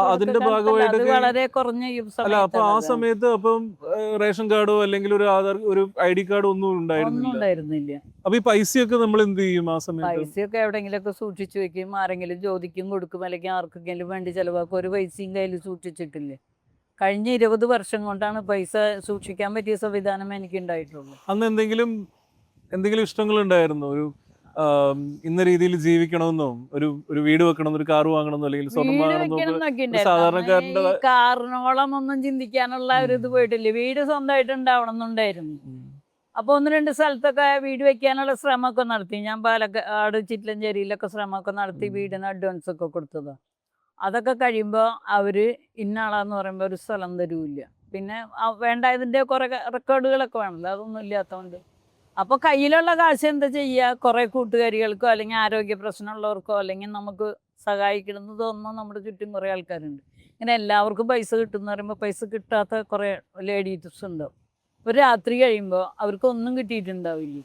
അതിന്റെ ഭാഗമായിട്ട് വളരെ കുറഞ്ഞ അല്ല, അപ്പൊ ആ സമയത്ത് അപ്പം റേഷൻ കാർഡോ അല്ലെങ്കിൽ ഒരു ID കാർഡോ ഒന്നും ഉണ്ടായിരുന്നില്ല. അപ്പൊ ഈ പൈസയൊക്കെ നമ്മൾ എന്ത് ചെയ്യും ആ സമയത്ത്? പൈസയൊക്കെ എവിടെയെങ്കിലുമൊക്കെ സൂക്ഷിച്ചു വെക്കും. ആരെങ്കിലും ചോദിക്കും, കൊടുക്കും, അല്ലെങ്കിൽ ആർക്കെങ്കിലും വേണ്ടി ചിലവാക്കും. ഒരു പൈസയും കയ്യിൽ സൂക്ഷിച്ചിട്ടില്ലേ. കഴിഞ്ഞ 20 വർഷം കൊണ്ടാണ് പൈസ സൂക്ഷിക്കാൻ പറ്റിയ സംവിധാനം എനിക്ക് ഉണ്ടായിട്ടുള്ളൂ. അന്ന് എന്തെങ്കിലും ഇഷ്ടങ്ങൾ ഉണ്ടായിരുന്നു? ഒരു ഇന്ന രീതിയിൽ ജീവിക്കണമെന്നോ, ഒരു വീട് വെക്കണമെന്നോ, ഒരു കാർ വാങ്ങണമെന്നോ, അല്ലെങ്കിൽ സ്വർണ്ണം വാങ്ങണമെന്നോ സാധാരണക്കാരന്റെ കാറിനോളം ഒന്നും ചിന്തിക്കാനുള്ള ഒരു ഇത് പോയിട്ടില്ല. വീട് സ്വന്തമായിട്ട് ഉണ്ടാവണം എന്നുണ്ടായിരുന്നു. അപ്പോൾ 1-2 സ്ഥലത്തൊക്കെ വീട് വെക്കാനുള്ള ശ്രമമൊക്കെ നടത്തി. ഞാൻ പാലക്കാട് ചിറ്റലഞ്ചേരിയിലൊക്കെ ശ്രമമൊക്കെ നടത്തി വീടിന് അഡ്വാൻസ് ഒക്കെ കൊടുത്തതാണ്. അതൊക്കെ കഴിയുമ്പോൾ അവർ ഇന്നാളാന്ന് പറയുമ്പോൾ ഒരു സ്ഥലം തരൂല്ല. പിന്നെ വേണ്ട ഇതിൻ്റെ കുറേ റെക്കോർഡുകളൊക്കെ വേണമല്ലോ, അതൊന്നും ഇല്ലാത്തതുകൊണ്ട്. അപ്പോൾ കയ്യിലുള്ള കാശ് എന്താ ചെയ്യുക? കുറേ കൂട്ടുകാരികൾക്കോ അല്ലെങ്കിൽ ആരോഗ്യ പ്രശ്നമുള്ളവർക്കോ അല്ലെങ്കിൽ നമുക്ക് സഹായിക്കണമെന്ന് തോന്നുന്ന നമ്മുടെ ചുറ്റും കുറേ ആൾക്കാരുണ്ട്. ഇങ്ങനെ എല്ലാവർക്കും പൈസ കിട്ടുമെന്ന് പറയുമ്പോൾ പൈസ കിട്ടാത്ത കുറേ ലേഡീസ് ഉണ്ടാവും. ഒരു രാത്രി കഴിയുമ്പോൾ അവർക്കൊന്നും കിട്ടിയിട്ടുണ്ടാവില്ല.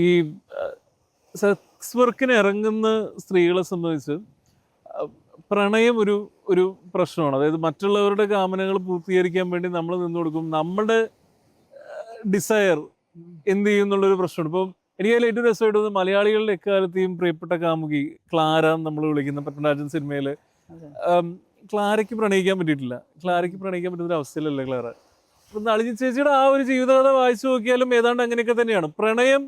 ഈ സെക്സ് വർക്കിന് ഇറങ്ങുന്ന സ്ത്രീകളെ സംബന്ധിച്ച് പ്രണയം ഒരു പ്രശ്നമാണ്. അതായത് മറ്റുള്ളവരുടെ കാമനകൾ പൂർത്തീകരിക്കാൻ വേണ്ടി നമ്മൾ നിന്നു കൊടുക്കും. നമ്മുടെ ഡിസയർ എന്ത് ചെയ്യും എന്നുള്ളൊരു പ്രശ്നമാണ്. ഇപ്പം എനിക്ക് അതിൽ ഏറ്റവും രസമായിട്ട് തോന്നുന്നത് മലയാളികളുടെ എക്കാലത്തെയും പ്രിയപ്പെട്ട കാമുകി ക്ലാര നമ്മൾ വിളിക്കുന്ന പത്മരാജൻ സിനിമയിൽ ക്ലാരയ്ക്ക് പ്രണയിക്കാൻ പറ്റിയിട്ടില്ല. ക്ലാരയ്ക്ക് പ്രണയിക്കാൻ പറ്റുന്ന അവസ്ഥയിലല്ലേ ക്ലാര. അപ്പം നളിനി ചേച്ചിയുടെ ആ ഒരു ജീവിതകഥ വായിച്ചു നോക്കിയാലും ഏതാണ്ട് അങ്ങനെയൊക്കെ തന്നെയാണ്. പ്രണയം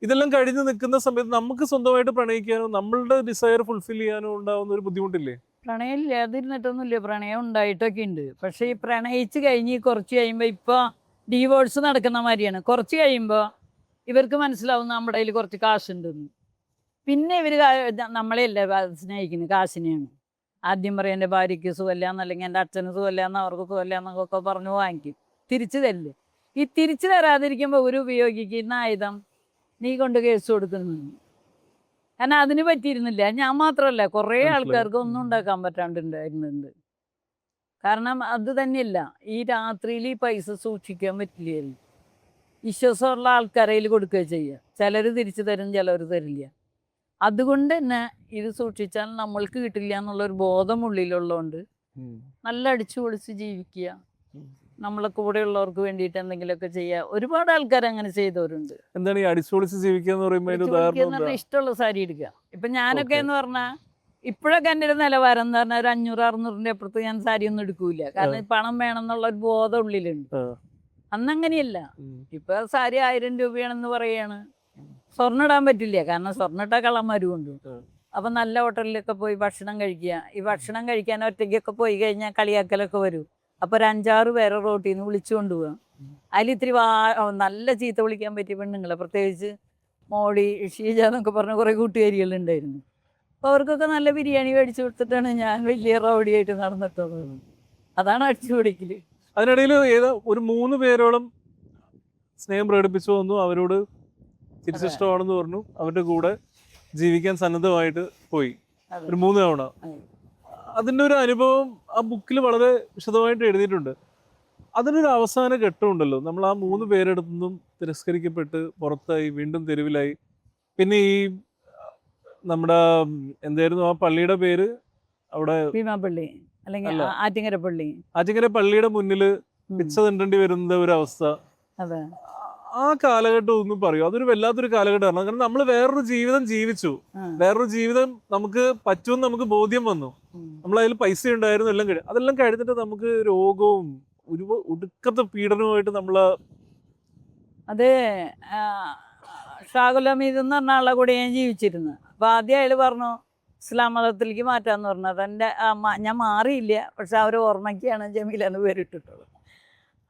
ഇതെല്ലാം കഴിഞ്ഞ് നിൽക്കുന്ന സമയത്ത് നമുക്ക് സ്വന്തമായിട്ട് പ്രണയിക്കാനോ നമ്മളുടെ ഡിസയർ ഫുൾഫിൽ ചെയ്യാനോ ഉണ്ടാവുന്ന ഒരു ബുദ്ധിമുട്ടില്ലേ? പ്രണയം ഇല്ലാതിരുന്നിട്ടൊന്നുമില്ല, പ്രണയം ഉണ്ടായിട്ടൊക്കെ ഉണ്ട്. പക്ഷേ ഈ പ്രണയിച്ച് കഴിഞ്ഞ് കുറച്ച് കഴിയുമ്പോൾ ഇപ്പോൾ ഡിവോഴ്സ് നടക്കുന്ന മാതിരിയാണ്. കുറച്ച് കഴിയുമ്പോൾ ഇവർക്ക് മനസ്സിലാവും നമ്മുടെ കയ്യിൽ കുറച്ച് കാശുണ്ടെന്ന്. പിന്നെ ഇവർ നമ്മളെയല്ല സ്നേഹിക്കുന്നത്, കാശിനെയാണ്. ആദ്യം പറയും എൻ്റെ ഭാര്യയ്ക്ക് സുഖമില്ല എന്നല്ലെങ്കിൽ എൻ്റെ അച്ഛന് സുഖമില്ല എന്ന്, അവർക്ക് സുഖമില്ല എന്നൊക്കെ പറഞ്ഞ് വാങ്ങിക്കും. തിരിച്ചു തരില്ല. ഈ തിരിച്ചു തരാതിരിക്കുമ്പോൾ ഒരു ഉപയോഗിക്കുന്ന ആയുധം നീ കൊണ്ട് കേസ് കൊടുക്കുന്നു. കാരണം അതിന് പറ്റിയിരുന്നില്ല. ഞാൻ മാത്രമല്ല, കുറേ ആൾക്കാർക്ക് ഒന്നും ഉണ്ടാക്കാൻ പറ്റാണ്ടുണ്ടായിരുന്നുണ്ട്. കാരണം അത് തന്നെയല്ല, ഈ രാത്രിയിൽ ഈ പൈസ സൂക്ഷിക്കാൻ പറ്റില്ലായിരുന്നു. വിശ്വാസമുള്ള ആൾക്കാരയിൽ കൊടുക്കുക ചെയ്യുക. ചിലർ തിരിച്ചു തരും, ചിലർ തരില്ല. അതുകൊണ്ട് തന്നെ ഇത് സൂക്ഷിച്ചാൽ നമ്മൾക്ക് കിട്ടില്ല എന്നുള്ളൊരു ബോധം ഉള്ളിലുള്ളതുകൊണ്ട് നല്ല അടിച്ചു പൊളിച്ച് ജീവിക്കുക. നമ്മളെ കൂടെയുള്ളവർക്ക് വേണ്ടിയിട്ട് എന്തെങ്കിലുമൊക്കെ ചെയ്യുക. ഒരുപാട് ആൾക്കാർ അങ്ങനെ ചെയ്തവരുണ്ട്. എന്താണ് ഈ അടിച്ചുപൊളിച്ച് ജീവിക്കുക എന്ന് പറയുമ്പോൾ അതിന്റെ എന്ന് ഉദാഹരണം പറഞ്ഞാൽ എന്താ? ഇഷ്ടമുള്ള സാരി എടുക്കുക. ഇപ്പം ഞാനൊക്കെ ഓക്കെ. എന്ന് പറഞ്ഞാൽ ഇപ്പോഴൊക്കെ എൻ്റെ ഒരു നിലവാരം എന്ന് പറഞ്ഞാൽ ഒരു 500-600ൻ്റെ അപ്പുറത്ത് ഞാൻ സാരി ഒന്നും എടുക്കൂല. കാരണം ഈ പണം വേണം എന്നുള്ള ഒരു ബോധം ഉള്ളിലുണ്ട്. ആ. അന്നങ്ങനെയല്ല. ഉം. ഇപ്പൊ സാരി 1000 രൂപയാണെന്ന് പറയാണ്. സ്വർണ്ണം ഇടാൻ പറ്റില്ല, കാരണം സ്വർണ്ണം ഇട്ടാൽ കള്ളന്മാരും ഉണ്ട്. ഉം. അപ്പം നല്ല ഹോട്ടലിലൊക്കെ പോയി ഭക്ഷണം കഴിക്കുക. ഈ ഭക്ഷണം കഴിക്കാൻ ഒറ്റയ്ക്കൊക്കെ പോയി കഴിഞ്ഞാൽ കളിയാക്കലൊക്കെ വരും. അപ്പോൾ ഒരു 5-6 പേരെ റോട്ടിൽ നിന്ന് വിളിച്ചു കൊണ്ടുപോകാം. അതിൽ ഇത്തിരി നല്ല ചീത്ത വിളിക്കാൻ പറ്റിയ പെണ്ണുങ്ങളെ, പ്രത്യേകിച്ച് മോളി, ഷീജ എന്നൊക്കെ പറഞ്ഞ കുറേ കൂട്ടുകാരികളുണ്ടായിരുന്നു. അപ്പോൾ അവർക്കൊക്കെ നല്ല ബിരിയാണി മേടിച്ചു കൊടുത്തിട്ടാണ് ഞാൻ വലിയ റൗഡിയായിട്ട് നടന്നിട്ടുള്ളത്. അതാണ് അടിച്ചുപൊളിക്കൽ. അതിനിടയിൽ ഒരു 3 പേരോളം സ്നേഹം പ്രകടിപ്പിച്ചു വന്നു, അവരോട് തിരിച്ചിഷ്ടമാണെന്ന് പറഞ്ഞു, അവരുടെ കൂടെ ജീവിക്കാൻ സന്നദ്ധമായിട്ട് പോയി. അതെ. ഒരു 3 തവണ. അതെ. അതിൻ്റെ ഒരു അനുഭവം ആ ബുക്കിൽ വളരെ വിശദമായിട്ട് എഴുതിയിട്ടുണ്ട്. അതിനൊരു അവസാന ഘട്ടമുണ്ടല്ലോ, നമ്മൾ ആ 3 പേരെടുത്തുനിന്നും തിരസ്കരിക്കപ്പെട്ട് പുറത്തായി, വീണ്ടും തെരുവിലായി. പിന്നെ ഈ നമ്മുടെ എന്തായിരുന്നു ആ പള്ളിയുടെ പേര് അവിടെ? ഭീമാപ്പള്ളി അല്ലെങ്കിൽ അല്ല. ആറ്റിങ്ങര പള്ളി. ആറ്റിങ്ങര പള്ളിയുടെ മുന്നിൽ ഉം. പിച്ച തിണ്ടേണ്ടി വരുന്ന ഒരു അവസ്ഥ. അതെ. ആ കാലഘട്ടം ഒന്നും പറയൂ. അതൊരു വല്ലാത്തൊരു കാലഘട്ടമാണ്. കാരണം നമ്മൾ വേറൊരു ജീവിതം ജീവിച്ചു, ആ. വേറൊരു ജീവിതം നമുക്ക് പറ്റുമെന്ന് നമുക്ക് ബോധ്യം വന്നു. ഉം. നമ്മളതിൽ പൈസ ഉണ്ടായിരുന്നു, എല്ലാം കഴിഞ്ഞു. അതെല്ലാം കഴിഞ്ഞിട്ട് നമുക്ക് രോഗവും ഒടുക്കത്തെ പീഡനവുമായിട്ട് നമ്മൾ അത് ഷാഹുൽ ഹമീദ് എന്ന് പറഞ്ഞ ആളെ കൂടെ ഞാൻ ജീവിച്ചിരുന്നു. അപ്പോൾ ആദ്യം അയാൾ പറഞ്ഞു ഇസ്ലാം മതത്തിലേക്ക് മാറ്റാമെന്ന് പറഞ്ഞു. അതെൻ്റെ ഞാൻ മാറിയില്ല, പക്ഷെ അവർ ഓർമ്മയ്ക്കാണ് ജമീലെന്ന് പേരിട്ടിട്ടുള്ളത്.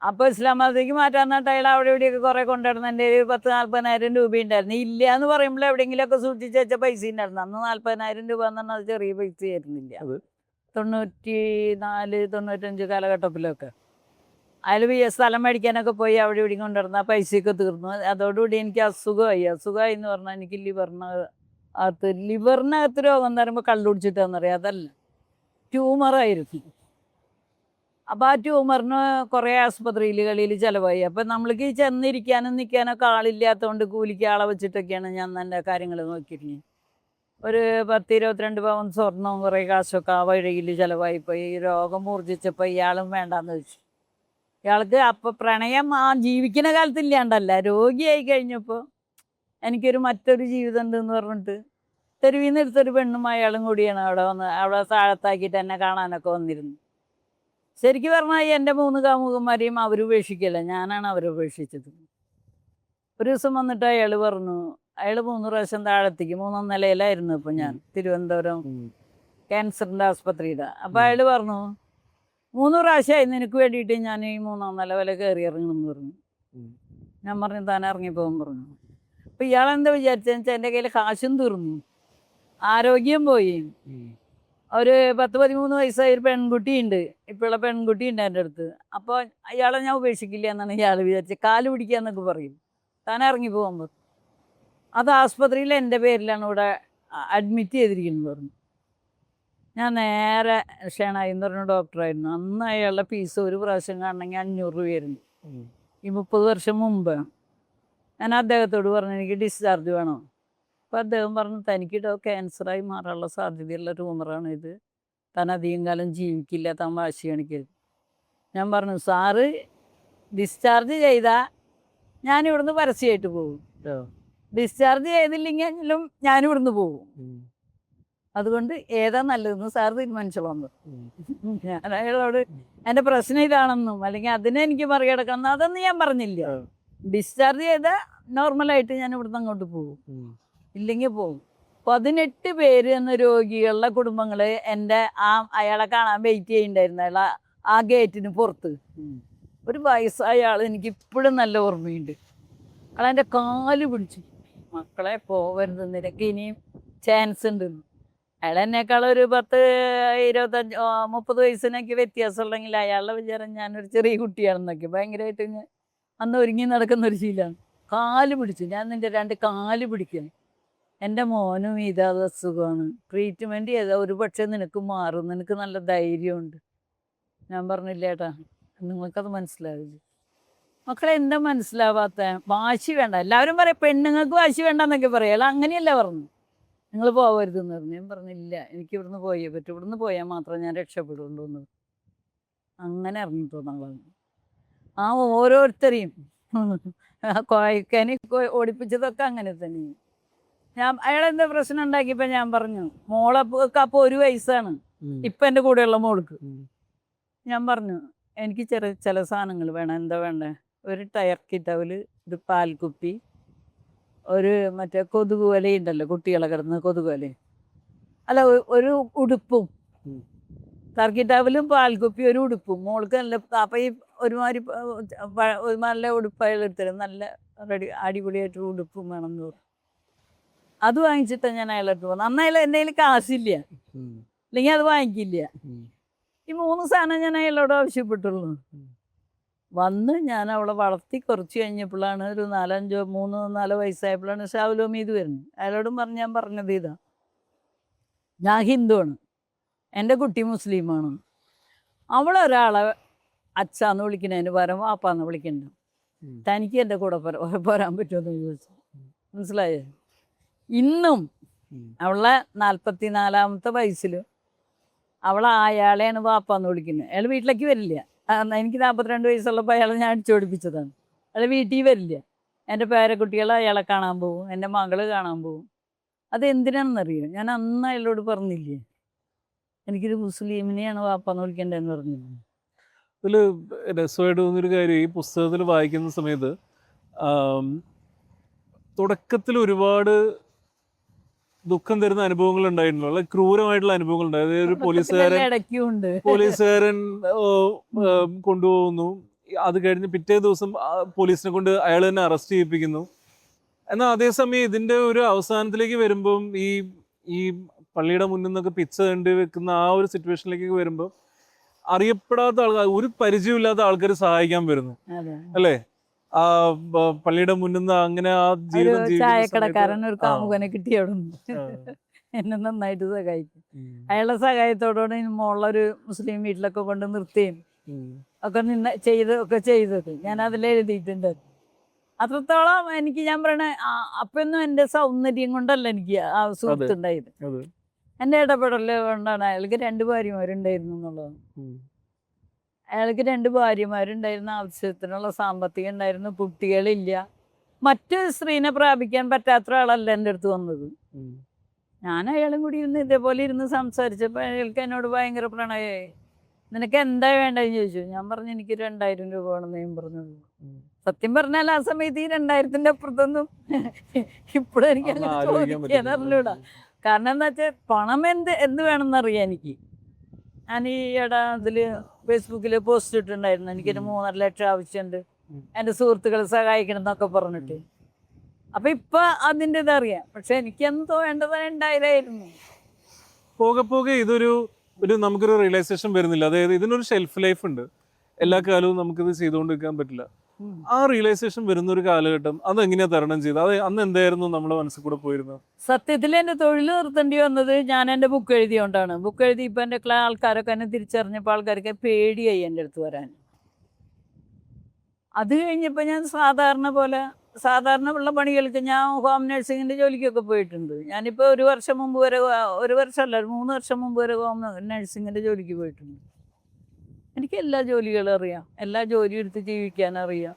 അപ്പോൾ ഇസ്ലാം മതത്തിലേക്ക് മാറ്റാമെന്നിട്ട് അയാൾ അവിടെ ഇവിടെയൊക്കെ കുറേ കൊണ്ടുവരുന്നു. എൻ്റെ ഒരു 10-40,000 രൂപ ഉണ്ടായിരുന്നു. ഇല്ല എന്ന് പറയുമ്പോൾ എവിടെയെങ്കിലുമൊക്കെ സൂക്ഷിച്ച് വെച്ച പൈസ ഉണ്ടായിരുന്നു. അന്ന് 40,000 രൂപ എന്ന് പറഞ്ഞാൽ അത് ചെറിയ പൈസ ആയിരുന്നില്ല. 94-95 കാലഘട്ടത്തിലൊക്കെ അയാൾ സ്ഥലം മേടിക്കാനൊക്കെ പോയി അവിടെ ഇവിടെ കൊണ്ടുവരുന്ന ആ പൈസയൊക്കെ തീർന്നു. അതോടുകൂടി എനിക്ക് അസുഖമായി എന്ന് പറഞ്ഞാൽ എനിക്ക് ലിവറിനകത്ത് രോഗം തരുമ്പോൾ കള്ളുടിച്ചിട്ടാന്നറിയാം. അതല്ല, ട്യൂമറായിരുന്നു. അപ്പോൾ ആ ട്യൂമറിന് കുറേ ആസ്പത്രികളിൽ ചിലവായി. അപ്പം നമ്മൾക്ക് ഈ ചെന്നിരിക്കാനും നിൽക്കാനൊക്കെ ആളില്ലാത്തതുകൊണ്ട് കൂലിക്ക് ആളെ വെച്ചിട്ടൊക്കെയാണ് ഞാൻ എൻ്റെ കാര്യങ്ങൾ നോക്കിയിരുന്നത്. ഒരു 10-22 പവൻ സ്വർണവും കുറേ കാശൊക്കെ ആ വഴിയിൽ ചിലവായിപ്പോയി. ഈ രോഗം മൂർജിച്ചപ്പോൾ ഇയാളും വേണ്ടാന്ന് വെച്ചു. ഇയാൾക്ക് അപ്പം പ്രണയം ആ ജീവിക്കുന്ന കാലത്തില്ലാണ്ടല്ല, രോഗിയായി കഴിഞ്ഞപ്പോൾ എനിക്കൊരു മറ്റൊരു ജീവിതം ഉണ്ടെന്ന് പറഞ്ഞിട്ട് തെരുവിൽ നിന്ന് എടുത്തൊരു പെണ്ണും അയാളും കൂടിയാണ് അവിടെ താഴത്താക്കിയിട്ട് എന്നെ കാണാനൊക്കെ വന്നിരുന്നു. ശരിക്കും പറഞ്ഞാൽ എൻ്റെ 3 കാമുകന്മാരെയും അവർ ഉപേക്ഷിക്കില്ല, ഞാനാണ് അവരെ ഉപേക്ഷിച്ചത്. ഒരു ദിവസം വന്നിട്ട് അയാൾ പറഞ്ഞു, അയാൾ 3 പ്രാവശ്യം താഴത്തേക്ക്, 3ാം നിലയിലായിരുന്നു ഇപ്പം ഞാൻ തിരുവനന്തപുരം ക്യാൻസറിൻ്റെ ആസ്പത്രിയുടെ. അപ്പോൾ അയാൾ പറഞ്ഞു 3 പ്രാവശ്യമായി നിനക്ക് വേണ്ടിയിട്ട് ഞാൻ ഈ 3ാം നില വരെ കയറി ഇറങ്ങണമെന്ന് പറഞ്ഞു. ഞാൻ പറഞ്ഞു താൻ ഇറങ്ങിപ്പോകാൻ പറഞ്ഞു. അപ്പോൾ ഇയാളെന്താ വിചാരിച്ചതെന്ന് വെച്ചാൽ എൻ്റെ കയ്യിൽ കാശും തീർന്നു, ആരോഗ്യം പോയി. ഒരു 10-13 വയസ്സായ ഒരു പെൺകുട്ടിയുണ്ട്, ഇപ്പോഴുള്ള പെൺകുട്ടിയുണ്ട് എൻ്റെ അടുത്ത്. അപ്പോൾ അയാളെ ഞാൻ ഉപേക്ഷിക്കില്ല എന്നാണ് ഇയാൾ വിചാരിച്ചത്. കാല് പിടിക്കുക എന്നൊക്കെ പറയും. താൻ ഇറങ്ങിപ്പോകാൻ പറഞ്ഞു. അത് ആസ്പത്രിയിൽ എൻ്റെ പേരിലാണ് ഇവിടെ അഡ്മിറ്റ് ചെയ്തിരിക്കുന്നത് പറഞ്ഞു. ഞാൻ നേരെ ഷേണായി എന്ന് പറഞ്ഞ ഡോക്ടറായിരുന്നു. അന്ന് അയാളുടെ ഫീസ് ഒരു പ്രാവശ്യം കാണണമെങ്കിൽ 500 രൂപയായിരുന്നു. ഈ 30 വർഷം മുമ്പ് ഞാൻ അദ്ദേഹത്തോട് പറഞ്ഞു എനിക്ക് ഡിസ്ചാർജ് വേണം. അപ്പോൾ അദ്ദേഹം പറഞ്ഞു തനിക്ക് ക്യാൻസറായി മാറാനുള്ള സാധ്യതയുള്ള ട്യൂമറാണ് ഇത്, താൻ അധികം കാലം ജീവിക്കില്ല, താൻ വാശി കാണിക്കരുത്. ഞാൻ പറഞ്ഞു സാറ് ഡിസ്ചാർജ് ചെയ്താൽ ഞാനിവിടുന്ന് പരസ്യമായിട്ട് പോകും, ഡിസ്ചാർജ് ചെയ്തില്ലെങ്കിലും ഞാനിവിടുന്ന് പോകും, അതുകൊണ്ട് ഏതാ നല്ലതെന്ന് സാർ തീരുമാനിച്ചോളാം. ഞാൻ അയാളോട് എൻ്റെ പ്രശ്നം ഇതാണെന്നും അല്ലെങ്കിൽ അതിനെ എനിക്ക് മറികടക്കണം അതൊന്നും ഞാൻ പറഞ്ഞില്ല. ഡിസ്ചാർജ് ചെയ്താൽ നോർമലായിട്ട് ഞാൻ ഇവിടുന്ന് അങ്ങോട്ട് പോകും, ഇല്ലെങ്കിൽ പോകും. 18 പേര് എന്ന രോഗികളുടെ കുടുംബങ്ങൾ എൻ്റെ അയാളെ കാണാൻ വെയിറ്റ് ചെയ്യുന്നുണ്ടായിരുന്നു. അയാൾ ആ ഗേറ്റിന് പുറത്ത് ഒരു വയസ്സായ ആൾ എനിക്ക് ഇപ്പോഴും നല്ല ഓർമ്മയുണ്ട്. അയാൾ എൻ്റെ കാല് പിടിച്ചു, മക്കളെ പോവരുത്, നിനക്ക് ഇനിയും ചാൻസ് ഉണ്ടെന്ന്. അയാൾ എന്നെക്കാളൊരു 10-25-30 വയസ്സിനൊക്കെ വ്യത്യാസമുണ്ടെങ്കിൽ അയാളുടെ വിചാരം ഞാനൊരു ചെറിയ കുട്ടിയാണെന്നൊക്കെ. ഭയങ്കരമായിട്ട് അന്ന് ഒരുങ്ങി നടക്കുന്നൊരു ശീലമാണ്. കാല് പിടിച്ചു, ഞാൻ നിൻ്റെ 2 കാല് പിടിക്കണം, എൻ്റെ മോനും ഇതാത് അസുഖമാണ്, ട്രീറ്റ്മെൻറ്റ് ചെയ്താൽ ഒരു പക്ഷേ നിനക്ക് മാറും, നിനക്ക് നല്ല ധൈര്യമുണ്ട്. ഞാൻ പറഞ്ഞില്ല ഏട്ടാ നിങ്ങൾക്കത് മനസ്സിലാവില്ല. മക്കളെ എന്താ മനസ്സിലാവാത്ത? വാശി വേണ്ട. എല്ലാവരും പറയും പെണ്ണുങ്ങൾക്ക് വാശി വേണ്ടെന്നൊക്കെ പറയാം. അങ്ങനെയല്ല പറഞ്ഞു, നിങ്ങൾ പോകരുതെന്ന് പറഞ്ഞു. ഞാൻ പറഞ്ഞില്ല, എനിക്ക് ഇവിടുന്ന് പോയേ പറ്റും, ഇവിടുന്ന് പോയാൽ മാത്രമേ ഞാൻ രക്ഷപ്പെടുള്ളൂ എന്ന്. അങ്ങനെ ഇറങ്ങി തോന്നാൻ പറഞ്ഞു. ആ ഓരോരുത്തരെയും കോയക്കാനി ഓടിപ്പിച്ചതൊക്കെ അങ്ങനെ തന്നെ. അയാളെന്താ പ്രശ്നം ഉണ്ടാക്കിയപ്പോൾ ഞാൻ പറഞ്ഞു, മോളൊക്കെ അപ്പോൾ 1 വയസ്സാണ് ഇപ്പം എൻ്റെ കൂടെയുള്ള മോൾക്ക്. ഞാൻ പറഞ്ഞു എനിക്ക് ചില സാധനങ്ങൾ വേണം. എന്താ വേണ്ടേ? ഒരു ടയർക്കി ടവല്, ഒരു പാൽക്കുപ്പി, ഒരു മറ്റേ കൊതുക് വലയുണ്ടല്ലോ, കുട്ടികളെ കിടന്ന് കൊതുക് വല, അല്ല ഒരു ഉടുപ്പും, ടർക്കി ടവലും പാൽക്കുപ്പി, ഒരു ഉടുപ്പും. മോൾക്ക് നല്ല അപ്പം ഈ ഒരുമാതിരി ഒരു നല്ല ഉടുപ്പായാലും എടുത്തരും, നല്ല അടിപൊളിയായിട്ടൊരു ഉടുപ്പും വേണം എന്ന് പറഞ്ഞു. അത് വാങ്ങിച്ചിട്ടാണ് ഞാൻ അയാളെടുത്ത് പോകുന്നത്. അന്നായാലും എൻ്റെ കയ്യിൽ കാശില്ല, അല്ലെങ്കിൽ അത് വാങ്ങിക്കില്ല. ഈ 3 സാധനം ഞാൻ അയാളോട് ആവശ്യപ്പെട്ടുള്ളൂ. വന്ന് ഞാൻ അവളെ വളർത്തി കുറച്ച് കഴിഞ്ഞപ്പോഴാണ് ഒരു 3-4 വയസ്സായപ്പോഴാണ് ഷാവുലോമീത് വരുന്നത്. അയാളോടും ഞാൻ പറഞ്ഞത് ഇതാ, ഞാൻ ഹിന്ദുവാണ്, എൻ്റെ കുട്ടി മുസ്ലിമാണ്. അവളൊരാളെ അച്ഛാന്ന് വിളിക്കുന്നതിന് പകരം വാപ്പാന്ന് വിളിക്കണ്ട. തനിക്ക് എൻ്റെ കൂടെ പോരാൻ പറ്റുമെന്ന് ചോദിച്ചു. മനസ്സിലായോ? ഇന്നും അവളെ 44-ാമത്തെ വയസ്സിൽ അവൾ അയാളെയാണ് വാപ്പാന്ന് വിളിക്കുന്നത്. അയാൾ വീട്ടിലേക്ക് വരില്ല. എനിക്ക് 42 വയസ്സുള്ളപ്പോൾ അയാളെ ഞാൻ അടിച്ചോടിപ്പിച്ചതാണ്. അയാൾ വീട്ടിൽ വരില്ല. എൻ്റെ പേരക്കുട്ടികളെ അയാളെ കാണാൻ പോകും, എൻ്റെ മകള് കാണാൻ പോകും. അതെന്തിനാണെന്നറിയോ? ഞാൻ അന്ന് അയാളോട് പറഞ്ഞില്ലേ, എനിക്കൊരു മുസ്ലിമിനെയാണ് വാപ്പാന്ന് വിളിക്കേണ്ടതെന്ന് പറഞ്ഞില്ലേ. ഇതിൽ രസമായിട്ട് തോന്നിയൊരു കാര്യം, ഈ പുസ്തകത്തിൽ വായിക്കുന്ന സമയത്ത് തുടക്കത്തിൽ ഒരുപാട് ദുഃഖം തരുന്ന അനുഭവങ്ങൾ ഉണ്ടായിട്ടുണ്ടല്ലോ, വളരെ ക്രൂരമായിട്ടുള്ള അനുഭവങ്ങൾ ഉണ്ട്. അതായത് ഒരു പോലീസുകാരൻ കൊണ്ടുപോകുന്നു, അത് കഴിഞ്ഞ് പിറ്റേ ദിവസം പോലീസിനെ കൊണ്ട് അയാൾ തന്നെ അറസ്റ്റ് ചെയ്യിപ്പിക്കുന്നു. എന്നാൽ അതേസമയം ഇതിൻ്റെ ഒരു അവസാനത്തിലേക്ക് വരുമ്പം ഈ പള്ളിയുടെ മുന്നിൽ നിന്നൊക്കെ പിച്ച കണ്ട് വെക്കുന്ന ആ ഒരു സിറ്റുവേഷനിലേക്ക് വരുമ്പോൾ അറിയപ്പെടാത്ത ആൾക്കാർ, ഒരു പരിചയമില്ലാത്ത ആൾക്കാർ സഹായിക്കാൻ വരുന്നു അല്ലേ? ആ പള്ളിയുടെ മുന്നിൽ നിന്ന് അങ്ങനെ ആ ജീവിതം ചായക്കടക്കാരൻ ഒരു കാമുകനെ കിട്ടിയോടുന്നു എന്നെ നന്നായിട്ട് സഹായിക്കും. അയാളുടെ സഹായത്തോടെ മോളൊരു മുസ്ലിം വീട്ടിലൊക്കെ കൊണ്ട് നിർത്തുകയും ഒക്കെ ചെയ്തത് ഞാൻ അതിലെഴുതിയിട്ടുണ്ട്. അത്രത്തോളം എനിക്ക്, ഞാൻ പറയണേ, അപ്പൊന്നും എൻ്റെ സൗന്ദര്യം കൊണ്ടല്ല എനിക്ക് ആ സുഹൃത്തുണ്ടായത്, എൻ്റെ ഇടപെടൽ കൊണ്ടാണ്. അയാൾക്ക് 2 ഭാര്യമാരുണ്ടായിരുന്നു എന്നുള്ളത്. അയാൾക്ക് 2 ഭാര്യമാരുണ്ടായിരുന്നു, ആവശ്യത്തിനുള്ള സാമ്പത്തികം ഉണ്ടായിരുന്നു, കുട്ടികളില്ല. മറ്റു സ്ത്രീനെ പ്രാപിക്കാൻ പറ്റാത്ത ഒരാളല്ല എൻ്റെ അടുത്ത് വന്നത്. ഞാൻ അയാളും കൂടി ഇതേപോലെ ഇരുന്ന് സംസാരിച്ചപ്പോൾ അയാൾക്ക് എന്നോട് ഭയങ്കര പ്രണയമായി. നിനക്ക് എന്താ വേണ്ടതെന്ന് ചോദിച്ചു. ഞാൻ പറഞ്ഞു എനിക്ക് 2000 രൂപ വേണമെന്ന് ഞാൻ പറഞ്ഞുള്ളൂ. സത്യം പറഞ്ഞാൽ ആ സമയത്ത് ഈ 2000-ന്റെ അപ്പുറത്തൊന്നും ഇപ്പോഴും എനിക്ക് അങ്ങനെ ചോദിക്കാൻ അറിഞ്ഞൂടാ. കാരണം എന്താ വെച്ചാൽ പണം എന്ത് വേണമെന്നറിയാം എനിക്ക്. ഞാൻ ഈ ഇതിൽ ഫേസ്ബുക്കിൽ പോസ്റ്റ് ഇട്ടിട്ടുണ്ടായിരുന്നു, എനിക്കൊരു 3.5 ലക്ഷം ആവശ്യമുണ്ട്, എൻ്റെ സുഹൃത്തുക്കളെ സഹായിക്കണം എന്നൊക്കെ പറഞ്ഞിട്ട്. അപ്പം ഇപ്പം അതിൻ്റെ ഇതറിയാം. പക്ഷെ എനിക്കെന്തോ വേണ്ടത് 2000 പോകെ പോകെ ഇതൊരു നമുക്കൊരു റിയലൈസേഷൻ വരുന്നില്ല. അതായത് ഇതിനൊരു ഷെൽഫ് ലൈഫ് ഉണ്ട്, എല്ലാ കാലവും നമുക്കിത് ചെയ്തുകൊണ്ടിരിക്കാൻ പറ്റില്ല. ആ റിയലൈസേഷൻ വരുന്ന ഒരു കാലഘട്ടം അതെങ്ങനെയാ തരണം ചെയ്തത്? അത് അന്ന് എന്തായിരുന്നു നമ്മുടെ മനസ്സിൽ കൂടെ പോയിരുന്നത്? സത്യത്തിൽ എൻ്റെ തൊഴിൽ നിർത്തേണ്ടി വന്നത് ഞാൻ എൻ്റെ ബുക്ക് എഴുതിയോണ്ടാണ്. ബുക്ക് എഴുതി ഇപ്പം എൻ്റെ ആൾക്കാരൊക്കെ എന്നെ തിരിച്ചറിഞ്ഞപ്പോൾ ആൾക്കാർക്ക് പേടിയായി എൻ്റെ അടുത്ത് വരാൻ. അത് കഴിഞ്ഞപ്പോൾ ഞാൻ സാധാരണ ഉള്ള പണികൾക്ക്, ഞാൻ ഹോം നഴ്സിങ്ങിൻ്റെ ജോലിക്കൊക്കെ പോയിട്ടുണ്ട്. ഞാനിപ്പോൾ 1 വർഷം മുമ്പ് വരെ, 1 വർഷമല്ല 3 വർഷം മുമ്പ് വരെ ഹോം നഴ്സിങ്ങിൻ്റെ ജോലിക്ക് പോയിട്ടുണ്ട്. എനിക്ക് എല്ലാ ജോലികളും അറിയാം, എല്ലാ ജോലിയും എടുത്ത് ജീവിക്കാനറിയാം.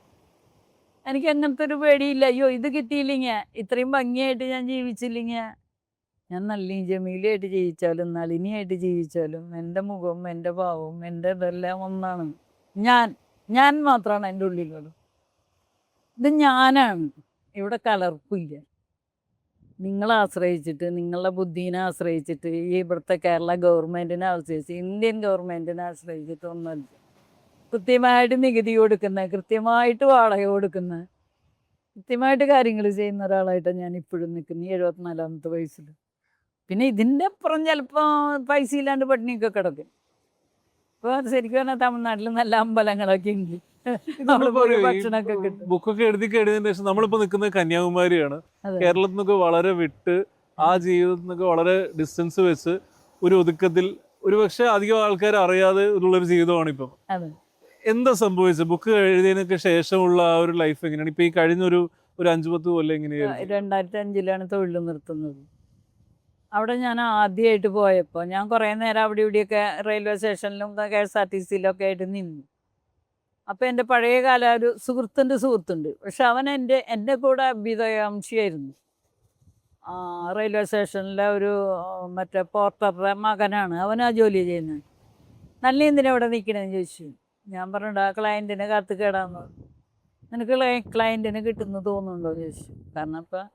എനിക്ക് അങ്ങനത്തെ ഒരു പേടിയില്ല. അയ്യോ ഇത് കിട്ടിയില്ലെങ്കിൽ, ഇത്രയും ഭംഗിയായിട്ട് ഞാൻ ജീവിച്ചില്ലെങ്കിൽ, ഞാൻ നല്ലിയും ജമീലയായിട്ട് ജീവിച്ചാലും നളിനിയായിട്ട് ജീവിച്ചാലും എൻ്റെ മുഖവും എൻ്റെ ഭാവവും എൻ്റെ ഇതെല്ലാം ഒന്നാണ്. ഞാൻ മാത്രമാണ് എൻ്റെ ഉള്ളിലുള്ളത്. ഇത് ഞാനാണ്, ഇവിടെ കലർപ്പില്ല. നിങ്ങളെ ആശ്രയിച്ചിട്ട്, നിങ്ങളുടെ ബുദ്ധീനെ ആശ്രയിച്ചിട്ട്, ഈ ഇവിടുത്തെ കേരള ഗവൺമെൻറ്റിനെ ആശ്രയിച്ച്, ഇന്ത്യൻ ഗവൺമെൻറ്റിനെ ആശ്രയിച്ചിട്ട് ഒന്നല്ല. കൃത്യമായിട്ട് നികുതി കൊടുക്കുന്ന, കൃത്യമായിട്ട് വാടക കൊടുക്കുന്ന, കൃത്യമായിട്ട് കാര്യങ്ങൾ ചെയ്യുന്ന ഒരാളായിട്ടാണ് ഞാൻ ഇപ്പോഴും നിൽക്കുന്നത്, 74-ാമത്തെ വയസ്സിൽ. പിന്നെ ഇതിൻ്റെ അപ്പുറം ചിലപ്പോൾ പൈസ ഇല്ലാണ്ട് പട്ടിണിയൊക്കെ കിടക്കും. ഇപ്പോൾ ശരിക്കും പറഞ്ഞാൽ തമിഴ്നാട്ടിൽ നല്ല അമ്പലങ്ങളൊക്കെ ഉണ്ട്, ഭക്ഷണമൊക്കെ കിട്ടും. ബുക്കൊക്കെ എഴുതി കഴിഞ്ഞതിന് ശേഷം നമ്മളിപ്പോൾ നിൽക്കുന്നത് കന്യാകുമാരിയാണ്. കേരളത്തിൽ നിന്നൊക്കെ വളരെ വിട്ട്, ആ ജീവിതത്തിൽ നിന്നൊക്കെ വളരെ ഡിസ്റ്റൻസ് വെച്ച് ഒരു ഒതുക്കത്തിൽ, ഒരു പക്ഷെ അധികം ആൾക്കാർ അറിയാതെ ഉള്ളൊരു ജീവിതമാണ് ഇപ്പം. എന്താ സംഭവിച്ചത്? ബുക്ക് എഴുതിയതിനൊക്കെ ശേഷമുള്ള ആ ഒരു ലൈഫ് എങ്ങനെയാണ് ഇപ്പൊ? ഈ കഴിഞ്ഞൊരു 5-10 കൊല്ലം എങ്ങനെയാണ്? 2005-ലാണ് തൊഴിൽ നിർത്തുന്നത്. അവിടെ ഞാൻ ആദ്യമായിട്ട് പോയപ്പോൾ ഞാൻ കുറേ നേരം അവിടെ ഇവിടെയൊക്കെ റെയിൽവേ സ്റ്റേഷനിലും KSRTC-യിലൊക്കെ ആയിട്ട് നിന്നു. അപ്പം എൻ്റെ പഴയ കാല ഒരു സുഹൃത്തുണ്ട്. പക്ഷെ അവൻ എൻ്റെ കൂടെ അഭ്യുദയകാംക്ഷിയായിരുന്നു. റെയിൽവേ സ്റ്റേഷനിലെ ഒരു മറ്റേ പോർട്ടറുടെ മകനാണ് അവനാ ജോലി ചെയ്യുന്നത്. നല്ല എന്തിനാ ഇവിടെ നിൽക്കണമെന്ന് ചോദിച്ചു. ഞാൻ പറഞ്ഞിട്ട് ആ ക്ലയൻറ്റിനെ കാത്ത് കേടാന്ന്. നിനക്ക് ക്ലയൻറ്റിനെ കിട്ടുന്നു തോന്നുന്നുണ്ടോ ചോദിച്ചു. കാരണം ഇപ്പം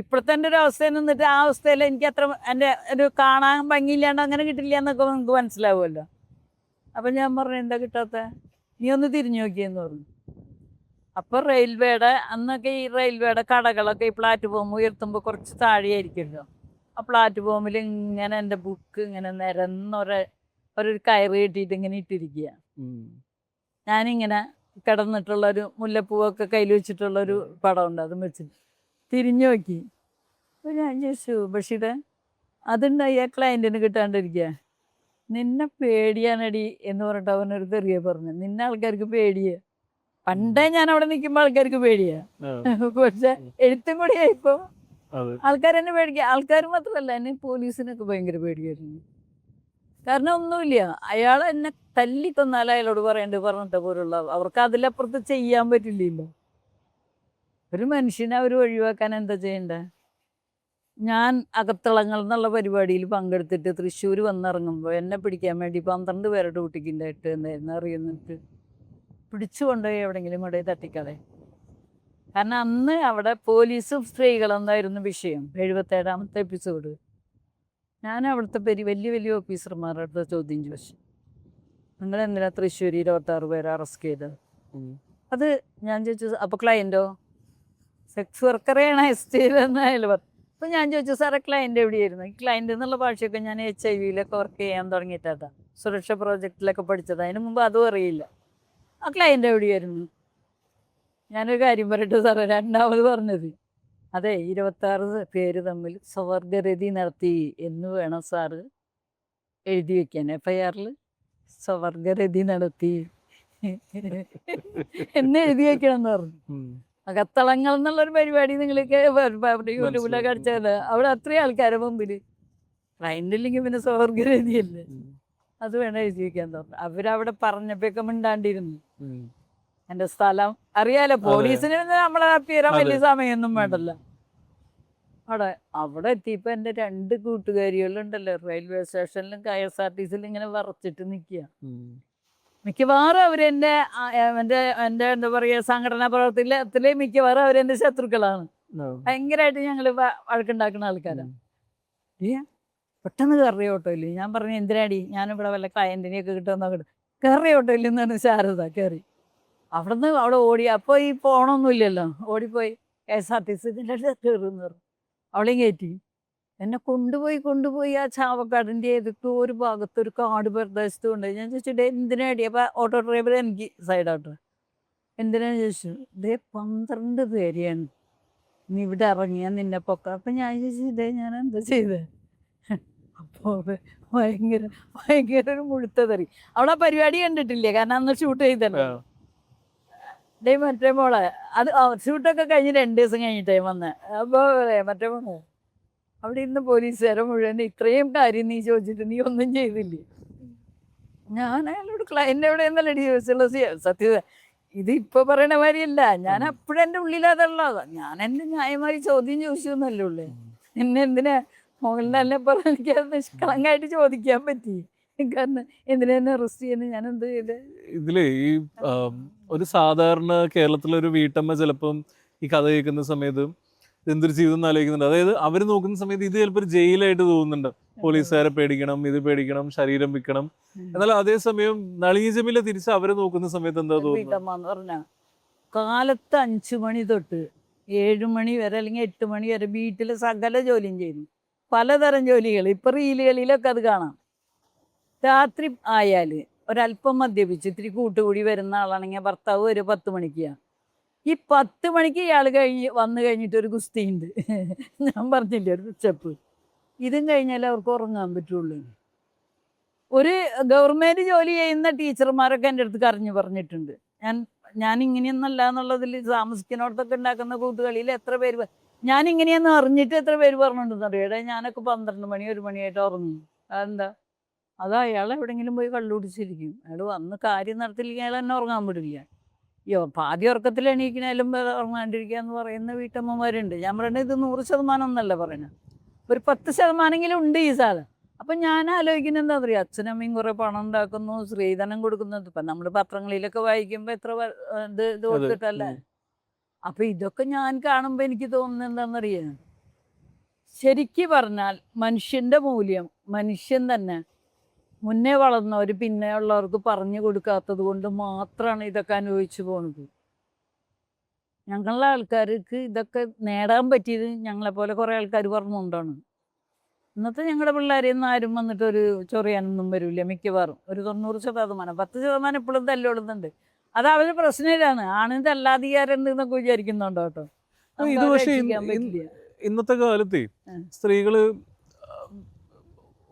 ഇപ്പോഴത്തെ എൻ്റെ ഒരു അവസ്ഥയിൽ നിന്നിട്ട് ആ അവസ്ഥയിൽ എനിക്ക് അത്ര എൻ്റെ ഒരു കാണാൻ ഭംഗിയില്ലാണ്ട് അങ്ങനെ കിട്ടില്ല എന്നൊക്കെ നിങ്ങൾക്ക് മനസ്സിലാവുമല്ലോ. അപ്പം ഞാൻ പറഞ്ഞു എന്താ കിട്ടാത്ത, നീ ഒന്ന് തിരിഞ്ഞു നോക്കിയെന്ന് പറഞ്ഞു. അപ്പോൾ റെയിൽവേയുടെ അന്നൊക്കെ ഈ റെയിൽവേയുടെ കടകളൊക്കെ ഈ പ്ലാറ്റ്ഫോം ഉയർത്തുമ്പോൾ കുറച്ച് താഴെയായിരിക്കുമല്ലോ. ആ പ്ലാറ്റ്ഫോമിൽ ഇങ്ങനെ എൻ്റെ ബുക്ക് ഇങ്ങനെ ഒരു കയറ് കെട്ടിയിട്ട് ഇങ്ങനെ ഇട്ടിരിക്കുക. ഞാനിങ്ങനെ കിടന്നിട്ടുള്ളൊരു മുല്ലപ്പൂവൊക്കെ കയ്യിൽ വെച്ചിട്ടുള്ളൊരു പടമുണ്ട്, അതും വെച്ചിട്ട് തിരിഞ്ഞു നോക്കി. അപ്പോൾ ഞാൻ ചോദിച്ചു, ബഷീറെ അതുണ്ടായി ആ ക്ലയൻറ്റിന് കിട്ടാണ്ടിരിക്കുക, നിന്നെ പേടിയാനടി എന്ന് പറഞ്ഞിട്ട് അവനൊരു തെറിയ പറഞ്ഞു. നിന്നെ ആൾക്കാർക്ക് പേടിയാ. പണ്ടേ ഞാൻ അവിടെ നിൽക്കുമ്പോൾ ആൾക്കാർക്ക് പേടിയാ, പക്ഷെ എഴുത്തും കൂടിയാ ഇപ്പം ആൾക്കാരെന്നെ പേടിക്കുക. ആൾക്കാർ മാത്രമല്ല, എന്നെ പോലീസിനൊക്കെ ഭയങ്കര പേടിയായിരുന്നു. കാരണം ഒന്നുമില്ല, അയാൾ എന്നെ തല്ലി തന്നാൽ അയാളോട് പറഞ്ഞിട്ട് പോലുള്ള അവർക്ക് അതിലപ്പുറത്ത് ചെയ്യാൻ പറ്റില്ലല്ലോ. ഒരു മനുഷ്യനെ അവർ ഒഴിവാക്കാൻ എന്താ ചെയ്യണ്ടേ? ഞാൻ അകത്തളങ്ങൾ എന്നുള്ള പരിപാടിയിൽ പങ്കെടുത്തിട്ട് തൃശ്ശൂർ വന്നിറങ്ങുമ്പോൾ എന്നെ പിടിക്കാൻ വേണ്ടി 12 പേരുടെ ഡ്യൂട്ടിക്കുണ്ടായിട്ട് എന്തായിരുന്നു അറിയുന്നിട്ട് പിടിച്ചു കൊണ്ടുപോയി എവിടെയെങ്കിലും കൊണ്ടുപോയി തട്ടിക്കളെ. കാരണം അന്ന് അവിടെ പോലീസും സ്ത്രീകളെന്നായിരുന്നു വിഷയം. 77ാമത്തെ എപ്പിസോഡ് ഞാൻ അവിടുത്തെ വലിയ വലിയ ഓഫീസർമാരുടെ അടുത്ത് ചോദ്യം ചോദിച്ചു, നിങ്ങൾ എന്തിനാ തൃശ്ശൂർ 26 പേരെ അറസ്റ്റ് ചെയ്തത്? അത് ഞാൻ ചോദിച്ചു, അപ്പോൾ ക്ലയൻറ്റോ? സെക്സ് വർക്കറെയാണ് അറസ്റ്റ് ചെയ്തതെന്ന് അയാൾ പറഞ്ഞു. അപ്പോൾ ഞാൻ ചോദിച്ചു, സാറേ ക്ലയൻറ്റ് എവിടെയായിരുന്നു? ഈ ക്ലയൻറ്റ് എന്നുള്ള ഭാഷയൊക്കെ ഞാൻ HIV-യിലൊക്കെ വർക്ക് ചെയ്യാൻ തുടങ്ങിയിട്ടാണ്, സുരക്ഷ പ്രോജക്റ്റിലൊക്കെ പഠിച്ചത്. അതിന് മുമ്പ് അതും അറിയില്ല. ആ ക്ലയൻറ്റ് എവിടെയായിരുന്നു? ഞാനൊരു കാര്യം പറയട്ടെ സാറേ, രണ്ടാമത് പറഞ്ഞത് അതെ 26 പേര് തമ്മിൽ സ്വവർഗരതി നടത്തി എന്ന് വേണം സാറ് എഴുതി വെക്കാൻ. FIR-ൽ സ്വവർഗരതി നടത്തി എന്ന് എഴുതി വെക്കണം എന്ന് പറഞ്ഞു. അകത്തളങ്ങൾ എന്നുള്ളൊരു പരിപാടി നിങ്ങൾക്ക് യൂട്യൂബിലൊക്കെ അടിച്ചത്, അവിടെ അത്രയും ആൾക്കാരെ മുമ്പിൽ ക്ലയൻറ്റില്ലെങ്കിൽ പിന്നെ സ്വവർഗരതിയല്ലേ, അത് വേണം എഴുതി വെക്കാൻ പറഞ്ഞു. അവരവിടെ പറഞ്ഞപ്പോഴൊക്കെ മിണ്ടാണ്ടിരുന്നു. എൻ്റെ സ്ഥലം അറിയാലോ, പോലീസിന് നമ്മളെ അപ്പിയറാൻ വലിയ സമയമൊന്നും വേണ്ടല്ലോ. അവിടെ എത്തിയപ്പോൾ എൻ്റെ 2 കൂട്ടുകാരികളുണ്ടല്ലോ റെയിൽവേ സ്റ്റേഷനിലും KSRTC-ലും ഇങ്ങനെ വിറച്ചിട്ട് നിൽക്കുക. മിക്കവാറും അവരെൻ്റെ എന്താ പറയുക സംഘടനാ പ്രവർത്തനത്തിലെ മിക്കവാറും അവരെൻ്റെ ശത്രുക്കളാണ്. ഭയങ്കരമായിട്ട് ഞങ്ങൾ വഴക്കുണ്ടാക്കുന്ന ആൾക്കാരാണ്. പെട്ടെന്ന് കയറിയ ഓട്ടോയില്ലേ. ഞാൻ പറഞ്ഞു എന്തിനാടി, ഞാനിവിടെ വല്ല ക്ലയൻറ്റിനെയൊക്കെ കിട്ടുമെന്ന് നോക്കട്ടെ. കയറിയ ഓട്ടോയിൽ എന്നാണ് ശാരദ കയറി. അവിടെ ഓടി. അപ്പോൾ ഈ പോണമൊന്നുമില്ലല്ലോ, ഓടിപ്പോയി KSRTC കയറുമെന്ന് പറഞ്ഞു. അവളെയും കയറ്റി എന്നെ കൊണ്ടുപോയി ആ ചാവക്കാടിൻ്റെ ഏതൊക്കെ ഒരു ഭാഗത്ത് ഒരു കാട് പ്രദേശത്ത് കൊണ്ടുപോയി. ഞാൻ ചോദിച്ചിട്ട് എന്തിനാടി? അപ്പോൾ ഓട്ടോ ഡ്രൈവർ എനിക്ക് സൈഡാട്ടോ, എന്തിനാന്ന് ചോദിച്ചു. 12 പേരെയാണ് നീ ഇവിടെ ഇറങ്ങിയാൽ നിന്നെ പൊക്ക. അപ്പം ഞാൻ ചോദിച്ചു, ഞാൻ എന്താ ചെയ്തത്? അപ്പോൾ ഭയങ്കര ഒരു മുഴുത്തതെറി. അവിടെ പരിപാടി കണ്ടിട്ടില്ല, കാരണം അന്ന് ഷൂട്ട് ചെയ്തല്ലോ. മറ്റേ മോളെ അത് ഷൂട്ടൊക്കെ കഴിഞ്ഞ് 2 ദിവസം കഴിഞ്ഞിട്ടേ വന്നേ. അപ്പോൾ മറ്റേ മോളെ അവിടെ ഇന്ന് പോലീസുകാരെ മുഴുവൻ ഇത്രയും കാര്യം നീ ചോദിച്ചിട്ട് നീ ഒന്നും ചെയ്തില്ലേ? ഞാൻ അയാളോട് ക്ലയൻറ്റ് എവിടെയെന്നല്ലേ ചോദിച്ചുള്ള സത്യത. ഇത് ഇപ്പോൾ പറയണ മാതിരിയല്ല, ഞാൻ അപ്പോഴും എൻ്റെ ഉള്ളിലതുള്ളത്. ഞാൻ എൻ്റെ ന്യായമായി ചോദ്യം ചോദിച്ചു എന്നല്ലേ ഉള്ളേ. എന്നെ എന്തിനാ മോഹൻലാലിനെ പറഞ്ഞ എനിക്കത് നിഷ്കളങ്കമായിട്ട് ചോദിക്കാൻ പറ്റി. കാരണം എന്തിനാ അറസ്റ്റ് ചെയ്യുന്നത്, ഞാൻ എന്ത് ചെയ്ത്? ഇതിലേ ഈ ഒരു സാധാരണ കേരളത്തിലൊരു വീട്ടമ്മ ചിലപ്പം ഈ കഥ കേൾക്കുന്ന സമയത്ത് എന്തൊരു ജീവിതം എന്ന് ആലോചിക്കുന്നുണ്ട്. അതായത് അവർ നോക്കുന്ന സമയത്ത് ഇത് ചിലപ്പോൾ ഒരു ജയിലായിട്ട് തോന്നുന്നുണ്ട്. പോലീസുകാരെ പേടിക്കണം, ഇത് പേടിക്കണം, ശരീരം വിൽക്കണം. എന്നാൽ അതേസമയം നളിനി ജമീല തിരിച്ച് അവരെ നോക്കുന്ന സമയത്ത് എന്താ തോന്നുന്നത് പറഞ്ഞാൽ കാലത്ത് 5 മണി തൊട്ട് 7 മണി വരെ അല്ലെങ്കിൽ 8 മണി വരെ വീട്ടിൽ സകല ജോലിയും ചെയ്യുന്നു. പലതരം ജോലികൾ ഇപ്പോൾ റീലുകളിലൊക്കെ അത് കാണാം. രാത്രി ആയാൽ ഒരല്പം മദ്യപിച്ച് ഇത്തിരി കൂട്ടുകൂടി വരുന്ന ആളാണെങ്കിൽ ഭർത്താവ് ഒരു 10 മണിക്കാണ്. ഈ 10 മണിക്ക് ഇയാൾ വന്നു കഴിഞ്ഞിട്ട് ഒരു ഗുസ്തിയുണ്ട്. ഞാൻ പറഞ്ഞില്ലേ ഒരു സ്റ്റെപ്പ്. ഇതും കഴിഞ്ഞാൽ അവർക്ക് ഉറങ്ങാൻ പറ്റുള്ളൂ. ഒരു ഗവൺമെൻറ് ജോലി ചെയ്യുന്ന ടീച്ചർമാരൊക്കെ എൻ്റെ അടുത്ത് കരഞ്ഞു പറഞ്ഞിട്ടുണ്ട്. ഞാൻ ഇങ്ങനെയൊന്നല്ല എന്നുള്ളതിൽ താമസിക്കുന്നിടത്തൊക്കെ ഉണ്ടാക്കുന്ന കൂട്ടുകളിൽ എത്ര പേര് ഞാനിങ്ങനെയൊന്ന് അറിഞ്ഞിട്ട് എത്ര പേര് പറഞ്ഞിട്ടുണ്ടെന്ന് അറിയാം. ഞാനൊക്കെ 12 മണി 1 മണിയായിട്ട് ഉറങ്ങും. അതെന്താ? അത് അയാൾ എവിടെയെങ്കിലും പോയി കള്ളുപിടിച്ചിരിക്കും. അയാൾ വന്ന് കാര്യം നടത്തില്ലെങ്കിൽ അയാൾ എന്നെ ഉറങ്ങാൻ വിടില്ല. പാതി ഉറക്കത്തിൽ എണീക്കണേലും ഉറങ്ങാണ്ടിരിക്കുക എന്ന് പറയുന്ന വീട്ടമ്മമാരുണ്ട്. ഞാൻ പറയുന്നത് ഇത് 100% എന്നല്ല പറയുന്നത്, ഒരു 10% ഉണ്ട് ഈ സാധനം. അപ്പം ഞാൻ ആലോചിക്കുന്നത് എന്താ പറയുക, അച്ഛനമ്മയും കുറേ പണം ഉണ്ടാക്കുന്നു, സ്ത്രീധനം കൊടുക്കുന്നത്. ഇപ്പം നമ്മൾ പത്രങ്ങളിലൊക്കെ വായിക്കുമ്പോൾ എത്ര ഇത് കൊടുത്തിട്ടല്ലേ. അപ്പം ഇതൊക്കെ ഞാൻ കാണുമ്പോൾ എനിക്ക് തോന്നുന്നത് എന്താണെന്നറിയാം, ശരിക്ക് പറഞ്ഞാൽ മനുഷ്യൻ്റെ മൂല്യം മനുഷ്യൻ തന്നെ മുന്നേ വളർന്നവർ പിന്നെ ഉള്ളവർക്ക് പറഞ്ഞു കൊടുക്കാത്തത് കൊണ്ട് മാത്രമാണ് ഇതൊക്കെ അനുഭവിച്ചു പോകുന്നത്. ഞങ്ങളുടെ ആൾക്കാർക്ക് ഇതൊക്കെ നേടാൻ പറ്റിയത് ഞങ്ങളെപ്പോലെ കുറേ ആൾക്കാർ പറഞ്ഞുകൊണ്ടാണ്. ഇന്നത്തെ ഞങ്ങളുടെ പിള്ളേരെയൊന്നും ആരും വന്നിട്ട് ഒരു ചൊറിയാനൊന്നും വരില്ല. മിക്കവാറും ഒരു 90%, 10% ഇപ്പോഴും തല്ലുകൊള്ളുന്നുണ്ട്. അത് അവരുടെ പ്രശ്നമില്ലാണ്, ആണിൻ്റെ അല്ലാധികാരമുണ്ട് എന്നൊക്കെ വിചാരിക്കുന്നുണ്ടോ കേട്ടോ. ഇത് പക്ഷേ ഇന്നത്തെ കാലത്തെ സ്ത്രീകള്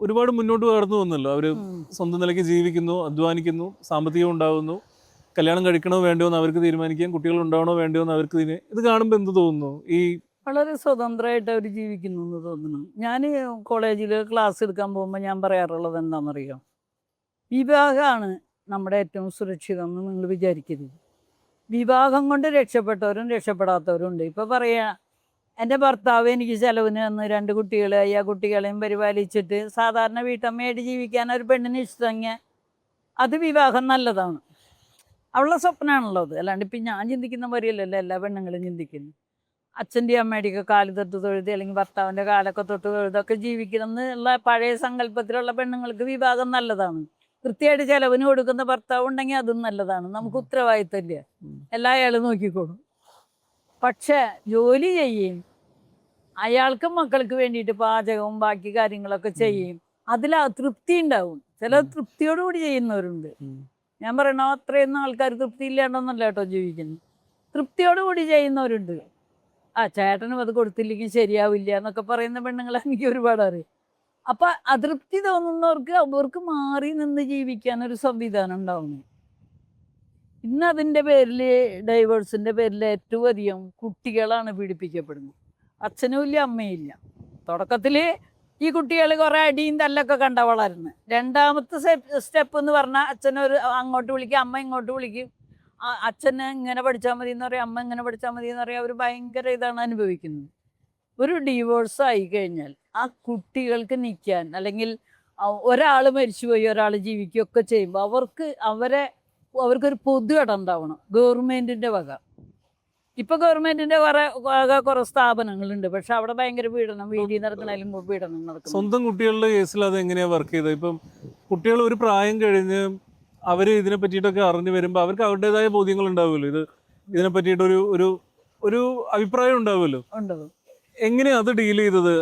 ഒരുപാട് മുന്നോട്ട് കടന്നു വന്നല്ലോ. അവര് സ്വന്തം നിലയ്ക്ക് ജീവിക്കുന്നു, അധ്വാനിക്കുന്നു, സാമ്പത്തികം ഉണ്ടാകുന്നു, കല്യാണം കഴിക്കണോ വേണ്ടോ എന്ന് അവർക്ക് തീരുമാനിക്കാം, കുട്ടികൾ ഉണ്ടാവണോ വേണ്ടോ എന്ന് അവർക്ക് ഇത് കാണുമ്പോൾ എന്ത് തോന്നുന്നു? ഈ വളരെ സ്വതന്ത്രമായിട്ട് അവർ ജീവിക്കുന്നു എന്ന് തോന്നുന്നു. ഞാൻ കോളേജിൽ ക്ലാസ് എടുക്കാൻ പോകുമ്പോൾ ഞാൻ പറയാറുള്ളത് എന്താണെന്നറിയോ, വിവാഹമാണ് നമ്മുടെ ഏറ്റവും സുരക്ഷിതം എന്ന് നിങ്ങൾ വിചാരിക്കരുത്. വിവാഹം കൊണ്ട് രക്ഷപ്പെട്ടവരും രക്ഷപ്പെടാത്തവരും ഉണ്ട്. ഇപ്പോൾ പറയാ, എൻ്റെ ഭർത്താവ് എനിക്ക് ചിലവിന് വന്ന് 2 കുട്ടികളെ, ആ കുട്ടികളെയും പരിപാലിച്ചിട്ട് സാധാരണ വീട്ടമ്മയായിട്ട് ജീവിക്കാൻ ഒരു പെണ്ണിന് ഇഷ്ടമെങ്കിൽ അത് വിവാഹം നല്ലതാണ്. അവളുടെ സ്വപ്നമാണല്ലോ അത്. അല്ലാണ്ട് ഇപ്പം ഞാൻ ചിന്തിക്കുന്ന പോലെയല്ലല്ലോ എല്ലാ പെണ്ണുങ്ങളും ചിന്തിക്കുന്നു. അച്ഛൻ്റെയും അമ്മയുടെയൊക്കെ കാല് തൊട്ട് തൊഴുതി, അല്ലെങ്കിൽ ഭർത്താവിൻ്റെ കാലൊക്കെ തൊട്ട് തൊഴുതൊക്കെ ജീവിക്കണം എന്നുള്ള പഴയ സങ്കല്പത്തിലുള്ള പെണ്ണുങ്ങൾക്ക് വിവാഹം നല്ലതാണ്. കൃത്യമായിട്ട് ചിലവിന് കൊടുക്കുന്ന ഭർത്താവ് ഉണ്ടെങ്കിൽ അതും നല്ലതാണ്. നമുക്ക് ഉത്തരവാദിത്തമില്ല, എല്ലാ അയാളും നോക്കിക്കോളും. പക്ഷേ ജോലി ചെയ്യും, അയാൾക്ക് മക്കൾക്ക് വേണ്ടിയിട്ട് പാചകവും ബാക്കി കാര്യങ്ങളൊക്കെ ചെയ്യും, അതിൽ തൃപ്തി ഉണ്ടാവും. ചില തൃപ്തിയോടുകൂടി ചെയ്യുന്നവരുണ്ട്. ഞാൻ പറയണോ, അത്രയൊന്നും ആൾക്കാർ തൃപ്തി ഇല്ലാണ്ടൊന്നല്ല കേട്ടോ ജീവിക്കുന്നത്. തൃപ്തിയോടുകൂടി ചെയ്യുന്നവരുണ്ട്. ചേട്ടനും അത് കൊടുത്തില്ലെങ്കിൽ ശരിയാവില്ല എന്നൊക്കെ പറയുന്ന പെണ്ണുങ്ങളെ എനിക്ക് ഒരുപാട് അറിയാം. അപ്പം അതൃപ്തി തോന്നുന്നവർക്ക് അവർക്ക് മാറി നിന്ന് ജീവിക്കാനൊരു സംവിധാനം ഉണ്ടാവുന്നു. ഇന്ന് അതിൻ്റെ പേരിൽ, ഡൈവേഴ്സിൻ്റെ പേരിൽ ഏറ്റവും അധികം കുട്ടികളാണ് പീഡിപ്പിക്കപ്പെടുന്നത്. അച്ഛനും ഇല്ല, അമ്മയും ഇല്ല. തുടക്കത്തിൽ ഈ കുട്ടികൾ കുറേ അടിയും തല്ലൊക്കെ കണ്ട വളരുന്നത്. രണ്ടാമത്തെ സ്റ്റെപ്പ് എന്ന് പറഞ്ഞാൽ അച്ഛനൊരു അങ്ങോട്ട് വിളിക്കും, അമ്മ ഇങ്ങോട്ട് വിളിക്കും. അച്ഛന് ഇങ്ങനെ പഠിച്ചാൽ മതി എന്ന് പറയും, അമ്മ ഇങ്ങനെ പഠിച്ചാൽ മതി എന്ന് പറയും. അവർ ഭയങ്കര ഇതാണ് അനുഭവിക്കുന്നത്. ഒരു ഡിവോഴ്സ് ആയി കഴിഞ്ഞാൽ ആ കുട്ടികൾക്ക് നിൽക്കാൻ, അല്ലെങ്കിൽ ഒരാൾ മരിച്ചുപോയി ഒരാൾ ജീവിക്കുകയൊക്കെ ചെയ്യുമ്പോൾ അവർക്കൊരു പൊതു ഇടം ഉണ്ടാവണം ഗവൺമെൻറ്റിൻ്റെ വക. ഇപ്പം ഗവൺമെൻറ്റിൻ്റെ കുറേ സ്ഥാപനങ്ങളുണ്ട്, പക്ഷെ അവിടെ ഭയങ്കര പീഡനം, വീഡിയോ നടക്കണേലും പീഡനം നടക്കും. സ്വന്തം കുട്ടികളുടെ കേസിൽ അത് എങ്ങനെയാണ് വർക്ക് ചെയ്തത്? ഇപ്പം കുട്ടികൾ ഒരു പ്രായം കഴിഞ്ഞ് അവർ ഇതിനെ പറ്റിയിട്ടൊക്കെ അറിഞ്ഞു വരുമ്പോൾ അവർക്ക് അവരുടേതായ ബോധ്യങ്ങൾ ഉണ്ടാവുമല്ലോ. ഇതിനെ പറ്റിയിട്ടൊരു ഒരു ഒരു അഭിപ്രായം ഉണ്ടാവുമല്ലോ. എങ്ങനെയാ അത് ഡീൽ ചെയ്തത്?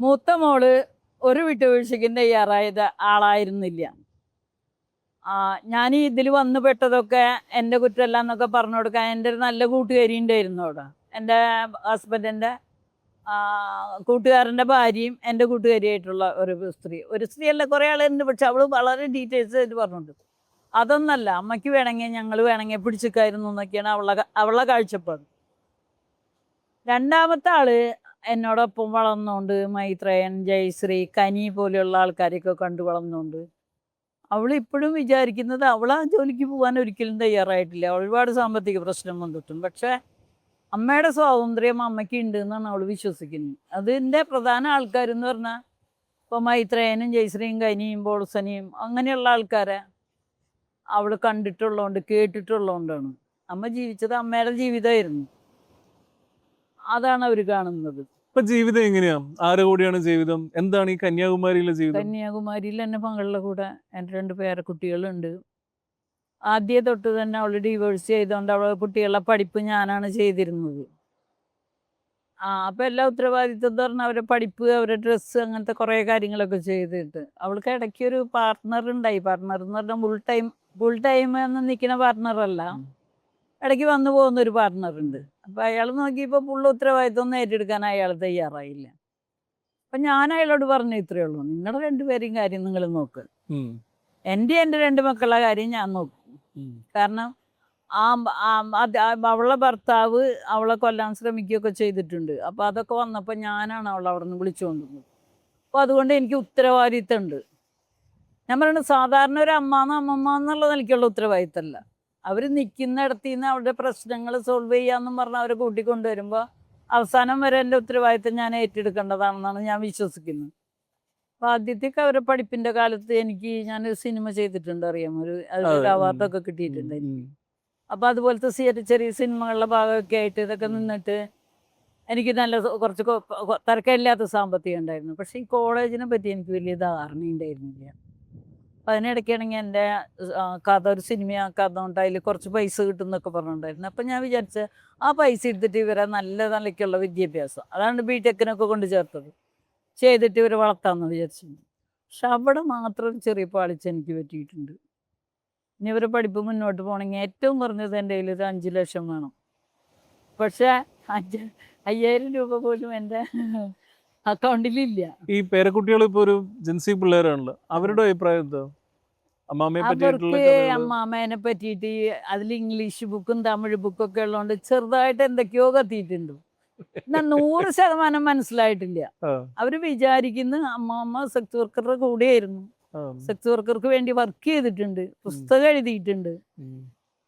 മൂത്ത മോള് ഒരു വിട്ടുവീഴ്ചയ്ക്കും തയ്യാറായത് ആളായിരുന്നില്ല. ഞാൻ ഇതിൽ വന്നു പെട്ടതൊക്കെ എൻ്റെ കുറ്റമല്ല എന്നൊക്കെ പറഞ്ഞു കൊടുക്കാൻ എൻ്റെ ഒരു നല്ല കൂട്ടുകാരി ഉണ്ടായിരുന്നു അവിടെ. എൻ്റെ ഹസ്ബൻഡിൻ്റെ കൂട്ടുകാരൻ്റെ ഭാര്യയും എൻ്റെ കൂട്ടുകാരിയായിട്ടുള്ള ഒരു സ്ത്രീയല്ല, കുറേ ആളുണ്ട്. പക്ഷെ അവൾ വളരെ ഡീറ്റെയിൽസ് ആയിട്ട് പറഞ്ഞിട്ടുണ്ട്. അതൊന്നല്ല, അമ്മയ്ക്ക് വേണമെങ്കിൽ ഞങ്ങൾ വേണമെങ്കിൽ പിടിച്ചിക്കായിരുന്നു എന്നൊക്കെയാണ് അവളുടെ കാഴ്ചപ്പാട്. രണ്ടാമത്തെ ആള് എന്നോടൊപ്പം വളർന്നുകൊണ്ട് മൈത്രേയൻ, ജയശ്രീ, കനി പോലെയുള്ള ആൾക്കാരെയൊക്കെ കണ്ടു വളർന്നുകൊണ്ട് അവളിപ്പോഴും വിചാരിക്കുന്നത് അവൾ ആ ജോലിക്ക് പോകാൻ ഒരിക്കലും തയ്യാറായിട്ടില്ല. ഒരുപാട് സാമ്പത്തിക പ്രശ്നം വന്നിട്ടും. പക്ഷേ അമ്മയുടെ സ്വാതന്ത്ര്യം അമ്മയ്ക്ക് ഉണ്ട് എന്നാണ് അവൾ വിശ്വസിക്കുന്നത്. അതിൻ്റെ പ്രധാന ആൾക്കാരെന്ന് പറഞ്ഞാൽ ഇപ്പോൾ മൈത്രേയനും ജയശ്രീയും കനിയും ബോൾസനിയും അങ്ങനെയുള്ള ആൾക്കാരെ അവൾ കണ്ടിട്ടുള്ളതുകൊണ്ട് കേട്ടിട്ടുള്ളതുകൊണ്ടാണ്. അമ്മ ജീവിച്ചത് അമ്മയുടെ ജീവിതമായിരുന്നു, അതാണ് അവർ കാണുന്നത്. ഇപ്പൊ ജീവിതം എങ്ങനെയാ? ആരുടെ കൂടെയാണ് ജീവിതം? എന്താണ് ഈ കന്യാകുമാരിയിലെ ജീവിതം? കന്യാകുമാരിയിൽ എൻ്റെ മകളുടെ കൂടെ എൻ്റെ 2 പേരക്കുട്ടികളുണ്ട്. ആദ്യം തൊട്ട് തന്നെ അവൾ ഡിവോഴ്സ് ചെയ്തുകൊണ്ട് അവളെ കുട്ടികളുടെ പഠിപ്പ് ഞാനാണ് ചെയ്തിരുന്നത്. അപ്പം എല്ലാ ഉത്തരവാദിത്വം എന്ന് പറഞ്ഞാൽ അവരുടെ പഠിപ്പ്, അവരുടെ ഡ്രസ്സ്, അങ്ങനത്തെ കുറേ കാര്യങ്ങളൊക്കെ ചെയ്തിട്ട് അവൾക്ക് ഇടയ്ക്ക് ഒരു പാർട്ട്ണർ ഉണ്ടായി. പാർട്ട്ണർ എന്ന് പറഞ്ഞാൽ ഫുൾ ടൈം എന്ന് നിൽക്കുന്ന പാർട്ട്ണറല്ല, ഇടയ്ക്ക് വന്നു പോകുന്ന ഒരു പാർട്ട്ണറുണ്ട്. അപ്പം അയാൾ നോക്കിയപ്പോൾ ഫുൾ ഉത്തരവാദിത്വം ഏറ്റെടുക്കാൻ അയാൾ തയ്യാറായില്ല. അപ്പം ഞാൻ അയാളോട് പറഞ്ഞു, ഇത്രയേ ഉള്ളൂ, നിങ്ങളുടെ 2 പേരെയും കാര്യം നിങ്ങൾ നോക്ക്, എൻ്റെ 2 മക്കളുടെ കാര്യം ഞാൻ നോക്കും. കാരണം അവളുടെ ഭർത്താവ് അവളെ കൊല്ലാൻ ശ്രമിക്കുകയൊക്കെ ചെയ്തിട്ടുണ്ട്. അപ്പോൾ അതൊക്കെ വന്നപ്പോൾ ഞാനാണ് അവളെ അവിടെ നിന്ന് വിളിച്ചുകൊണ്ടിരുന്നത്. അപ്പോൾ അതുകൊണ്ട് എനിക്ക് ഉത്തരവാദിത്തമുണ്ട്. ഞാൻ പറയുന്നത് സാധാരണ ഒരു അമ്മമ്മ എന്നുള്ള നിലയ്ക്കുള്ള ഉത്തരവാദിത്തമല്ല, അവർ നിൽക്കുന്നിടത്തു നിന്ന് അവരുടെ പ്രശ്നങ്ങൾ സോൾവ് ചെയ്യാമെന്നും പറഞ്ഞ് അവരെ കൂട്ടിക്കൊണ്ടുവരുമ്പോൾ അവസാനം വരെ എൻ്റെ ഉത്തരവാദിത്തം ഞാൻ ഏറ്റെടുക്കേണ്ടതാണെന്നാണ് ഞാൻ വിശ്വസിക്കുന്നത്. അപ്പോൾ ആദ്യത്തേക്ക് അവരെ പഠിപ്പിൻ്റെ കാലത്ത് ഞാനൊരു സിനിമ ചെയ്തിട്ടുണ്ട്, അറിയാം, അതിലൊരു അവാർഡൊക്കെ കിട്ടിയിട്ടുണ്ട് എനിക്ക്. അപ്പോൾ അതുപോലത്തെ ചെറിയ സിനിമകളുടെ ഭാഗമൊക്കെ ആയിട്ട് ഇതൊക്കെ നിന്നിട്ട് എനിക്ക് നല്ല കുറച്ച് തരക്കമില്ലാത്ത സാമ്പത്തികം ഉണ്ടായിരുന്നു. പക്ഷേ ഈ കോളേജിനെ പറ്റി എനിക്ക് വലിയ ധാരണ ഉണ്ടായിരുന്നില്ല. അപ്പം അതിനിടയ്ക്കാണെങ്കിൽ എൻ്റെ കഥ ഒരു സിനിമയാക്കാതുകൊണ്ട് അതിൽ കുറച്ച് പൈസ കിട്ടും എന്നൊക്കെ പറഞ്ഞിട്ടുണ്ടായിരുന്നു. അപ്പം ഞാൻ വിചാരിച്ച ആ പൈസ എടുത്തിട്ട് ഇവരെ നല്ല നിലയ്ക്കുള്ള വിദ്യാഭ്യാസം, അതാണ് ബിടെക്കിനൊക്കെ കൊണ്ട് ചേർത്തത്, ചെയ്തിട്ട് ഇവരെ വളർത്താമെന്ന് വിചാരിച്ചു. പക്ഷെ അവിടെ മാത്രം ചെറിയ പാളിച്ച എനിക്ക് പറ്റിയിട്ടുണ്ട്. ഇനി ഇവരെ പഠിപ്പ് മുന്നോട്ട് പോകണമെങ്കിൽ ഏറ്റവും കുറഞ്ഞത് എൻ്റെ കയ്യിൽ ഒരു 5 ലക്ഷം വേണം. പക്ഷേ 5,000 രൂപ പോലും എൻ്റെ അക്കൗണ്ടിലില്ല. ഈ പേരക്കുട്ടികൾ ഇപ്പോൾ ഒരു ജൻസി പിള്ളേരാണല്ലോ, അവരുടെ അഭിപ്രായം എന്താ? അമ്മാമ്മയെ പറ്റിയിട്ടുള്ള അവർക്ക് അമ്മാമ്മേനെ പറ്റിയിട്ട് അതിൽ ഇംഗ്ലീഷ് ബുക്കും തമിഴ് ബുക്കൊക്കെ ഉള്ളതുകൊണ്ട് ചെറുതായിട്ട് എന്തൊക്കെയോ കത്തിയിട്ടുണ്ട്. എന്നാൽ 100% മനസ്സിലായിട്ടില്ല. അവര് വിചാരിക്കുന്ന അമ്മാമ്മ സെക്സ് വർക്കറുടെ കൂടെയായിരുന്നു, സെക്സ് വർക്കർക്ക് വേണ്ടി വർക്ക് ചെയ്തിട്ടുണ്ട്, പുസ്തകം എഴുതിയിട്ടുണ്ട്.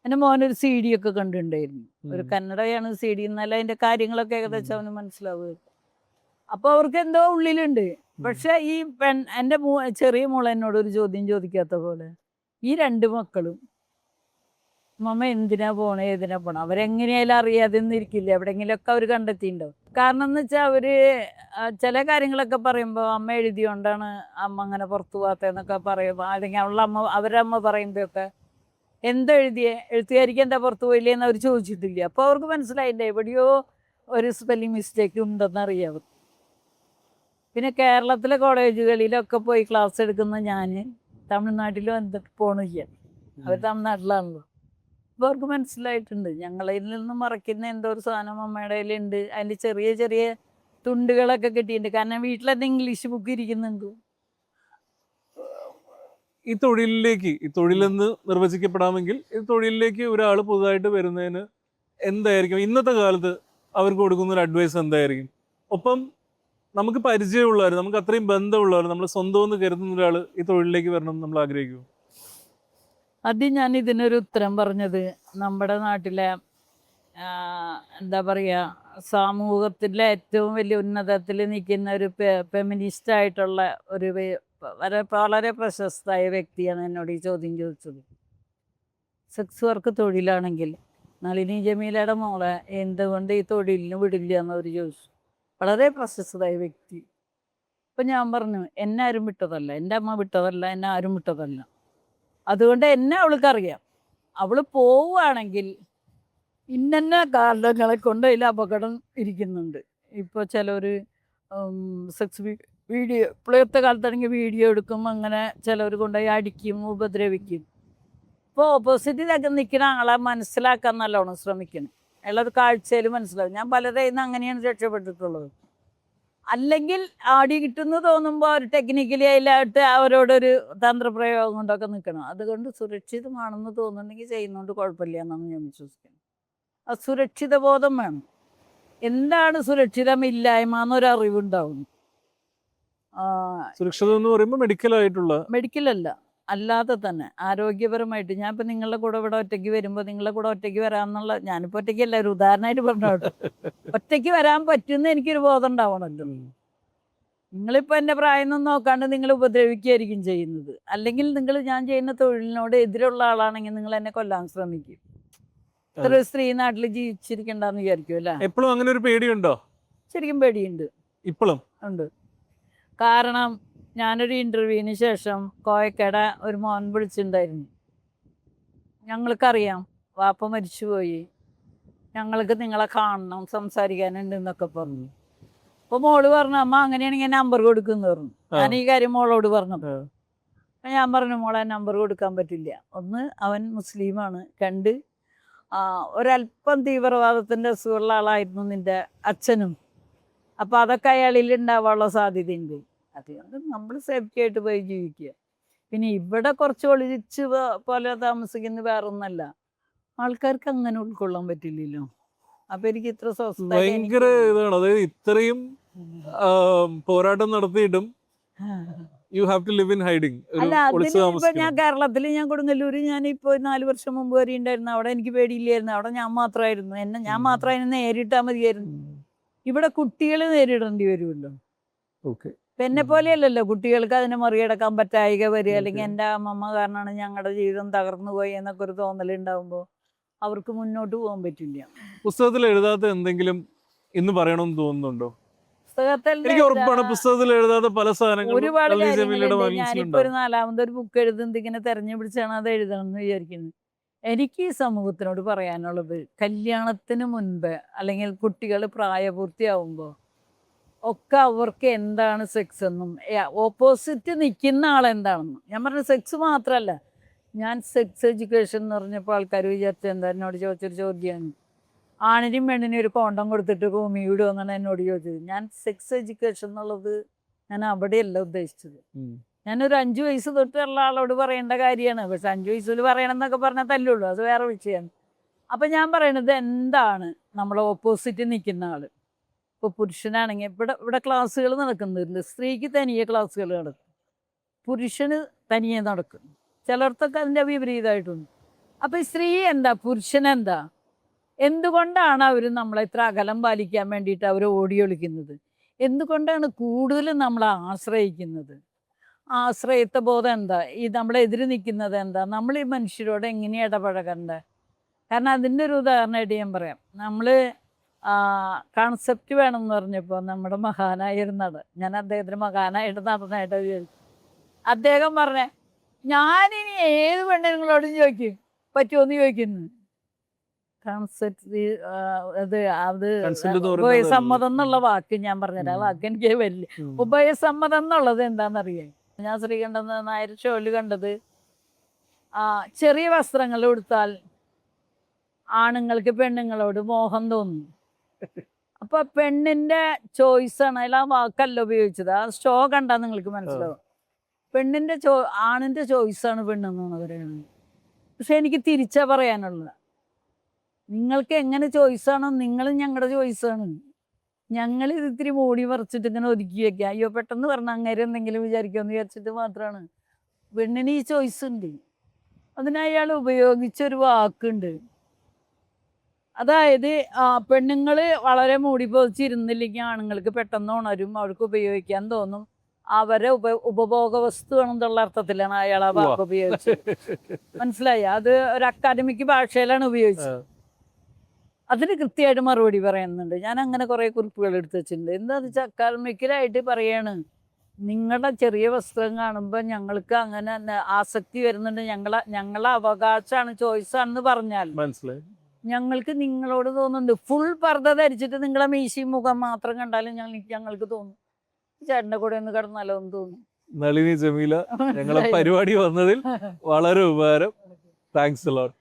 എൻ്റെ മോനൊരു CD ഒക്കെ കണ്ടിട്ടുണ്ടായിരുന്നു, ഒരു കന്നഡയാണ് CD, എന്നാലും അതിൻ്റെ കാര്യങ്ങളൊക്കെ ഏകദേശം അവന് മനസ്സിലാവുക. അപ്പോൾ അവർക്ക് എന്തോ ഉള്ളിലുണ്ട്. പക്ഷെ ഈ എൻ്റെ ചെറിയ മോൾ എന്നോട് ഒരു ചോദ്യം ചോദിക്കാത്ത പോലെ ഈ 2 മക്കളും മമ്മ എന്തിനാ പോണേ ഏതിനാ പോണേ അവരെങ്ങനെയായാലും അറിയാതെ ഇരിക്കില്ല, എവിടെയെങ്കിലുമൊക്കെ അവർ കണ്ടെത്തിയിട്ടുണ്ടാവും. കാരണം എന്ന് വെച്ചാൽ അവർ ചില കാര്യങ്ങളൊക്കെ പറയുമ്പോൾ അമ്മ എഴുതിയോണ്ടാണ് അമ്മ അങ്ങനെ പുറത്തു പോകാത്തതെന്നൊക്കെ പറയുമ്പോൾ, അല്ലെങ്കിൽ അവരുടെ അമ്മ പറയുമ്പോഴൊക്കെ എന്താ എഴുത്തുകാരിക്ക് എന്താ പുറത്തു പോയില്ലേ എന്ന് അവർ ചോദിച്ചിട്ടില്ല. അപ്പോൾ അവർക്ക് മനസ്സിലായില്ല എവിടെയോ ഒരു സ്പെല്ലിംഗ് മിസ്റ്റേക്ക് ഉണ്ടെന്ന് അറിയാം. പിന്നെ കേരളത്തിലെ കോളേജുകളിലൊക്കെ പോയി ക്ലാസ് എടുക്കുന്ന ഞാൻ തമിഴ്നാട്ടിലും എന്തൊക്കെ പോണില്ല, അവർ തമിഴ്നാട്ടിലാണല്ലോ. അപ്പോൾ അവർക്ക് മനസ്സിലായിട്ടുണ്ട് ഞങ്ങളിൽ നിന്ന് മറയ്ക്കുന്ന എന്തോ ഒരു സാധനം അമ്മയുടെ കയ്യിലുണ്ട്. അതിൻ്റെ ചെറിയ ചെറിയ തുണ്ടുകളൊക്കെ കിട്ടിയിട്ടുണ്ട്, കാരണം വീട്ടിലെന്താ ഇംഗ്ലീഷ് ബുക്ക് ഇരിക്കുന്നുണ്ട്. ഈ തൊഴിലെന്ന് നിർവചിക്കപ്പെടാമെങ്കിൽ ഈ തൊഴിലിലേക്ക് ഒരാൾ പുതുതായിട്ട് വരുന്നതിന് എന്തായിരിക്കും ഇന്നത്തെ കാലത്ത് അവർക്ക് കൊടുക്കുന്ന ഒരു അഡ്വൈസ് എന്തായിരിക്കും? ഒപ്പം നമുക്ക് പരിചയമുള്ളവർ, നമുക്ക് അത്രയും ബന്ധമുള്ളവർ, നമ്മൾ സ്വന്തം എന്ന് കരുതുന്ന ഒരാൾ ഈ തൊഴിലിലേക്ക് വരണം എന്ന് നമ്മൾ ആഗ്രഹിക്കും. ഞാൻ ഇതിനൊരു ഉത്തരം പറഞ്ഞത് നമ്മുടെ നാട്ടിലെ എന്താ പറയുക, സമൂഹത്തിലെ ഏറ്റവും വലിയ ഉന്നതത്തിൽ നിൽക്കുന്ന ഒരു ഫെമിനിസ്റ്റ് ആയിട്ടുള്ള ഒരു വളരെ പ്രശസ്തമായ വ്യക്തിയാണ് എന്നോട് ഈ ചോദ്യം ചോദിച്ചത്. സെക്സ് വർക്ക് തൊഴിലാണെങ്കിൽ നളിനി ജമീലയുടെ മോളെ എന്തുകൊണ്ട് ഈ തൊഴിലിന് വിടില്ല എന്നവർ ചോദിച്ചു. വളരെ പ്രശസ്തമായ വ്യക്തി. അപ്പം ഞാൻ പറഞ്ഞു, എന്നെ ആരും വിട്ടതല്ല, എൻ്റെ അമ്മ വിട്ടതല്ല, എന്നെ ആരും വിട്ടതല്ല, അതുകൊണ്ട് എന്നെ അവൾക്കറിയാം. അവൾ പോവുകയാണെങ്കിൽ ഇന്ന കാരണങ്ങളെ കൊണ്ട് അതിൽ അപകടം ഇരിക്കുന്നുണ്ട്. ഇപ്പോൾ ചിലർ സെക്സ് വീഡിയോ, ഇപ്പോഴത്തെ കാലത്താണെങ്കിൽ വീഡിയോ എടുക്കും, അങ്ങനെ ചിലർ കൊണ്ടുപോയി അടിക്കും, ഉപദ്രവിക്കും. ഇപ്പോൾ ഓപ്പോസിറ്റിലൊക്കെ നിൽക്കുന്ന ആളെ മനസ്സിലാക്കാൻ നല്ലോണം ശ്രമിക്കണം, അയാളത് കാഴ്ചയിൽ മനസ്സിലാവും. ഞാൻ പലരെയും നിന്ന് അങ്ങനെയാണ് രക്ഷപ്പെട്ടിട്ടുള്ളത്. അല്ലെങ്കിൽ ആടി കിട്ടുമെന്ന് തോന്നുമ്പോൾ ഒരു ടെക്നിക്കലി അതിലായിട്ട് അവരോടൊരു തന്ത്രപ്രയോഗം കൊണ്ടൊക്കെ നിൽക്കണം. അതുകൊണ്ട് സുരക്ഷിതമാണെന്ന് തോന്നുന്നുണ്ടെങ്കിൽ ചെയ്യുന്നതുകൊണ്ട് കുഴപ്പമില്ല എന്നാണ് ഞാൻ വിശ്വസിക്കുന്നത്. ആ സുരക്ഷിത ബോധം വേണം. എന്താണ് സുരക്ഷിതമില്ലായ്മ എന്നൊരറിവുണ്ടാവും. സുരക്ഷിതം എന്ന് പറയുമ്പോൾ മെഡിക്കലല്ല, അല്ലാതെ തന്നെ ആരോഗ്യപരമായിട്ട്. ഞാൻ ഇപ്പം നിങ്ങളുടെ കൂടെ ഇവിടെ ഒറ്റയ്ക്ക് വരുമ്പോൾ നിങ്ങളുടെ കൂടെ ഒറ്റയ്ക്ക് വരാമെന്നുള്ള, ഞാനിപ്പോൾ ഒറ്റയ്ക്കല്ല, ഒരു ഉദാഹരണമായിട്ട് പറഞ്ഞോട്ടെ, ഒറ്റയ്ക്ക് വരാൻ പറ്റുമെന്ന് എനിക്കൊരു ബോധം ഉണ്ടാവണമല്ലോ. നിങ്ങളിപ്പോൾ എൻ്റെ പ്രായം ഒന്നും നോക്കാണ്ട് നിങ്ങൾ ഉപദ്രവിക്കുകയായിരിക്കും ചെയ്യുന്നത്. അല്ലെങ്കിൽ ഞാൻ ചെയ്യുന്ന തൊഴിലിനോട് എതിരുള്ള ആളാണെങ്കിൽ നിങ്ങൾ എന്നെ കൊല്ലാൻ ശ്രമിക്കും. ഇത്ര ഒരു സ്ത്രീ നാട്ടിൽ ജീവിച്ചിരിക്കണ്ടെന്ന് വിചാരിക്കും അല്ലേ? എപ്പോഴും അങ്ങനെ ഒരു പേടിയുണ്ടോ? ശരിക്കും പേടിയുണ്ട്, ഇപ്പോഴും ഉണ്ട്. കാരണം ഞാനൊരു ഇൻ്റർവ്യൂവിന് ശേഷം കോയക്കട ഒരു മോൻ വിളിച്ചിട്ടുണ്ടായിരുന്നു. ഞങ്ങൾക്കറിയാം വാപ്പ മരിച്ചുപോയി, ഞങ്ങൾക്ക് നിങ്ങളെ കാണണം, സംസാരിക്കാനുണ്ട് എന്നൊക്കെ പറഞ്ഞു. അപ്പോൾ മോള് പറഞ്ഞു, അമ്മ അങ്ങനെയാണെങ്കിൽ നമ്പർ കൊടുക്കുമെന്ന് പറഞ്ഞു. ഞാൻ ഈ കാര്യം മോളോട് പറഞ്ഞപ്പോൾ ഞാൻ പറഞ്ഞു, മോളെ നമ്പർ കൊടുക്കാൻ പറ്റില്ല. ഒന്ന്, അവൻ മുസ്ലിമാണ്. 2, ഒരല്പം തീവ്രവാദത്തിൻ്റെ അസുഖമുള്ള ആളായിരുന്നു നിൻ്റെ അച്ഛനും. അപ്പോൾ അതൊക്കെ അയാളിൽ ഉണ്ടാവാനുള്ള സാധ്യതയുണ്ട്. അതുകൊണ്ട് നമ്മൾ സേഫ്റ്റി ആയിട്ട് പോയി ജീവിക്കുക. പിന്നെ ഇവിടെ കുറച്ച് ഒളിച്ച് പോലെ താമസിക്കുന്ന വേറൊന്നല്ല, ആൾക്കാർക്ക് അങ്ങനെ ഉൾക്കൊള്ളാൻ പറ്റില്ലല്ലോ. അപ്പൊ എനിക്ക് ഇത്ര ഭയങ്കര ഇതാണ്. അതായത് ഇത്രയും പോരാട്ടം നടത്തിയിട്ടും you have to live in hiding, അല്ല ഒളിച്ചു അതിന് ഇപ്പൊ ഞാൻ താമസിക്കണം. കേരളത്തിൽ, ഞാൻ കൊടുങ്ങല്ലൂര്, ഞാൻ ഇപ്പൊ 4 വർഷം മുമ്പ് വരെ ഉണ്ടായിരുന്നു. അവിടെ എനിക്ക് പേടിയില്ലായിരുന്നു. അവിടെ ഞാൻ മാത്രമായിരുന്നു. ഞാൻ മാത്രം അതിനെ നേരിട്ടാൽ മതിയായിരുന്നു. ഇവിടെ കുട്ടികൾ നേരിടേണ്ടി വരുമല്ലോ. ഓക്കെ. ഇപ്പൊ എന്നെ പോലെയല്ലല്ലോ, കുട്ടികൾക്ക് അതിനെ മറികടക്കാൻ പറ്റായിക വരിക, അല്ലെങ്കിൽ എൻ്റെ അമ്മമ്മ കാരണമാണ് ഞങ്ങളുടെ ജീവിതം തകർന്നു പോയി എന്നൊക്കെ ഒരു തോന്നലുണ്ടാവുമ്പോൾ അവർക്ക് മുന്നോട്ട് പോകാൻ പറ്റില്ല. പുസ്തകത്തിൽ എഴുതാത്ത എന്തെങ്കിലും ഇന്ന് പറയണമെന്ന് തോന്നുന്നുണ്ടോ? പുസ്തകത്തിൽ എനിക്ക് ഉറപ്പാണ് പുസ്തകത്തിൽ എഴുതാത്ത പല സാധനങ്ങളും ഒരുപാട് നളിനി ജമീലയുടെ കാര്യങ്ങളുണ്ട്. ഞാനിപ്പോ മനസ്സിലുണ്ടാവും. ഒരു 4ാമതൊരു ബുക്ക് എഴുതുന്നത് ഇങ്ങനെ തെരഞ്ഞു പിടിച്ചാണ് അത് എഴുതണം എന്ന് വിചാരിക്കുന്നത്. എനിക്ക് ഈ സമൂഹത്തിനോട് പറയാനുള്ളത്, കല്യാണത്തിന് മുൻപ് അല്ലെങ്കിൽ കുട്ടികൾ പ്രായപൂർത്തിയാവുമ്പോൾ ഒക്കെ അവർക്ക് എന്താണ് സെക്സ് എന്നും ഓപ്പോസിറ്റ് നിൽക്കുന്ന ആളെന്താണെന്നും. ഞാൻ പറഞ്ഞ സെക്സ് മാത്രമല്ല, ഞാൻ സെക്സ് എഡ്യൂക്കേഷൻ എന്ന് പറഞ്ഞപ്പോൾ ആൾക്കാർ വിചാരിച്ചത് എന്താ, എന്നോട് ചോദിച്ചൊരു ചോദ്യമാണ്. ആണിനും പെണ്ണിനും ഒരു കോണ്ടം കൊടുത്തിട്ട് റൂമി വിടുമെന്നാണ് എന്നോട് ചോദിച്ചത്. ഞാൻ സെക്സ് എഡ്യൂക്കേഷൻ എന്നുള്ളത് ഞാൻ അവിടെയല്ല ഉദ്ദേശിച്ചത്. ഞാനൊരു 5 വയസ്സ് തൊട്ടുള്ള ആളോട് പറയേണ്ട കാര്യമാണ്. പക്ഷെ 5 വയസ്സിൽ പറയണം എന്നൊക്കെ പറഞ്ഞാൽ തല്ലുള്ളൂ, അത് വേറെ വിഷയമാണ്. അപ്പം ഞാൻ പറയണത് എന്താണ് നമ്മൾ ഓപ്പോസിറ്റ് നിൽക്കുന്ന ആൾ. ഇപ്പോൾ പുരുഷനാണെങ്കിൽ ഇവിടെ ക്ലാസ്സുകൾ നടക്കുന്നില്ല, സ്ത്രീക്ക് തനിയെ ക്ലാസ്സുകൾ നടക്കും, പുരുഷന് തനിയെ നടക്കും. ചിലർക്കൊക്കെ അതിൻ്റെ വിപരീതമായിട്ടുണ്ട്. അപ്പോൾ സ്ത്രീ എന്താ, പുരുഷനെന്താ, എന്തുകൊണ്ടാണ് അവർ നമ്മളെ ഇത്ര അകലം പാലിക്കാൻ വേണ്ടിയിട്ട് അവർ ഓടിയൊളിക്കുന്നത്? എന്തുകൊണ്ടാണ് കൂടുതലും നമ്മളെ ആശ്രയിക്കുന്നത്? ആശ്രയത്വ ബോധം എന്താ? ഈ നമ്മളെതിര് നിൽക്കുന്നത് എന്താ? നമ്മൾ ഈ മനുഷ്യരോട് എങ്ങനെ ഇടപഴകണ്ടേ? കാരണം അതിൻ്റെ ഒരു ഉദാഹരണമായിട്ട് ഞാൻ പറയാം. നമ്മൾ കൺസെപ്റ്റ് വേണമെന്ന് പറഞ്ഞപ്പോൾ നമ്മുടെ മഹാനായൊരു നടൻ, ഞാൻ അദ്ദേഹത്തിന് മഹാനായിട്ട് നടനായിട്ട് വിചാരിച്ചു. അദ്ദേഹം പറഞ്ഞേ, ഞാനിനി ഏത് പെണ്ണുങ്ങളോടും ചോദിക്കും, പറ്റുമോന്ന് ചോദിക്കുന്നു. ഉഭയസമ്മതം എന്നുള്ള വാക്ക് ഞാൻ പറഞ്ഞുതരാം. ആ വാക്ക് എനിക്ക് വലിയ ഉഭയസമ്മതം എന്നുള്ളത് എന്താണെന്നറിയാം. ഞാൻ ശ്രീകണ്ഠൻ നായർ ഷോയിൽ കണ്ടത്, ചെറിയ വസ്ത്രങ്ങൾ ഉടുത്താൽ ആണുങ്ങൾക്ക് പെണ്ണുങ്ങളോട് മോഹം തോന്നും. അപ്പൊ പെണ്ണിന്റെ ചോയ്സാണ്. അതിൽ ആ വാക്കല്ല ഉപയോഗിച്ചത്. ആ ഷോ കണ്ടാൽ നിങ്ങൾക്ക് മനസ്സിലാവും. പെണ്ണിന്റെ ആണിന്റെ ചോയ്സാണ് പെണ്ണെന്നാണ് പറയുന്നത്. പക്ഷെ എനിക്ക് തിരിച്ചാ പറയാനുള്ളത്, നിങ്ങൾക്ക് എങ്ങനെ ചോയ്സാണോ നിങ്ങളും ഞങ്ങളുടെ ചോയ്സാണ്. ഞങ്ങൾ ഇത് ഇത്തിരി മൂടി മറിച്ചിട്ട് ഇങ്ങനെ ഒതുക്കി വെക്കുക, അയ്യോ പെട്ടെന്ന് പറഞ്ഞാൽ അങ്ങനെ എന്തെങ്കിലും വിചാരിക്കുമെന്ന് വിചാരിച്ചിട്ട് മാത്രമാണ്. പെണ്ണിന് ഈ ചോയ്സ് ഉണ്ട്. അതിന് അയാൾ ഉപയോഗിച്ചൊരു വാക്കുണ്ട്. അതായത് പെണ്ണുങ്ങൾ വളരെ മൂടി പൊതിച്ചിരുന്നില്ലെങ്കിൽ ആണുങ്ങൾക്ക് പെട്ടെന്ന് ഉണരും, അവർക്ക് ഉപയോഗിക്കാൻ തോന്നും, അവരെ ഉപഭോഗ വസ്തു എന്നുള്ള അർത്ഥത്തിലാണ് അയാൾ ആ വാക്ക് ഉപയോഗിച്ചത്. മനസ്സിലായി? അത് ഒരു അക്കാദമിക് ഭാഷയിലാണ് ഉപയോഗിച്ചത്. അതിന് കൃത്യമായിട്ട് മറുപടി പറയുന്നുണ്ട്. ഞാൻ അങ്ങനെ കുറേ കുറിപ്പുകൾ എടുത്ത് വെച്ചിട്ടുണ്ട്. എന്താണെന്ന് വെച്ചാൽ അക്കാദമിക്കലായിട്ട് പറയാണ്, നിങ്ങളുടെ ചെറിയ വസ്ത്രം കാണുമ്പോൾ ഞങ്ങൾക്ക് അങ്ങനെ ആസക്തി വരുന്നുണ്ട്, ഞങ്ങളെ അവകാശമാണ്, ചോയ്സാണെന്ന് പറഞ്ഞാൽ മനസ്സിലായി. ഞങ്ങൾക്ക് നിങ്ങളോട് തോന്നുന്നുണ്ട്. ഫുൾ പർദ്ദ ധരിച്ചിട്ട് നിങ്ങളെ മീശയും മുഖം മാത്രം കണ്ടാലും ഞങ്ങൾക്ക് തോന്നും ചേട്ടൻ്റെ കൂടെ ഒന്ന് കിടന്നാലോ എന്ന് തോന്നും. നളിനി ജമീല ഞങ്ങളെ പരിപാടി വന്നതിൽ വളരെ ഉപകാരം. Thanks a lot.